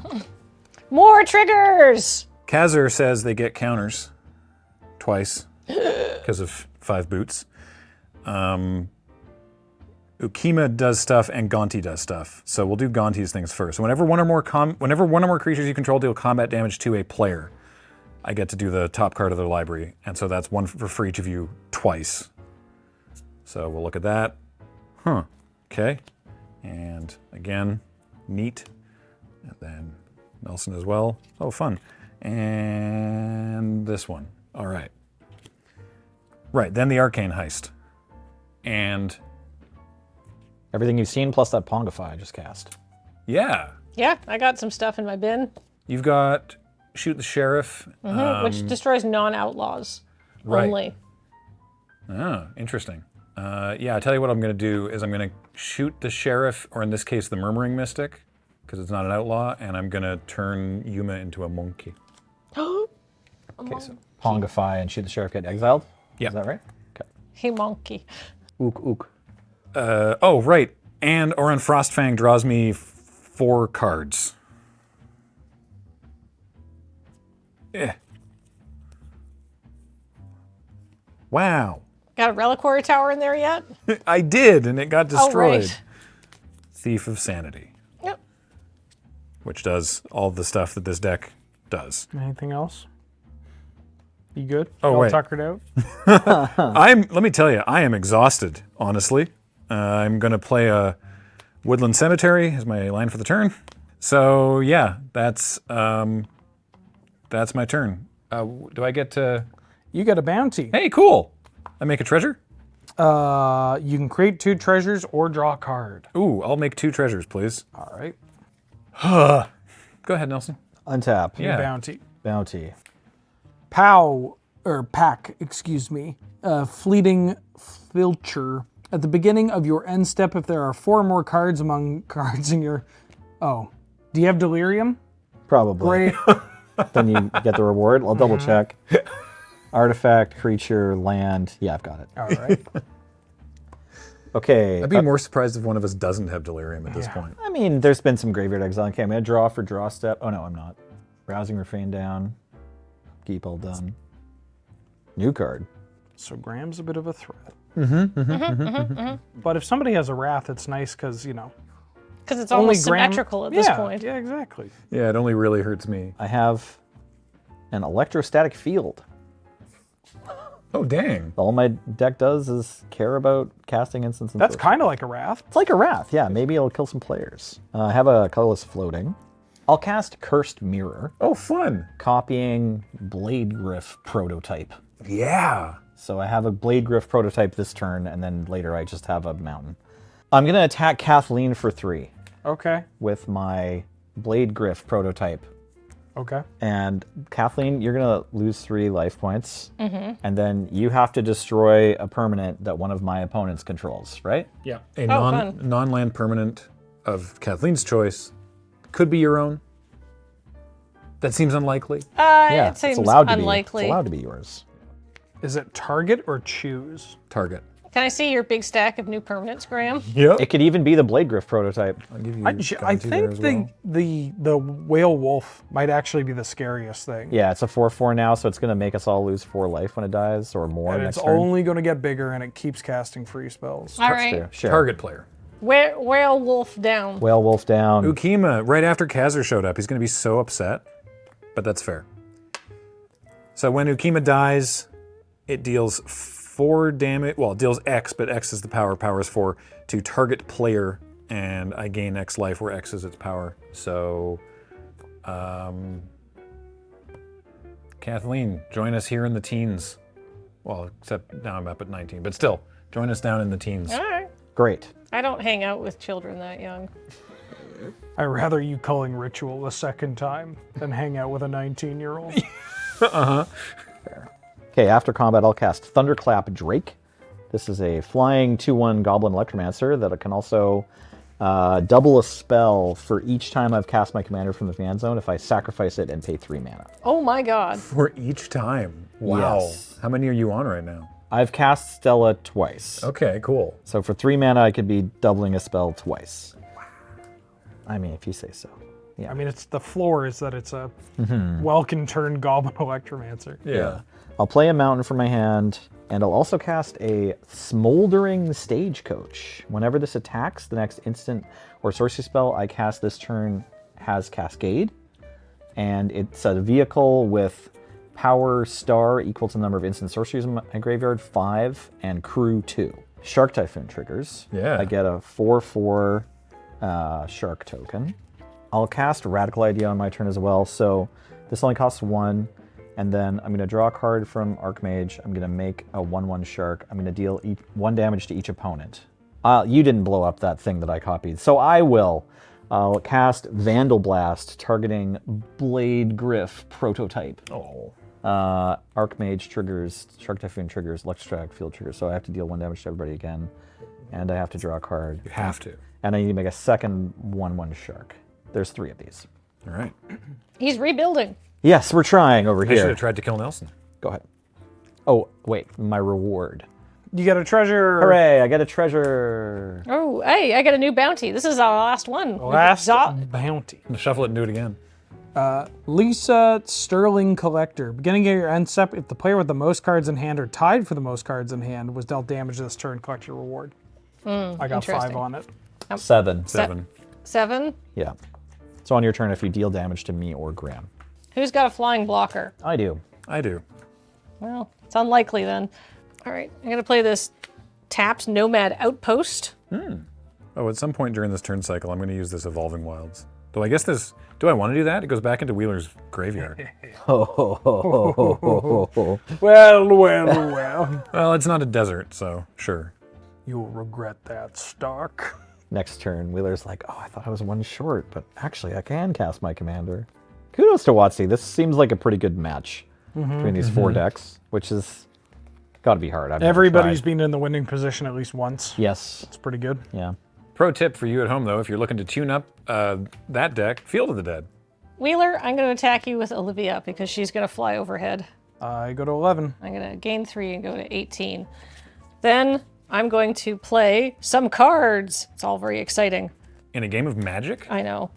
More triggers! Kazur says they get counters twice because of 5 boots. Ukima does stuff and Gonti does stuff. So we'll do Gonti's things first. Whenever one or more creatures you control deal combat damage to a player, I get to do the top card of their library. And so that's 1 for each of you twice. So we'll look at that. Huh. Okay. And again, neat. And then Nelson as well. Oh, fun. And this one. All right. Right, then the Arcane Heist. And Everything you've seen plus that Pongify I just cast. yeah, Yeah, I got some stuff in my bin, you've got Shoot the Sheriff. which destroys non-outlaws right. only. Oh, interesting. Yeah, I tell you what I'm going to do is I'm going to shoot the Sheriff, or in this case, the Murmuring Mystic, because it's not an outlaw, and I'm going to turn Yuma into a monkey. Okay, so Pongify and Shoot the Sheriff get exiled? Yeah. Is that right? Okay. Hey, monkey. Ook, ook. Oh, right. And Oran Frostfang draws me 4 cards. Wow. Got a reliquary tower in there yet? I did, and it got destroyed. right. Thief of Sanity, Yep. which does all the stuff that this deck does. Anything else? You good? Oh, All wait. tuckered out? Let me tell you, I am exhausted, honestly. I'm going to play a Woodland Cemetery as my line for the turn. So, yeah, that's my turn. Do I get to... You got a bounty. Hey, cool. I make a treasure? You can create 2 treasures or draw a card. Ooh, I'll make 2 treasures, please. All right. Go ahead, Nelson. Untap. Yeah. Bounty. Bounty. Pack, excuse me. Fleeting Filcher. At the beginning of your end step, if there are 4 more cards among cards in your... Oh. Do you have Delirium? Probably. Great. Then you get the reward. I'll double check. Artifact, creature, land. Yeah, I've got it. All right. Okay. I'd be more surprised if one of us doesn't have Delirium at this Yeah. point. I mean, there's been some graveyard exile. Okay, I'm going to draw for draw step. Oh, no, I'm not. Browsing Refrain down. Keep all done. New card. So Graham's a bit of a threat. But if somebody has a Wrath, it's nice because, you know... Because it's almost Graham- symmetrical at this point. Yeah, exactly. Yeah, it only really hurts me. I have an electrostatic field. Oh, dang. All my deck does is care about casting instants and That's sorcery. kind of like a Wrath. It's like a Wrath, yeah. Maybe it'll kill some players. I have a colorless floating. I'll cast Cursed Mirror, Oh, fun. copying Blade Griff prototype. Yeah. So I have a Blade Griff prototype this turn, and then later I just have a mountain. I'm going to attack Kathleen for 3 Okay. with my Blade Griff prototype. Okay. And Kathleen, you're going to lose 3 life points. And then you have to destroy a permanent that one of my opponents controls, right? Yeah. A fun. non-land permanent of Kathleen's choice could be your own. That seems unlikely. Yeah, It seems it's allowed unlikely. to be. It's allowed to be yours. Is it target or choose? Target. Can I see your big stack of new permanents, Graham? Yep. It could even be the Blade Griff prototype. I'll give you I Gonti there think as well. the whale wolf might actually be the scariest thing. Yeah, it's a 4/4 now, so it's going to make us all lose 4 life when it dies, or more And next it's turn. only going to get bigger, and it keeps casting free spells. All That's right. fair. Sure. Target player. Whale wolf down. Whale Wolf down. Ukima, right after Kazir showed up, he's going to be so upset. But that's fair. So when Ukima dies, it deals 4 damage. Well, it deals X, but X is the power. Power is 4 to target player, and I gain X life where X is its power. So, Kathleen, join us here in the teens. Well, except now I'm up at 19, but still, join us down in the teens. All right. Great. I don't hang out with children that young. I'd rather you culling Ritual a second time than hang out with a 19-year-old. Okay, after combat, I'll cast Thunderclap Drake. This is a flying 2/1 Goblin Electromancer that can also double a spell for each time I've cast my commander from the command zone if I sacrifice it and pay 3 mana. Oh my god. For each time. Wow. Yes. How many are you on right now? I've cast Stella twice. Okay, cool. So for 3 mana, I could be doubling a spell twice. I mean, if you say so. I mean, it's the floor is that it's a Welkin-turned Goblin Electromancer. Yeah. I'll play a mountain from my hand, and I'll also cast a Smoldering Stagecoach. Whenever this attacks, the next instant or sorcery spell I cast this turn has Cascade, and it's a vehicle with power star equal to the number of instant sorceries in my graveyard, 5, and crew 2. Shark Typhoon triggers. Yeah. I get a 4/4 shark token. I'll cast Radical Idea on my turn as well, so this only costs 1. And then I'm going to draw a card from Archmage. I'm going to make a 1/1 shark. I'm going to deal 1 damage to each opponent. You didn't blow up that thing that I copied, so I will. I'll cast Vandal Blast, targeting Blade Griff prototype. Oh. Archmage triggers, Shark Typhoon triggers, Electrostatic Field triggers, so I have to deal 1 damage to everybody again. And I have to draw a card. You have to. And I need to make a second 1/1 shark. There's 3 of these. All right. He's rebuilding. Yes, we're trying over I should here. have tried to kill Nelson. Go ahead. Oh, wait, my reward. You get a treasure. Hooray, I get a treasure. Oh, hey, I got a new bounty. This is our last one. Last We've bounty. Shuffle it and do it again. Lisa Sterling Collector. Beginning of your end step, if the player with the most cards in hand or tied for the most cards in hand was dealt damage this turn, collect your reward. I got 5 interesting. on it. 7. 7. 7. Yeah. So on your turn, if you deal damage to me or Graham. Who's got a flying blocker? I do. I do. Well, it's unlikely then. All right, I'm gonna play this tapped Nomad Outpost. Oh, at some point during this turn cycle, I'm going to use this Evolving Wilds. Though I guess this, do I want to do that? It goes back into Wheeler's graveyard. Well. Well, it's not a desert, so sure. You'll regret that, Stark. Next turn, Wheeler's like, oh, I thought I was 1 short, but actually I can cast my commander. Kudos to WotC. This seems like a pretty good match between these 4 decks, which is got to be hard. I've never Everybody's tried. been in the winning position at least once. Yes. It's pretty good. Yeah. Pro tip for you at home, though, if you're looking to tune up that deck, Field of the Dead. Wheeler, I'm gonna attack you with Olivia because she's gonna fly overhead. I go to 11. I'm gonna gain 3 and go to 18. Then I'm going to play some cards. It's all very exciting. In a game of Magic? I know.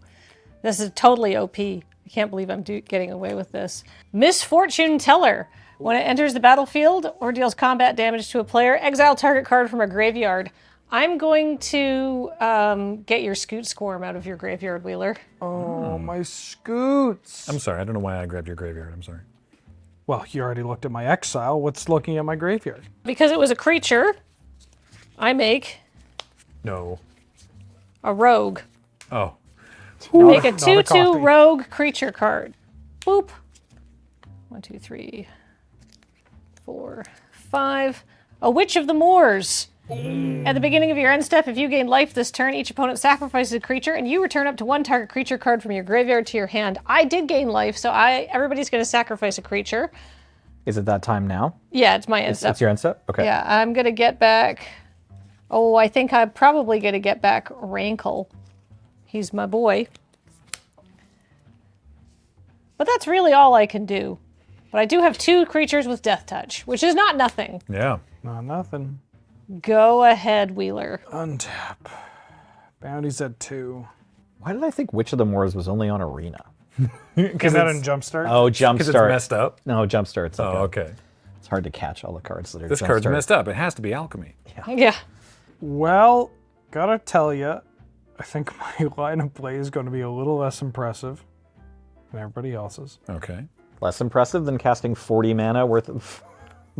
This is totally OP. I can't believe I'm getting away with this. Misfortune Teller. When it enters the battlefield or deals combat damage to a player, exile target card from a graveyard. I'm going to get your Scoot Squirm out of your graveyard, Wheeler. Oh, my Scoots. I'm sorry, I don't know why I grabbed your graveyard. I'm sorry. Well, you already looked at my exile. What's looking at my graveyard? Because it was a creature, I make No. a rogue. Oh. Make a Not a 2/2 copy. rogue creature card. Boop. 1, 2, 3, 4, 5. A Witch of the Moors. At the beginning of your end step, if you gain life this turn, each opponent sacrifices a creature, and you return up to 1 target creature card from your graveyard to your hand. I did gain life, so everybody's going to sacrifice a creature. Is it that time now? Yeah, it's my end step. It's your end step? Okay. Yeah, I'm going to get back... Oh, I think I'm probably going to get back Rankle. He's my boy. But that's really all I can do. But I do have 2 creatures with Death Touch, which is not nothing. Yeah. Not nothing. Go ahead, Wheeler. Untap. Bounties at 2. Why did I think Witch of the Moors was only on Arena? Is that in Jumpstart? Oh, Because it's Jumpstart. messed up? No, Jumpstart's okay. Oh, okay. It's hard to catch all the cards that are This Jumpstart. card's messed up. It has to be Alchemy. Yeah. Well, gotta tell you, I think my line of play is going to be a little less impressive than everybody else's. Okay. Less impressive than casting 40 mana worth of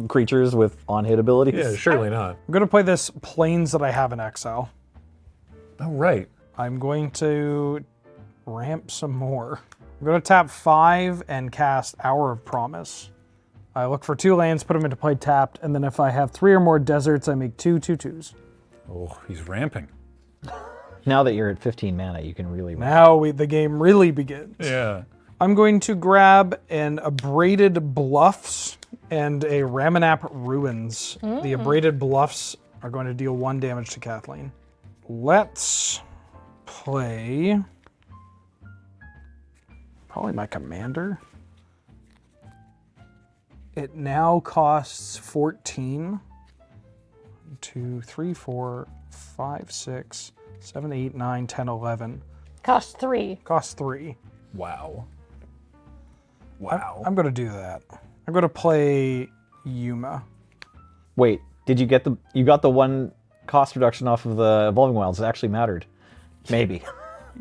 creatures with on-hit abilities. Yeah, surely not. I'm going to play this Plains that I have in exile. Oh, right. I'm going to ramp some more. I'm going to tap 5 and cast Hour of Promise. I look for 2 lands, put them into play tapped, and then if I have 3 or more deserts, I make 2 2/2s. Oh, he's ramping. Now that you're at 15 mana, you can really... Now the game really begins. Yeah. I'm going to grab an Abraded Bluffs and a Ramanap Ruins. The Abraded Bluffs are going to deal 1 damage to Kathleen. Let's play probably my commander. It now costs 14. 1, 2, 3, 4, 5, 6, 7, 8, 9, 10, 11. Cost 3. Costs 3. Wow. Wow. I'm going to do that. I'm going to play Yuma. Wait, did you get you got the 1 cost reduction off of the Evolving Wilds? It actually mattered. Maybe.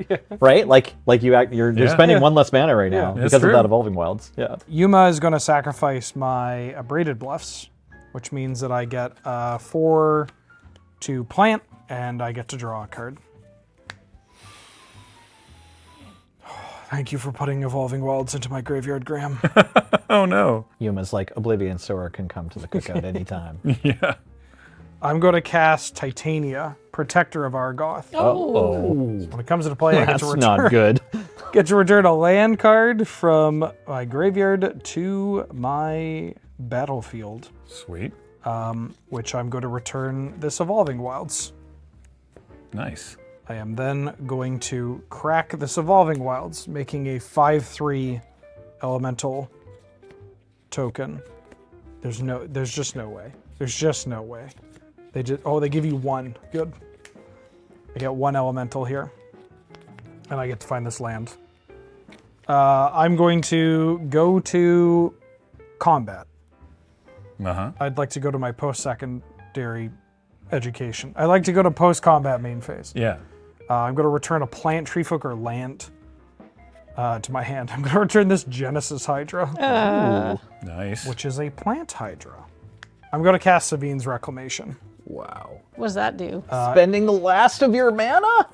Yeah. Right? You're Yeah. spending Yeah. 1 less mana right now That's because true. of that Evolving Wilds. Yeah. Yuma is going to sacrifice my Abraded Bluffs, which means that I get 4 to plant, and I get to draw a card. Thank you for putting Evolving Wilds into my graveyard, Graham. Oh, no. Yuma's like, Oblivion Sower can come to the cookout anytime. Yeah. I'm going to cast Titania, Protector of Argoth. Oh. When it comes into play, I get That's to not return, good. get to return a land card from my graveyard to my battlefield, Sweet. which I'm going to return this Evolving Wilds. Nice. I am then going to crack this Evolving Wilds, making a 5/3 elemental token. There's just no way. There's just no way. They give you 1. Good. I get 1 elemental here. And I get to find this land. I'm going to go to combat. Uh-huh. I'd like to go to my post-secondary education. I'd like to go to post-combat main phase. Yeah. I'm going to return a plant, tree folk, or land to my hand. I'm going to return this Genesis Hydra, Nice. which is a plant Hydra. I'm going to cast Savine's Reclamation. Wow. What does that do? Spending the last of your mana?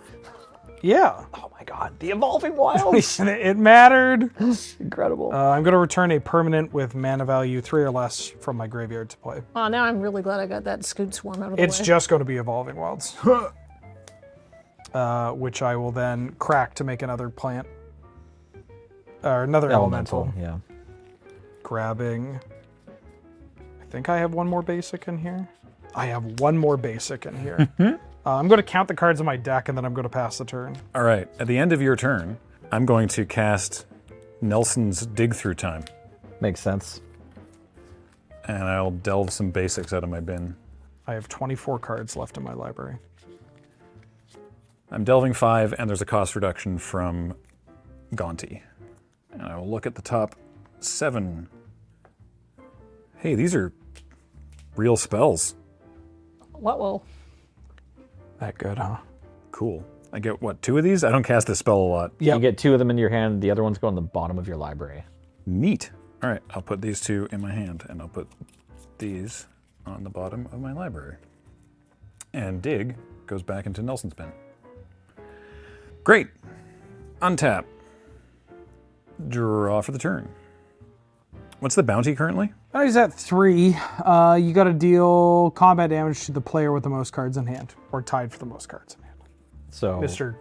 Yeah, Oh my god, the Evolving Wilds! it mattered. Incredible. I'm going to return a permanent with mana value 3 or less from my graveyard to play. Oh, now I'm really glad I got that Scoot Swarm out of the It's way. just going to be Evolving Wilds, which I will then crack to make another plant. Or another elemental. Yeah. Grabbing. I think I have one more basic in here. I have one more basic in here. I'm going to count the cards in my deck, and then I'm going to pass the turn. All right. At the end of your turn, I'm going to cast Nelson's Dig Through Time, Makes sense. and I'll delve some basics out of my bin. I have 24 cards left in my library. I'm delving 5, and there's a cost reduction from Gaunty. And I will look at the top 7. Hey, these are real spells. Whoa. That good, huh? Cool. I get, what, 2 of these? I don't cast this spell a lot. Yep. You get 2 of them in your hand, the other ones go on the bottom of your library. Neat. All right, I'll put these 2 in my hand, and I'll put these on the bottom of my library. And Dig goes back into Nelson's bin. Great. Untap. Draw for the turn. What's the bounty currently? He's at 3. You got to deal combat damage to the player with the most cards in hand, or tied for the most cards in hand. So Mr.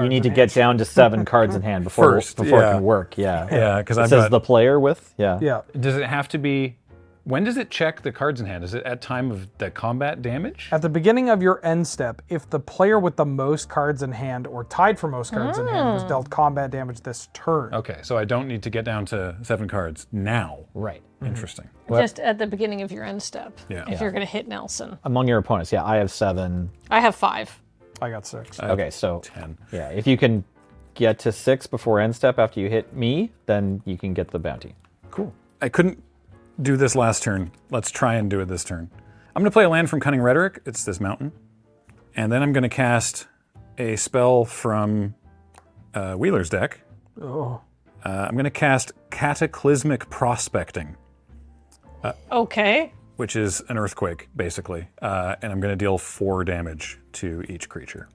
you need to get down to 7 cards in hand before First, it yeah. can work. Yeah. Yeah, because It I've says got... the player with. Yeah. Yeah. Does it have to be... When does it check the cards in hand? Is it at time of the combat damage? At the beginning of your end step, if the player with the most cards in hand or tied for most cards in hand was dealt combat damage this turn. Okay, so I don't need to get down to 7 cards now. Right. Interesting. Just at the beginning of your end step. Yeah. If you're going to hit Nelson. Among your opponents, yeah, I have 7. I have 5. I got 6. Okay, so 10. yeah, if you can get to 6 before end step after you hit me, then you can get the bounty. Cool. I couldn't do this last turn. Let's try and do it this turn. I'm going to play a land from Cunning Rhetoric. It's this mountain. And then I'm going to cast a spell from Wheeler's deck. Oh. I'm going to cast Cataclysmic Prospecting, Okay. which is an earthquake, basically. And I'm going to deal 4 damage to each creature.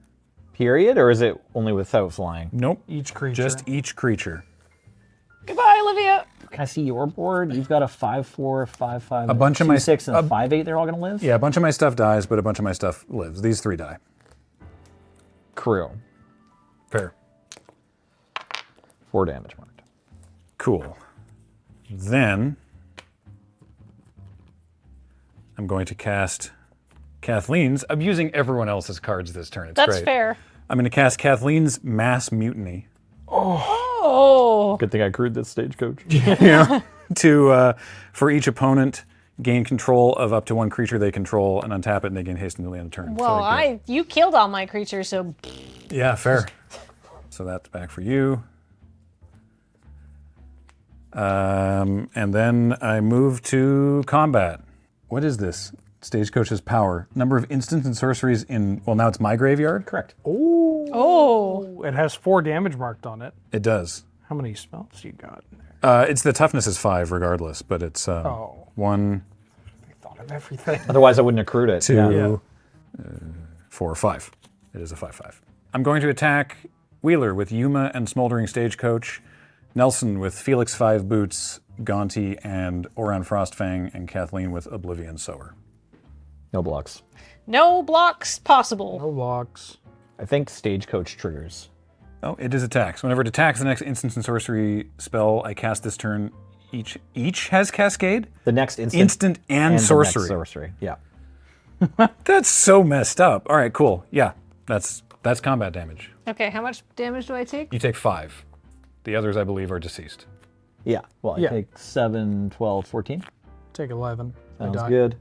Period, or is it only without flying? Nope. Each creature. Just each creature. Goodbye, Olivia. Can I see your board? You've got a 5/4, 5/5, A bunch of my 6, and a 5/8. They're all gonna live. Yeah, a bunch of my stuff dies, but a bunch of my stuff lives. These 3 die. Crew. Fair. 4 damage marked. Cool. Then I'm going to cast Kathleen's. I'm using everyone else's cards this turn. It's That's great. fair. I'm going to cast Kathleen's Mass Mutiny. Oh. Good thing I crewed this stagecoach. To for each opponent gain control of up to 1 creature they control and untap it and they gain haste until the end of turn. Well, So I get- you killed all my creatures, so Yeah, fair. So that's back for you. And then I move to combat. What is this? Stagecoach's power. Number of instants and sorceries in, well, now it's my graveyard? Correct. oh. It has 4 damage marked on it. It does. How many spells you got in there? It's the toughness is 5 regardless, but it's 1, I thought of everything. Otherwise, I wouldn't have crewed it. 2, 4, 5. It is a 5/5. I'm going to attack Wheeler with Yuma and Smoldering Stagecoach, Nelson with Felix 5 Boots, Gaunty and Oran Frostfang, and Kathleen with Oblivion Sower. No blocks. No blocks possible. No blocks. I think stagecoach triggers. Oh, it is attacks. Whenever it attacks the next instant and sorcery spell I cast this turn, each has Cascade? The next instant, Instant and the next sorcery. sorcery. Yeah. That's so messed up. All right, cool. Yeah, that's combat damage. Okay, how much damage do I take? You take 5. The others, I believe, are deceased. Yeah. Well, I Yeah. take 7, 12, 14. Take 11. I Sounds die. good.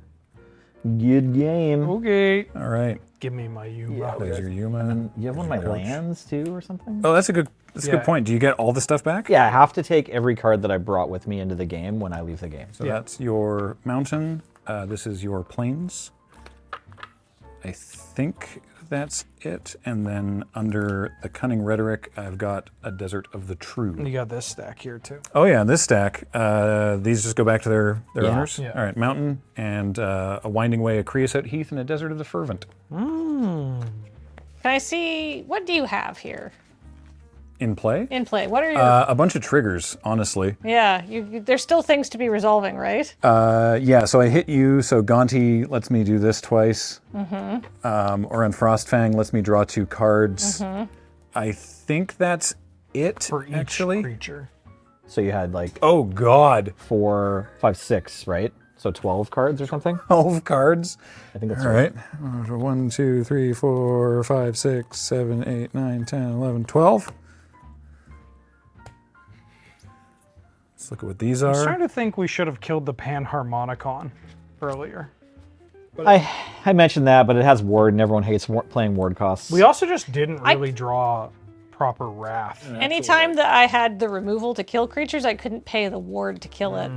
Good game. Okay. All right. Give me my Yuma. There's your Yuma. And you have one of my Ouch. lands too, or something? Oh, that's a good Yeah. point. Do you get all the stuff back? Yeah, I have to take every card that I brought with me into the game when I leave the game. So that's your mountain. This is your plains. I think that's it. And then under the cunning rhetoric, I've got a desert of the true. You got this stack here too. Oh yeah, this stack. These just go back to their Yeah. owners. Yeah. All right, mountain and a winding way, a creosote heath, and a desert of the fervent. Can I see, what do you have here In play? in play? What are your, A bunch of triggers, honestly. yeah, there's still things to be resolving, right? Yeah, so I hit you, so Gonti lets me do this twice. Or on Frostfang lets me draw 2 cards. I think that's it, For each actually. creature. So you had like Oh God, 4, 5, 6, right? So 12 cards or something? 12 cards. I think that's All right. 1, 2, 3, 4, 5, 6, 7, 8, 9, 10, 11, 12. Let's look at what these I'm are. starting to think we should have killed the Panharmonicon earlier. I mentioned that, but it has ward, and everyone hates playing ward costs. We also just didn't really draw proper Wrath. Anytime that I had the removal to kill creatures, I couldn't pay the ward to kill it.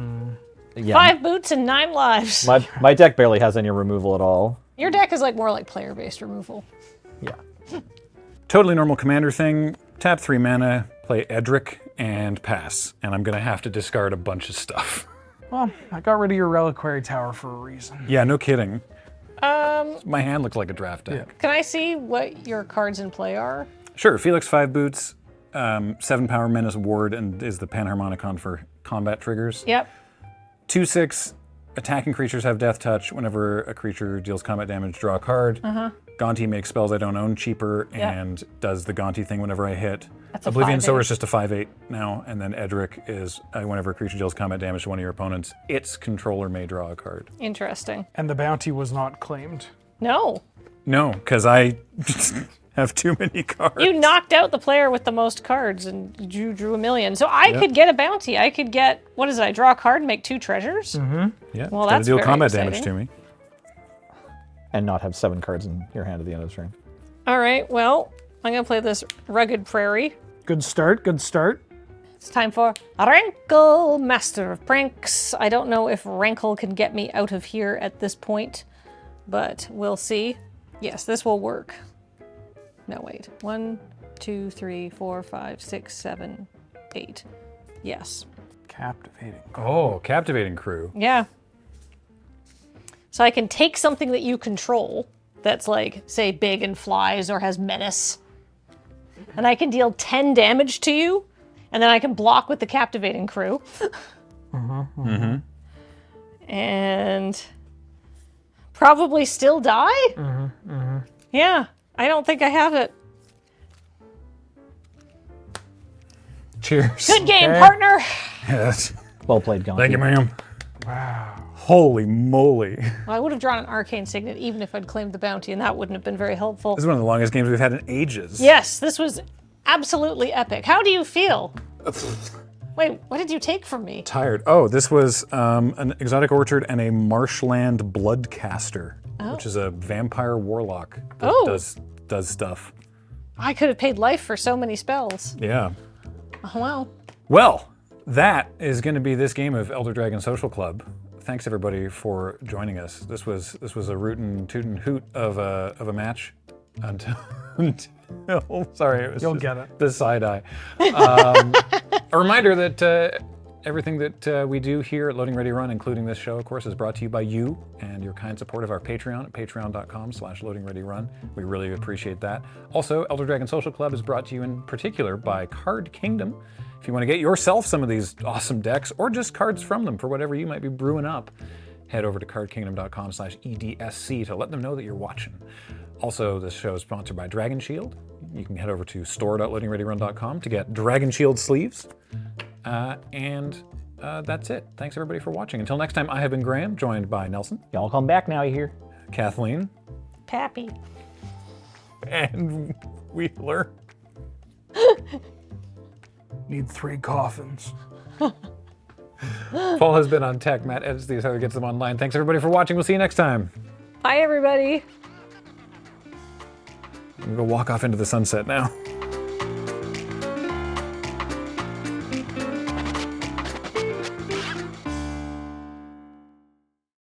yeah, 5 boots and 9 lives. my deck barely has any removal at all. Your deck is like more like player-based removal. Yeah. Totally normal commander thing. Tap 3 mana, play Edric, and pass. And I'm going to have to discard a bunch of stuff. Well, I got rid of your Reliquary Tower for a reason. Yeah, no kidding. My hand looks like a draft deck. Can I see what your cards in play are? Sure, Felix 5 boots, 7 power, menace, ward, and is the Panharmonicon for combat triggers. Yep. 2/6, attacking creatures have death touch. Whenever a creature deals combat damage, draw a card. Gonti makes spells I don't own cheaper and does the Gonti thing whenever I hit. That's a Oblivion 5/8. Sower is just a 5/8 now, and then Edric is whenever a creature deals combat damage to one of your opponents, its controller may draw a card. Interesting. And the bounty was not claimed. No. No, because I have too many cards. You knocked out the player with the most cards and you drew a million. So I could get a bounty. I could get, what is it? I draw a card and make 2 treasures? Yeah, Well, it's gotta that's deal very combat exciting. damage to me. And not have 7 cards in your hand at the end of the turn. All right, well, I'm going to play this Rugged Prairie. Good start, good start. It's time for Rankle, Master of Pranks. I don't know if Rankle can get me out of here at this point, but we'll see. Yes, this will work. No, wait. 1, 2, 3, 4, 5, 6, 7, 8. Yes. Captivating. Oh, captivating crew. Yeah. So I can take something that you control that's like, say, big and flies or has menace, and I can deal 10 damage to you, and then I can block with the captivating crew. And probably still die? Yeah, I don't think I have it. Cheers. Good game, Okay. partner. Yes. Well played, Gonti. Thank you, ma'am. Wow. Holy moly. Well, I would have drawn an arcane signet even if I'd claimed the bounty, and that wouldn't have been very helpful. This is one of the longest games we've had in ages. Yes, this was absolutely epic. How do you feel? Wait, what did you take from me? Tired. Oh, this was an exotic orchard and a marshland bloodcaster, which is a vampire warlock that Oh. does stuff. I could have paid life for so many spells. Yeah. Oh, well. Well, that is going to be this game of Elder Dragon Social Club. Thanks everybody for joining us. This was a rootin' tootin' hoot of a match until sorry, it was You'll just get it. the side eye. A reminder that everything that we do here at Loading Ready Run, including this show, of course, is brought to you by you and your kind support of our Patreon at patreon.com/loadingreadyrun. We really appreciate that. Also, Elder Dragon Social Club is brought to you in particular by Card Kingdom. If you want to get yourself some of these awesome decks, or just cards from them for whatever you might be brewing up, head over to cardkingdom.com/EDSC to let them know that you're watching. Also, this show is sponsored by Dragon Shield. You can head over to store.loadingreadyrun.com to get Dragon Shield sleeves. And that's it. Thanks everybody for watching. Until next time, I have been Graham, joined by Nelson, Y'all come back now, you hear? Kathleen, Pappy. and Wheeler. Need 3 coffins. Paul has been on tech. Matt edits these, Heather gets them online. Thanks everybody for watching. We'll see you next time. Bye, everybody. I'm gonna go walk off into the sunset now.